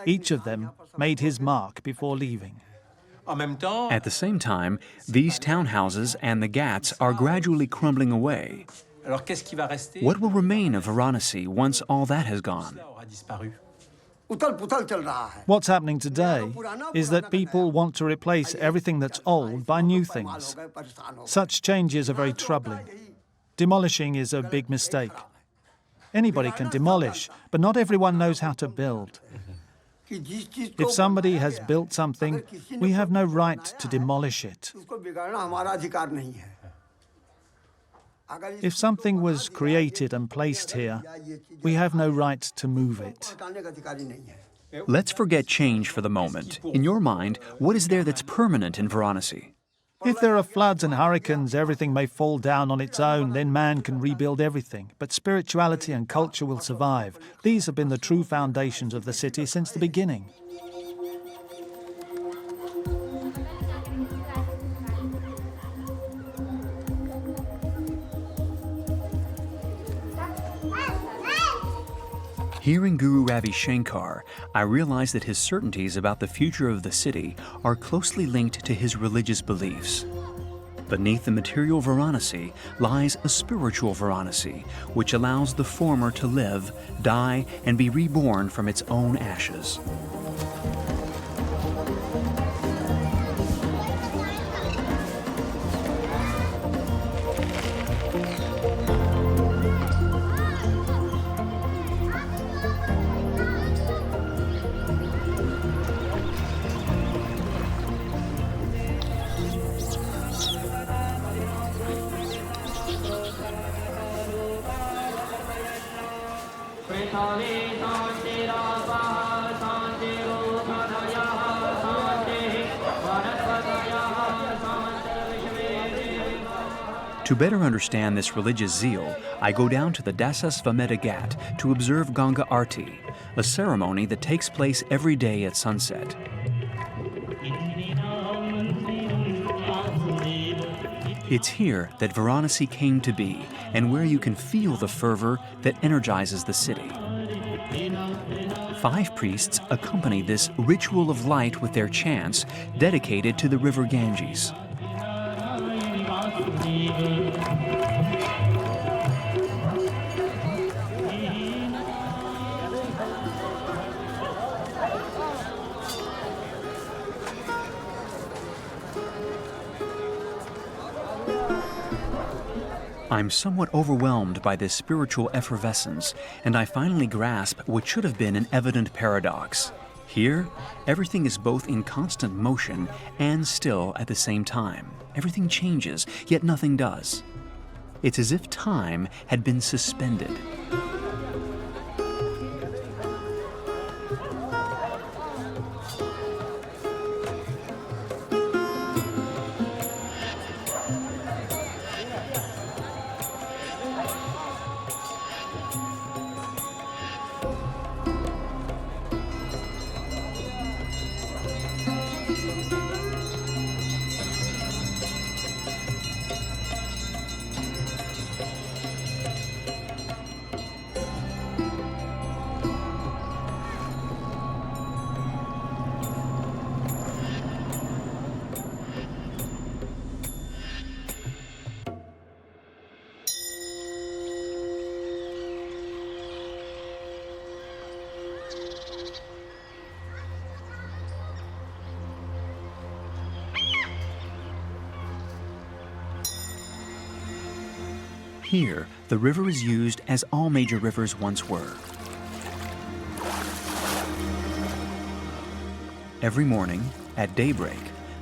Each of them made his mark before leaving. At the same time, these townhouses and the ghats are gradually crumbling away. What will remain of Varanasi once all that has gone? What's happening today is that people want to replace everything that's old by new things. Such changes are very troubling. Demolishing is a big mistake. Anybody can demolish, but not everyone knows how to build. If somebody has built something, we have no right to demolish it. If something was created and placed here, we have no right to move it. Let's forget change for the moment. In your mind, what is there that's permanent in Varanasi? If there are floods and hurricanes, everything may fall down on its own, then man can rebuild everything. But spirituality and culture will survive. These have been the true foundations of the city since the beginning. Hearing Guru Ravi Shankar, I realized that his certainties about the future of the city are closely linked to his religious beliefs. Beneath the material Varanasi lies a spiritual Varanasi, which allows the former to live, die, and be reborn from its own ashes. To better understand this religious zeal, I go down to the Dasasvamedha Ghat to observe Ganga Arti, a ceremony that takes place every day at sunset. It's here that Varanasi came to be, and where you can feel the fervor that energizes the city. 5 priests accompany this ritual of light with their chants dedicated to the river Ganges. I'm somewhat overwhelmed by this spiritual effervescence, and I finally grasp what should have been an evident paradox. Here, everything is both in constant motion and still at the same time. Everything changes, yet nothing does. It's as if time had been suspended. Here, the river is used as all major rivers once were. Every morning, at daybreak,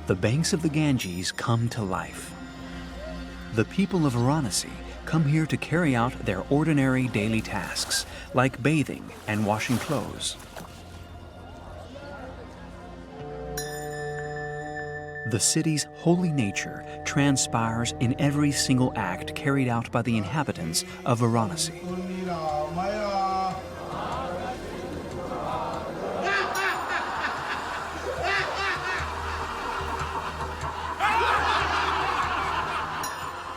the banks of the Ganges come to life. The people of Varanasi come here to carry out their ordinary daily tasks, like bathing and washing clothes. The city's holy nature transpires in every single act carried out by the inhabitants of Varanasi.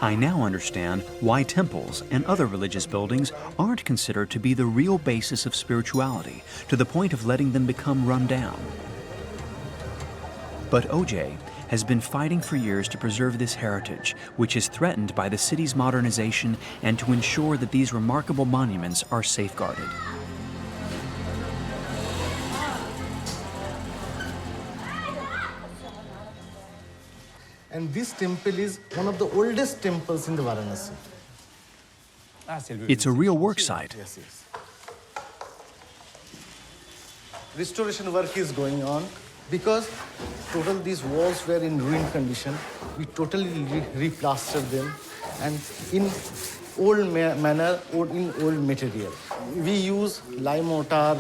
I now understand why temples and other religious buildings aren't considered to be the real basis of spirituality, to the point of letting them become run down. But OJ has been fighting for years to preserve this heritage, which is threatened by the city's modernization, and to ensure that these remarkable monuments are safeguarded. And this temple is one of the oldest temples in the Varanasi. It's a real work site. Yes, yes. Restoration work is going on because total these walls were in ruined condition. We totally replastered them and in old manner or in old material. We use lime mortar.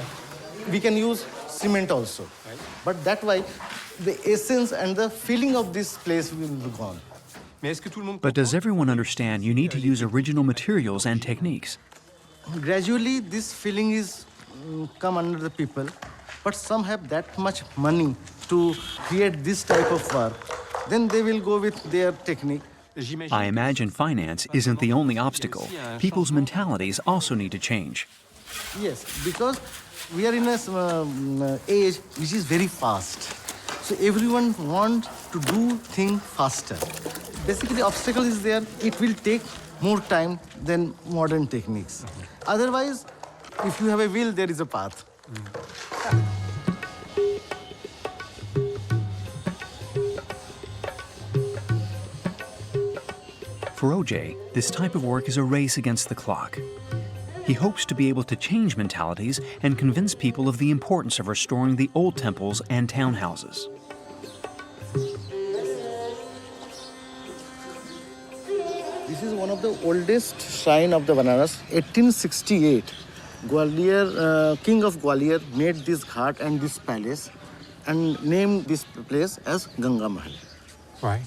We can use cement also. But that way, the essence and the feeling of this place will be gone. But does everyone understand you need to use original materials and techniques? Gradually, this feeling is come under the people, but some have that much money to create this type of work. Then they will go with their technique. I imagine finance isn't the only obstacle. People's mentalities also need to change. Yes, because we are in an age which is very fast. So everyone wants to do things faster. Basically, obstacle is there. It will take more time than modern techniques. Otherwise, if you have a will, there is a path. For OJ, this type of work is a race against the clock. He hopes to be able to change mentalities and convince people of the importance of restoring the old temples and townhouses. This is one of the oldest shrine of the Banaras. 1868, Gwalior, King of Gwalior made this ghat and this palace and named this place as Ganga Mahal. Right.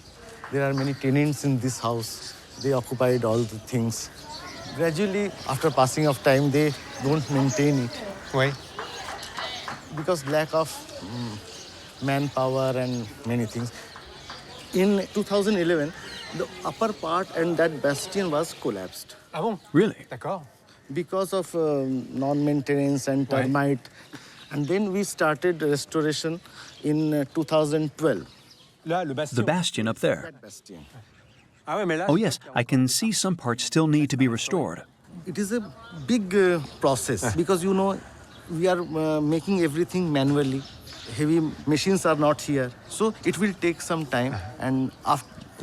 There are many tenants in this house. They occupied all the things. Gradually, after passing of time, they don't maintain it. Why? Because lack of manpower and many things. In 2011, the upper part and that bastion was collapsed. Ah bon? Really? D'accord. Because of non-maintenance and termite. And then we started restoration in 2012. The bastion up there. That bastion. Oh yes, I can see some parts still need to be restored. It is a big process because, you know, we are making everything manually. Heavy machines are not here. So it will take some time and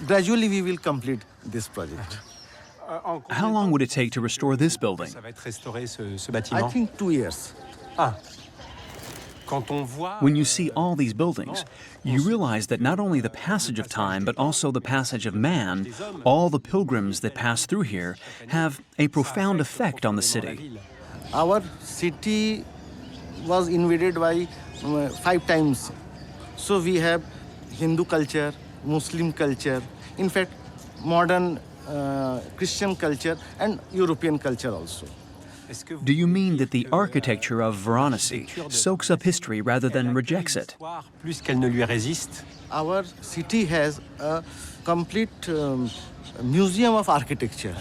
gradually we will complete this project. How long would it take to restore this building? I think 2 years. When you see all these buildings, you realize that not only the passage of time, but also the passage of man, all the pilgrims that pass through here, have a profound effect on the city. Our city was invaded by 5 times. So we have Hindu culture, Muslim culture, in fact, modern Christian culture and European culture also. Do you mean that the architecture of Varanasi soaks up history rather than rejects it? Our city has a complete museum of architecture.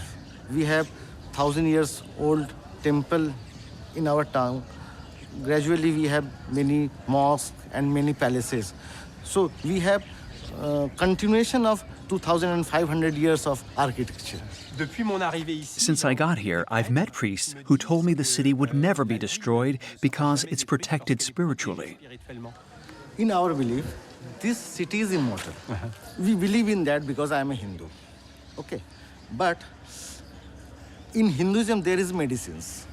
We have 1,000 years old temple in our town. Gradually we have many mosques and many palaces. So we have continuation of 2,500 years of architecture. Since I got here, I've met priests who told me the city would never be destroyed because it's protected spiritually. In our belief, this city is immortal. We believe in that because I am a Hindu. Okay. But in Hinduism, there is medicines.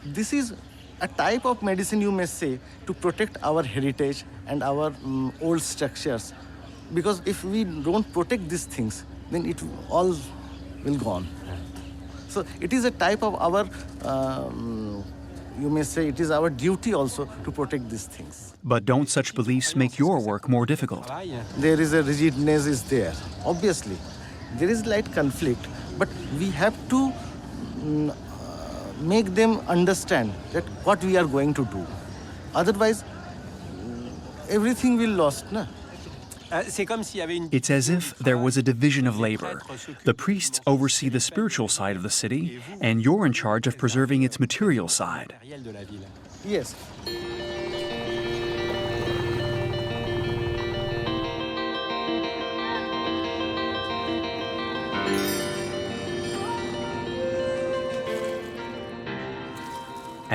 This is a type of medicine, you may say, to protect our heritage and our old structures. Because if we don't protect these things, then it all will go on. So it is a type of our, you may say, it is our duty also to protect these things. But don't such beliefs make your work more difficult? There is a rigidness is there, obviously. There is light conflict, but we have to make them understand that what we are going to do. Otherwise, everything will lost, na? It's as if there was a division of labor. The priests oversee the spiritual side of the city, and you're in charge of preserving its material side. Yes.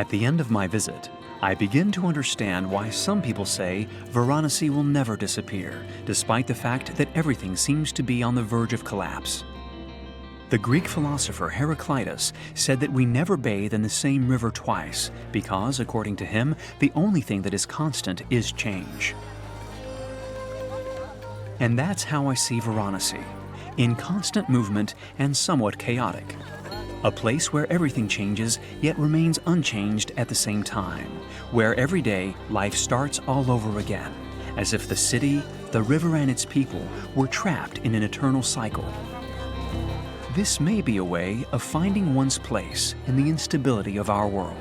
At the end of my visit, I begin to understand why some people say Varanasi will never disappear, despite the fact that everything seems to be on the verge of collapse. The Greek philosopher Heraclitus said that we never bathe in the same river twice because, according to him, the only thing that is constant is change. And that's how I see Varanasi, in constant movement and somewhat chaotic. A place where everything changes yet remains unchanged at the same time, where every day life starts all over again, as if the city, the river and its people were trapped in an eternal cycle. This may be a way of finding one's place in the instability of our world.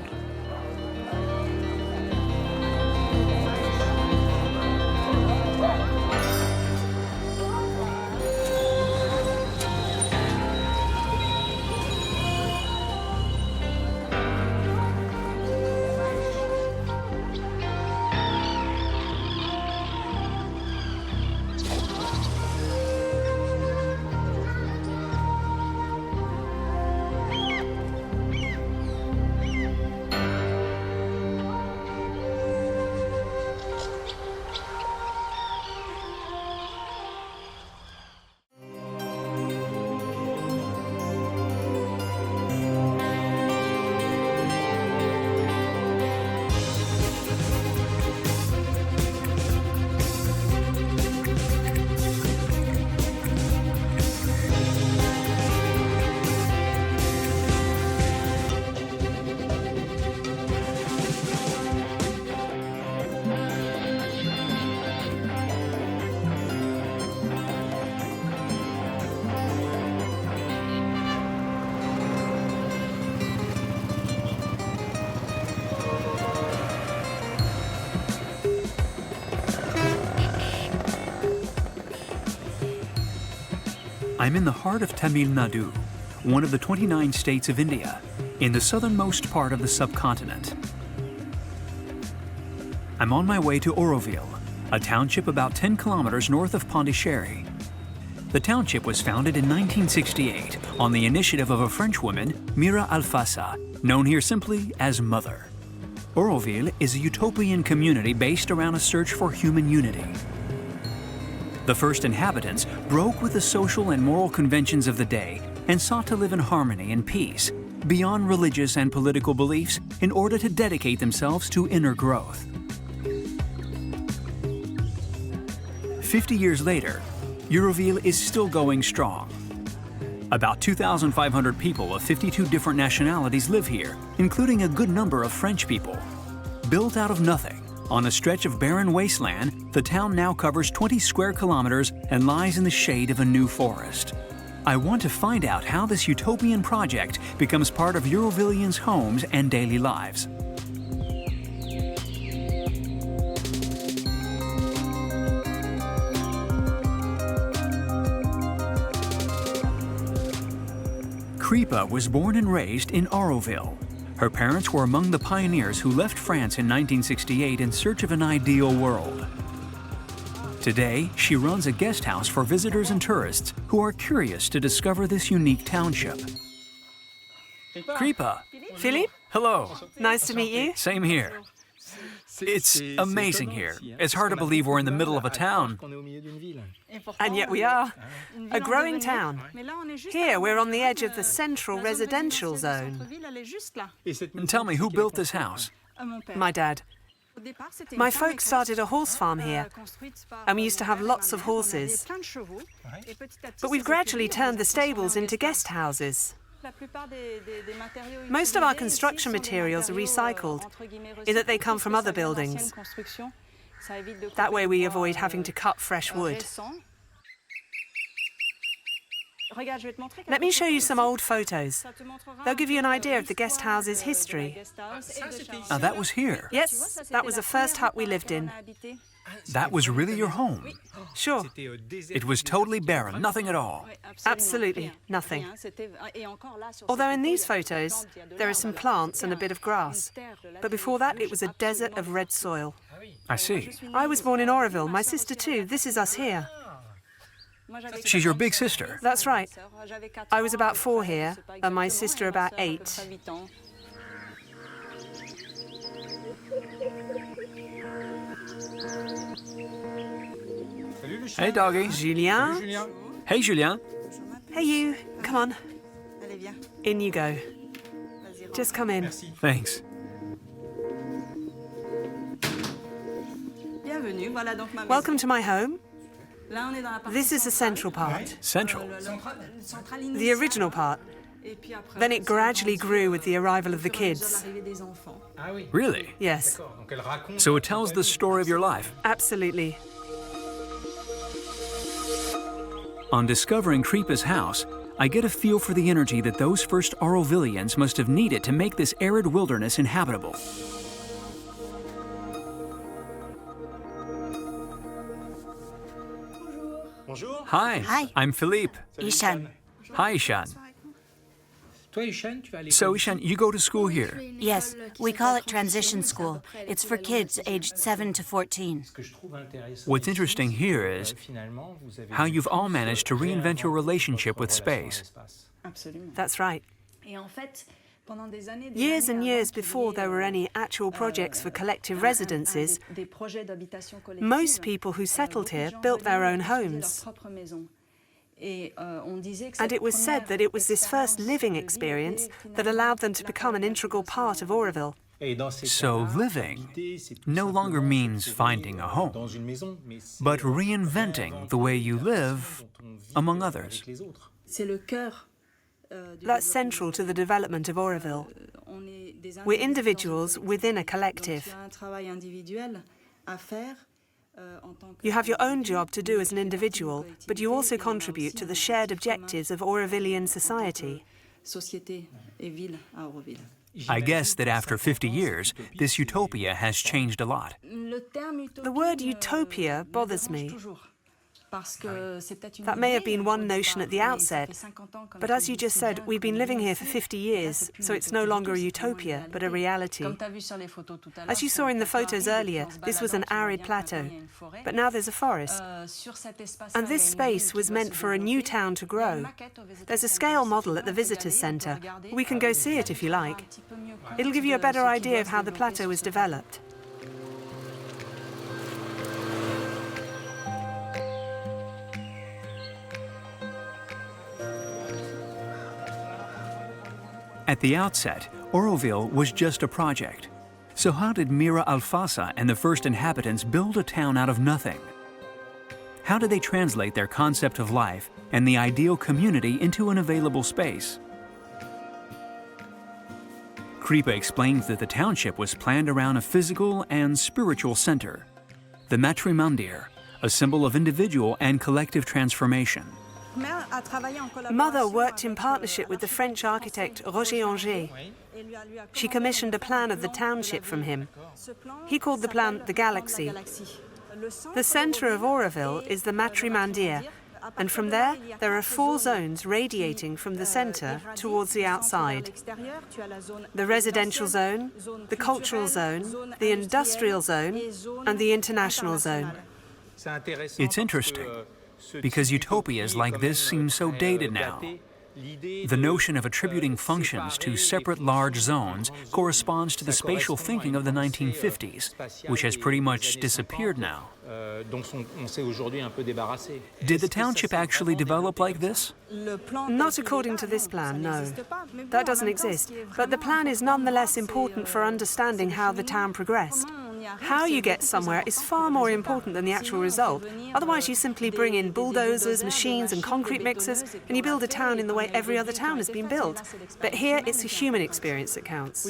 I'm in the heart of Tamil Nadu, one of the 29 states of India, in the southernmost part of the subcontinent. I'm on my way to Oroville, a township about 10 kilometers north of Pondicherry. The township was founded in 1968 on the initiative of a French woman, Mira Alfassa, known here simply as Mother. Oroville is a utopian community based around a search for human unity. The first inhabitants broke with the social and moral conventions of the day and sought to live in harmony and peace, beyond religious and political beliefs, in order to dedicate themselves to inner growth. 50 years later, Oroville is still going strong. About 2,500 people of 52 different nationalities live here, including a good number of French people. Built out of nothing, on a stretch of barren wasteland, the town now covers 20 square kilometers and lies in the shade of a new forest. I want to find out how this utopian project becomes part of Eurovillians' homes and daily lives. Kripa was born and raised in Oroville. Her parents were among the pioneers who left France in 1968 in search of an ideal world. Today, she runs a guest house for visitors and tourists who are curious to discover this unique township. Kripa. Phillipe? Hello. Nice to meet you. Same here. It's amazing here. It's hard to believe we're in the middle of a town. And yet we are. A growing town. Here we're on the edge of the central residential zone. And tell me, who built this house? My dad. My folks started a horse farm here, and we used to have lots of horses. But we've gradually turned the stables into guest houses. Most of our construction materials are recycled, in that they come from other buildings. That way we avoid having to cut fresh wood. Let me show you some old photos. They'll give you an idea of the guest house's history. That was here? Yes, that was the first hut we lived in. That was really your home? Sure. It was totally barren, nothing at all? Absolutely nothing. Although in these photos, there are some plants and a bit of grass. But before that, it was a desert of red soil. I see. I was born in Oroville, my sister too. This is us here. She's your big sister? That's right. I was about 4 here, and my sister about 8. Hey, doggy. Julien? Hey, Julien. Hey, you. Come on. In you go. Just come in. Thanks. Welcome to my home. This is the central part. Central? The original part. Then it gradually grew with the arrival of the kids. Really? Yes. So it tells the story of your life? Absolutely. On discovering Phillipe's house, I get a feel for the energy that those first Aurovilians must have needed to make this arid wilderness inhabitable. Hi. I'm Phillipe. Ishan. Hi, Ishan. So, Ishan, you go to school here? Yes, we call it transition school. It's for kids aged 7 to 14. What's interesting here is how you've all managed to reinvent your relationship with space. That's right. Years and years before there were any actual projects for collective residences, most people who settled here built their own homes. And it was said that it was this first living experience that allowed them to become an integral part of Auroville. So living no longer means finding a home, but reinventing the way you live among others. That's central to the development of Auroville. We're individuals within a collective. You have your own job to do as an individual, but you also contribute to the shared objectives of Aurovillian society. I guess that after 50 years, this utopia has changed a lot. The word utopia bothers me. That may have been one notion at the outset, but as you just said, we've been living here for 50 years, so it's no longer a utopia, but a reality. As you saw in the photos earlier, this was an arid plateau, but now there's a forest. And this space was meant for a new town to grow. There's a scale model at the visitors centre. We can go see it if you like. It'll give you a better idea of how the plateau was developed. At the outset, Auroville was just a project. So how did Mira Alfasa and the first inhabitants build a town out of nothing? How did they translate their concept of life and the ideal community into an available space? Phillipe explains that the township was planned around a physical and spiritual center, the Matrimandir, a symbol of individual and collective transformation. Mother worked in partnership with the French architect Roger Anger. She commissioned a plan of the township from him. He called the plan the Galaxy. The centre of Auroville is the Matrimandir, and from there are 4 zones radiating from the centre towards the outside. The residential zone, the cultural zone, the industrial zone, and the international zone. It's interesting, because utopias like this seem so dated now. The notion of attributing functions to separate large zones corresponds to the spatial thinking of the 1950s, which has pretty much disappeared now. Did the township actually develop like this? Not according to this plan, no. That doesn't exist, but the plan is nonetheless important for understanding how the town progressed. How you get somewhere is far more important than the actual result. Otherwise, you simply bring in bulldozers, machines, and concrete mixers, and you build a town in the way every other town has been built. But here, it's a human experience that counts.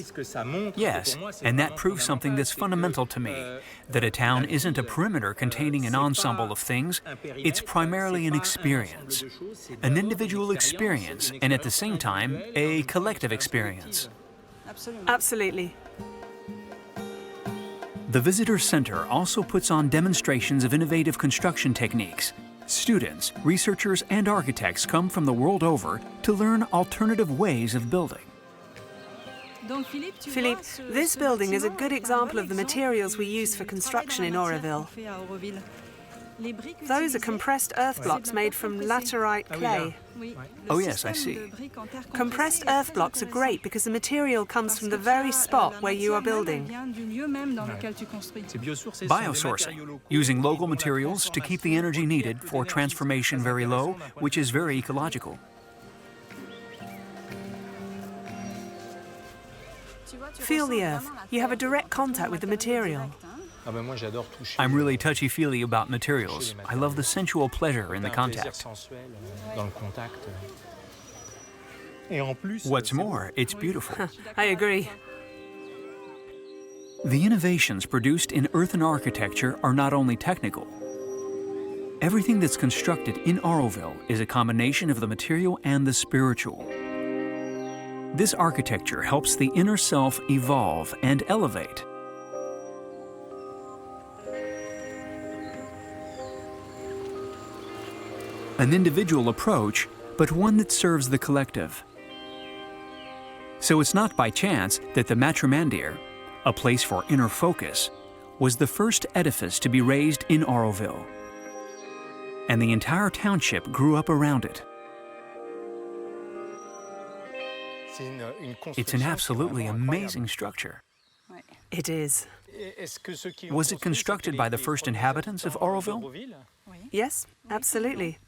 Yes, and that proves something that's fundamental to me, that a town isn't a perimeter containing an ensemble of things. It's primarily an experience, an individual experience, and at the same time, a collective experience. Absolutely. The Visitor Center also puts on demonstrations of innovative construction techniques. Students, researchers, and architects come from the world over to learn alternative ways of building. Phillipe, this building is a good example of the materials we use for construction in Auroville. Those are compressed earth blocks made from laterite clay. Oh yes, I see. Compressed earth blocks are great because the material comes from the very spot where you are building. Biosourcing, using local materials to keep the energy needed for transformation very low, which is very ecological. Feel the earth. You have a direct contact with the material. I'm really touchy-feely about materials. I love the sensual pleasure in the contact. What's more, it's beautiful. I agree. The innovations produced in earthen architecture are not only technical. Everything that's constructed in Auroville is a combination of the material and the spiritual. This architecture helps the inner self evolve and elevate. An individual approach, but one that serves the collective. So it's not by chance that the Matrimandir, a place for inner focus, was the first edifice to be raised in Auroville. And the entire township grew up around it. It's an absolutely amazing structure. It is. Was it constructed by the first inhabitants of Auroville? Yes, absolutely.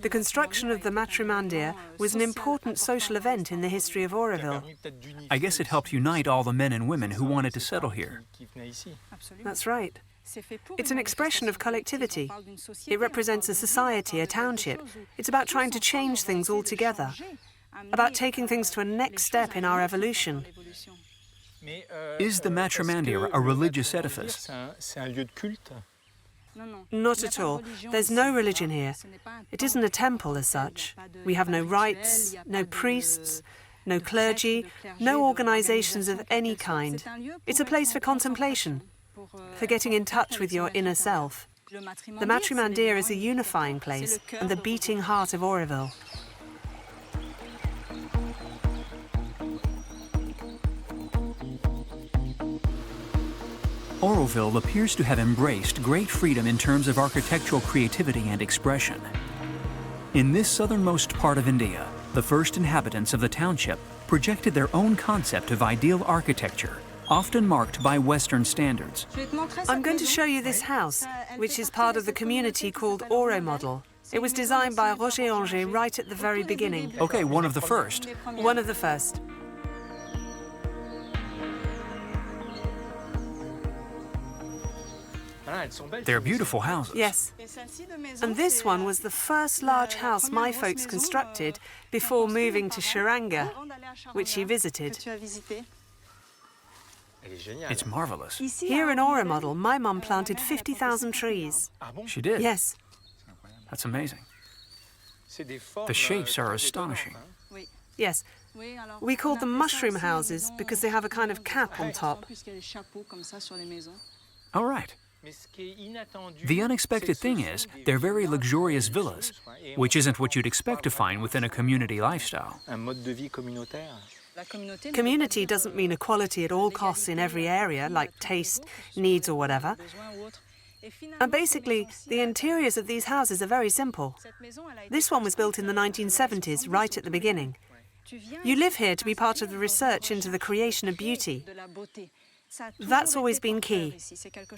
The construction of the Matrimandir was an important social event in the history of Auroville. I guess it helped unite all the men and women who wanted to settle here. That's right. It's an expression of collectivity. It represents a society, a township. It's about trying to change things altogether, about taking things to a next step in our evolution. Is the Matrimandir a religious edifice? Not at all. There's no religion here. It isn't a temple as such. We have no rites, no priests, no clergy, no organizations of any kind. It's a place for contemplation, for getting in touch with your inner self. The Matrimandir is a unifying place and the beating heart of Auroville. Auroville appears to have embraced great freedom in terms of architectural creativity and expression. In this southernmost part of India, the first inhabitants of the township projected their own concept of ideal architecture, often marked by Western standards. I'm going to show you this house, which is part of the community called Auro Model. It was designed by Roger Anger right at the very beginning. Okay, one of the first. One of the first. They're beautiful houses. Yes. And this one was the first large house my folks constructed before moving to Sharanga, which he visited. It's marvelous. Here in Auro Model, my mum planted 50,000 trees. She did? Yes. That's amazing. The shapes are astonishing. Yes. We called them mushroom houses because they have a kind of cap on top. All right. The unexpected thing is, they're very luxurious villas, which isn't what you'd expect to find within a community lifestyle. Community doesn't mean equality at all costs in every area, like taste, needs or whatever. And basically, the interiors of these houses are very simple. This one was built in the 1970s, right at the beginning. You live here to be part of the research into the creation of beauty. That's always been key,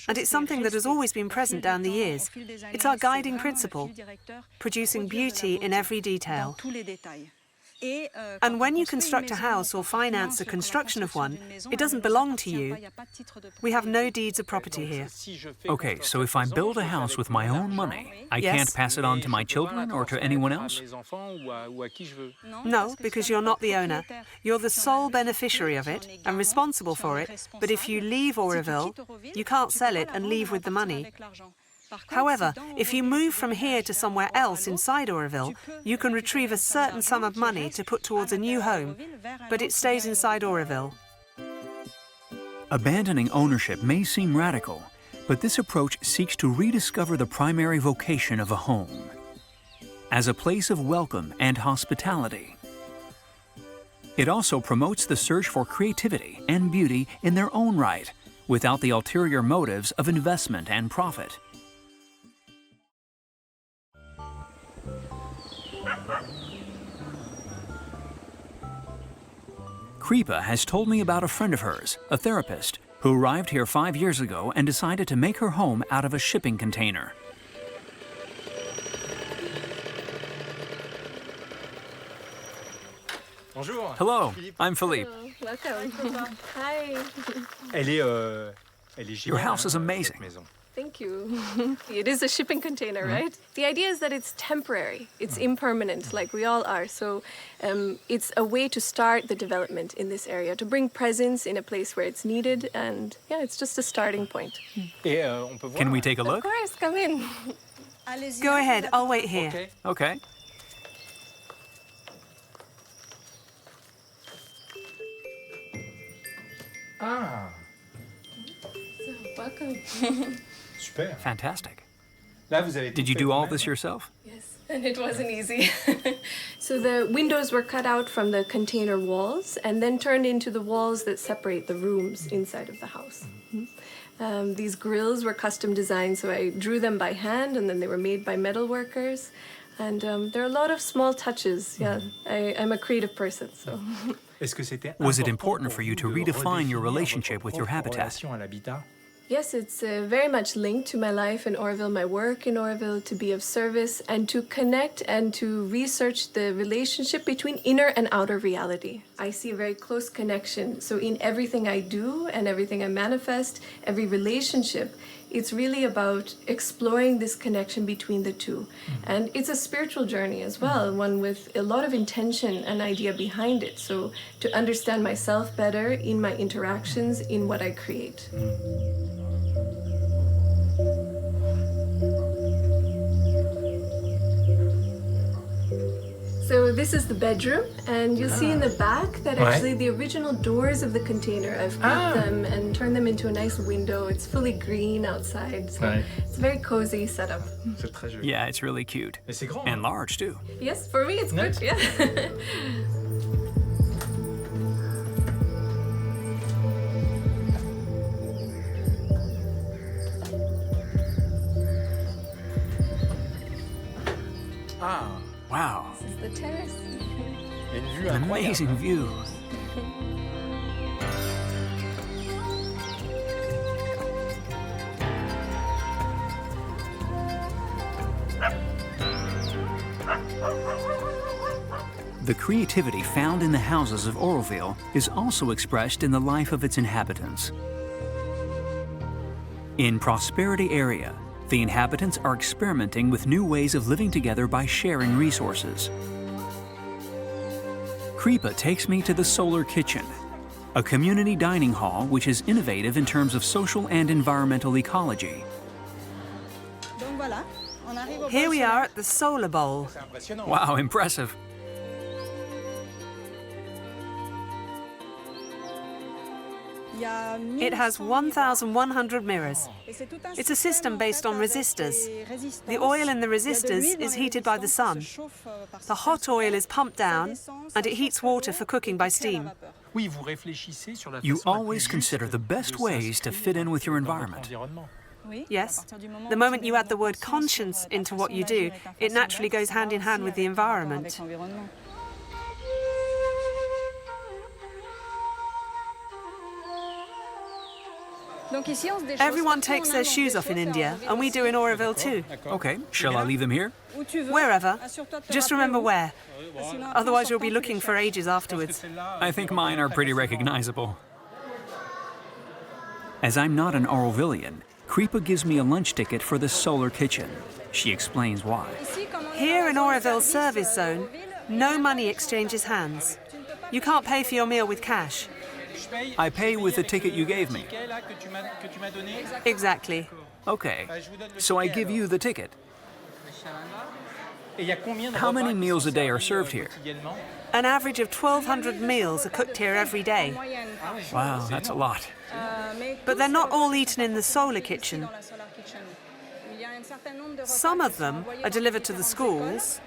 and it's something that has always been present down the years. It's our guiding principle, producing beauty in every detail. And when you construct a house or finance the construction of one, it doesn't belong to you. We have no deeds of property here. Okay, so if I build a house with my own money, I can't pass it on to my children or to anyone else? No, because you're not the owner. You're the sole beneficiary of it and responsible for it, but if you leave Auroville, you can't sell it and leave with the money. However, if you move from here to somewhere else inside Auroville, you can retrieve a certain sum of money to put towards a new home, but it stays inside Auroville. Abandoning ownership may seem radical, but this approach seeks to rediscover the primary vocation of a home as a place of welcome and hospitality. It also promotes the search for creativity and beauty in their own right, without the ulterior motives of investment and profit. Kripa has told me about a friend of hers, a therapist, who arrived here 5 years ago and decided to make her home out of a shipping container. Bonjour. Hello, I'm Phillipe. Welcome. Hi. Your house is amazing. Thank you. It is a shipping container, right? The idea is that it's temporary. It's impermanent, like we all are. So it's a way to start the development in this area, to bring presence in a place where it's needed. And yeah, it's just a starting point. Can we take a look? Of course, come in. Go ahead, I'll wait here. Okay. Ah. So, welcome. Super. Fantastic. Did you do all this yourself? Yes, and it wasn't easy. So the windows were cut out from the container walls and then turned into the walls that separate the rooms inside of the house. These grills were custom designed, so I drew them by hand, and then they were made by metal workers. And there are a lot of small touches. Yeah, I'm a creative person, so. Was it important for you to redefine your relationship with your habitat? Yes, it's very much linked to my life in Oroville, my work in Oroville, to be of service and to connect and to research the relationship between inner and outer reality. I see a very close connection. So in everything I do and everything I manifest, every relationship, it's really about exploring this connection between the two. And it's a spiritual journey as well, one with a lot of intention and idea behind it. So to understand myself better in my interactions, in what I create. So this is the bedroom, and you'll see in the back that actually the original doors of the container, I've cut them and turned them into a nice window. It's fully green outside, so it's a very cozy setup. Yeah, it's really cute. And large, too. Yes, for me it's good, yeah. Wow. This is the terrace. An amazing view. The creativity found in the houses of Oroville is also expressed in the life of its inhabitants. In Prosperity Area, the inhabitants are experimenting with new ways of living together by sharing resources. Kripa takes me to the Solar Kitchen, a community dining hall which is innovative in terms of social and environmental ecology. Here we are at the Solar Bowl. Wow, impressive. It has 1,100 mirrors. It's a system based on resistors. The oil in the resistors is heated by the sun. The hot oil is pumped down, and it heats water for cooking by steam. You always consider the best ways to fit in with your environment. Yes. The moment you add the word conscience into what you do, it naturally goes hand in hand with the environment. Everyone takes their shoes off in India, and we do in Oroville too. Okay, shall I leave them here? Wherever. Just remember where. Otherwise you'll be looking for ages afterwards. I think mine are pretty recognizable. As I'm not an Orovillian, Kripa gives me a lunch ticket for the Solar Kitchen. She explains why. Here in Oroville's service zone, no money exchanges hands. You can't pay for your meal with cash. I pay with the ticket you gave me. Exactly. Okay, so I give you the ticket. How many meals a day are served here? An average of 1,200 meals are cooked here every day. Wow, that's a lot. But they're not all eaten in the Solar Kitchen. Some of them are delivered to the schools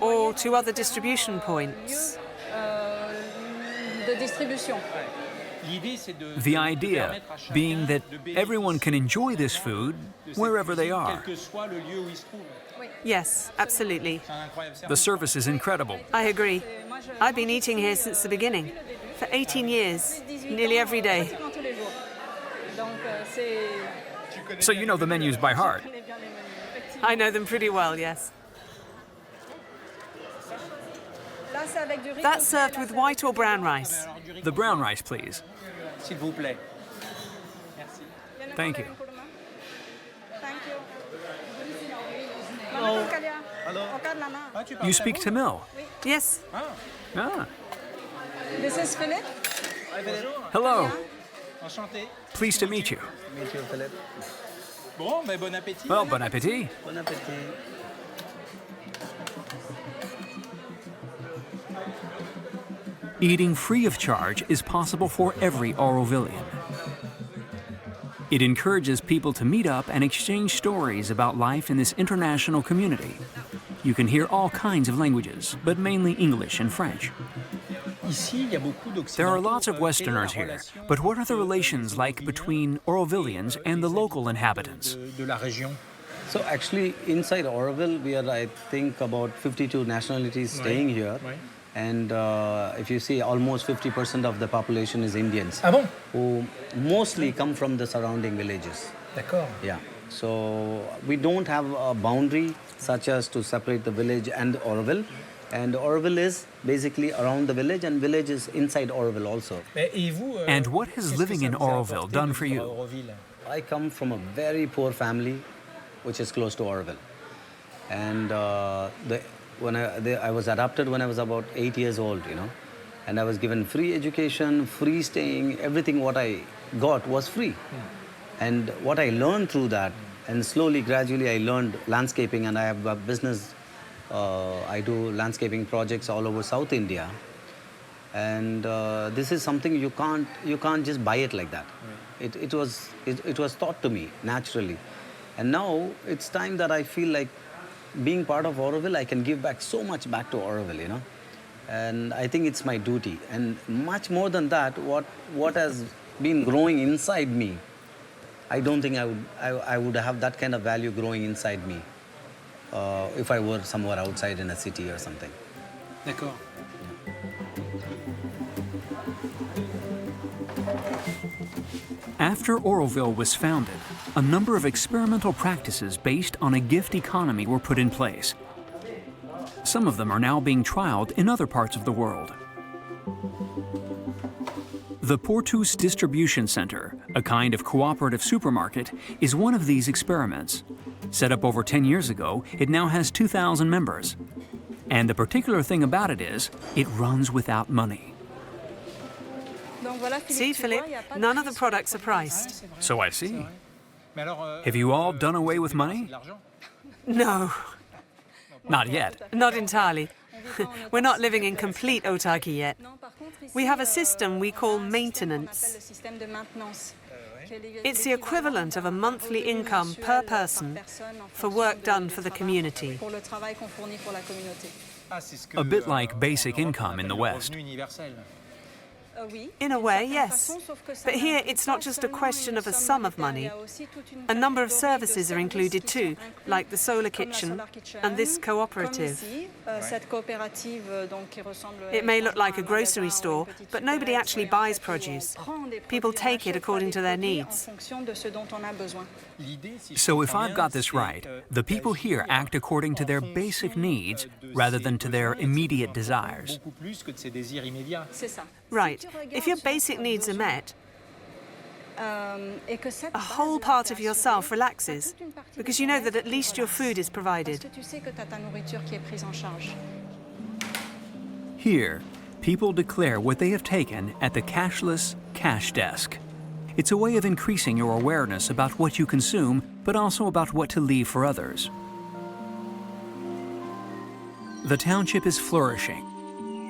or to other distribution points. The idea being that everyone can enjoy this food wherever they are. Yes, absolutely. The service is incredible. I agree. I've been eating here since the beginning. For 18 years, nearly every day. So you know the menus by heart. I know them pretty well, yes. That's served with white or brown rice. The brown rice, please. Thank you. You speak Tamil? Yes. Ah. This is Phillipe. Hello. Pleased to meet you. Phillipe. Well, bon appetit. Bon appetit. Eating free of charge is possible for every Aurovillian. It encourages people to meet up and exchange stories about life in this international community. You can hear all kinds of languages, but mainly English and French. There are lots of Westerners here, but what are the relations like between Aurovillians and the local inhabitants? So actually, inside Auroville, we are, I think, about 52 nationalities staying here. And if you see, almost 50% of the population is Indians, who mostly come from the surrounding villages. Yeah. So we don't have a boundary such as to separate the village and Auroville. And Auroville is basically around the village, and village is inside Auroville also. And what has living in Auroville done for you? I come from a very poor family, which is close to Auroville. And I was adopted when I was about 8 years old, you know. And I was given free education, free staying, everything what I got was free. And what I learned through that, and slowly, gradually, I learned landscaping, and I have a business. I do landscaping projects all over South India, and this is something you can't just buy it like that. It was taught to me naturally, and now it's time that I feel like being part of Auroville, I can give back so much back to Auroville, you know, and I think it's my duty. And much more than that, what has been growing inside me, I don't think I would have that kind of value growing inside me. If I were somewhere outside in a city or something. D'accord. After Auroville was founded, a number of experimental practices based on a gift economy were put in place. Some of them are now being trialed in other parts of the world. The Portus Distribution Center, a kind of cooperative supermarket, is one of these experiments. Set up over 10 years ago, it now has 2,000 members. And the particular thing about it is, it runs without money. See, Phillipe, none of the products are priced. So I see. Have you all done away with money? No. Not yet. Not entirely. We're not living in complete autarky yet. We have a system we call maintenance. It's the equivalent of a monthly income per person for work done for the community. A bit like basic income in the West. In a way, yes. But here, it's not just a question of a sum of money. A number of services are included too, like the solar kitchen and this cooperative. It may look like a grocery store, but nobody actually buys produce. People take it according to their needs. So if I've got this right, the people here act according to their basic needs rather than to their immediate desires. Right. If your basic needs are met, a whole part of yourself relaxes because you know that at least your food is provided. Here, people declare what they have taken at the cashless cash desk. It's a way of increasing your awareness about what you consume, but also about what to leave for others. The township is flourishing.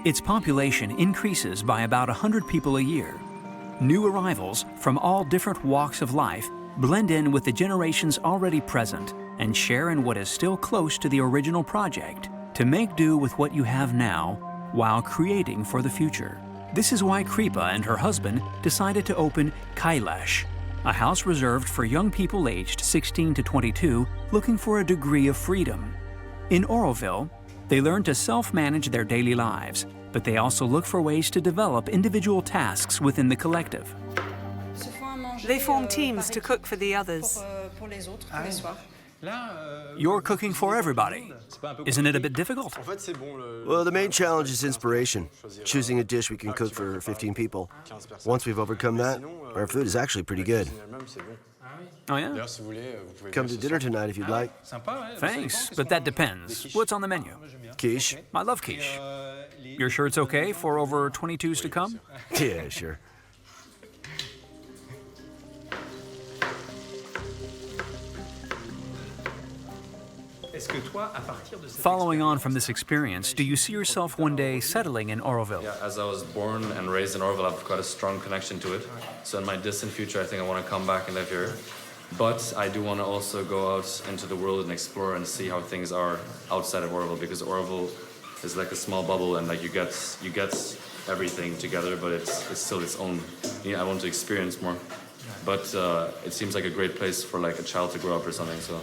Its population increases by about 100 people a year. New arrivals from all different walks of life blend in with the generations already present and share in what is still close to the original project to make do with what you have now while creating for the future. This is why Kripa and her husband decided to open Kailash, a house reserved for young people aged 16 to 22 looking for a degree of freedom. In Oroville, they learn to self-manage their daily lives, but they also look for ways to develop individual tasks within the collective. They form teams to cook for the others. You're cooking for everybody. Isn't it a bit difficult? Well, the main challenge is inspiration. Choosing a dish we can cook for 15 people. Once we've overcome that, our food is actually pretty good. Oh, yeah? Come to dinner tonight if you'd like. Thanks, but that depends. What's on the menu? Quiche. I love quiche. You're sure it's okay for over 22s to come? Yeah, sure. Following on from this experience, do you see yourself one day settling in Oroville? Yeah, as I was born and raised in Oroville, I've got a strong connection to it. So in my distant future, I think I want to come back and live here. But I do want to also go out into the world and explore and see how things are outside of Oroville, because Oroville is like a small bubble, and like you get everything together, but it's still its own. Yeah, I want to experience more. But it seems like a great place for like a child to grow up or something. So.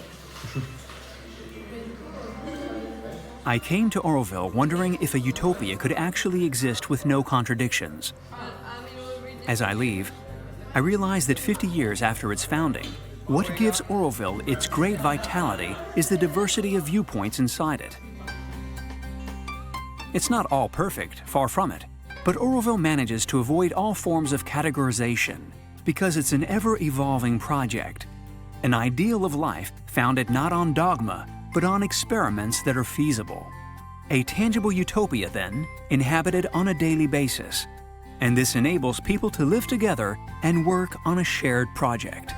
I came to Oroville wondering if a utopia could actually exist with no contradictions. As I leave, I realize that 50 years after its founding, what gives Oroville its great vitality is the diversity of viewpoints inside it. It's not all perfect, far from it, but Oroville manages to avoid all forms of categorization because it's an ever-evolving project, an ideal of life founded not on dogma, but on experiments that are feasible. A tangible utopia, then, inhabited on a daily basis. And this enables people to live together and work on a shared project.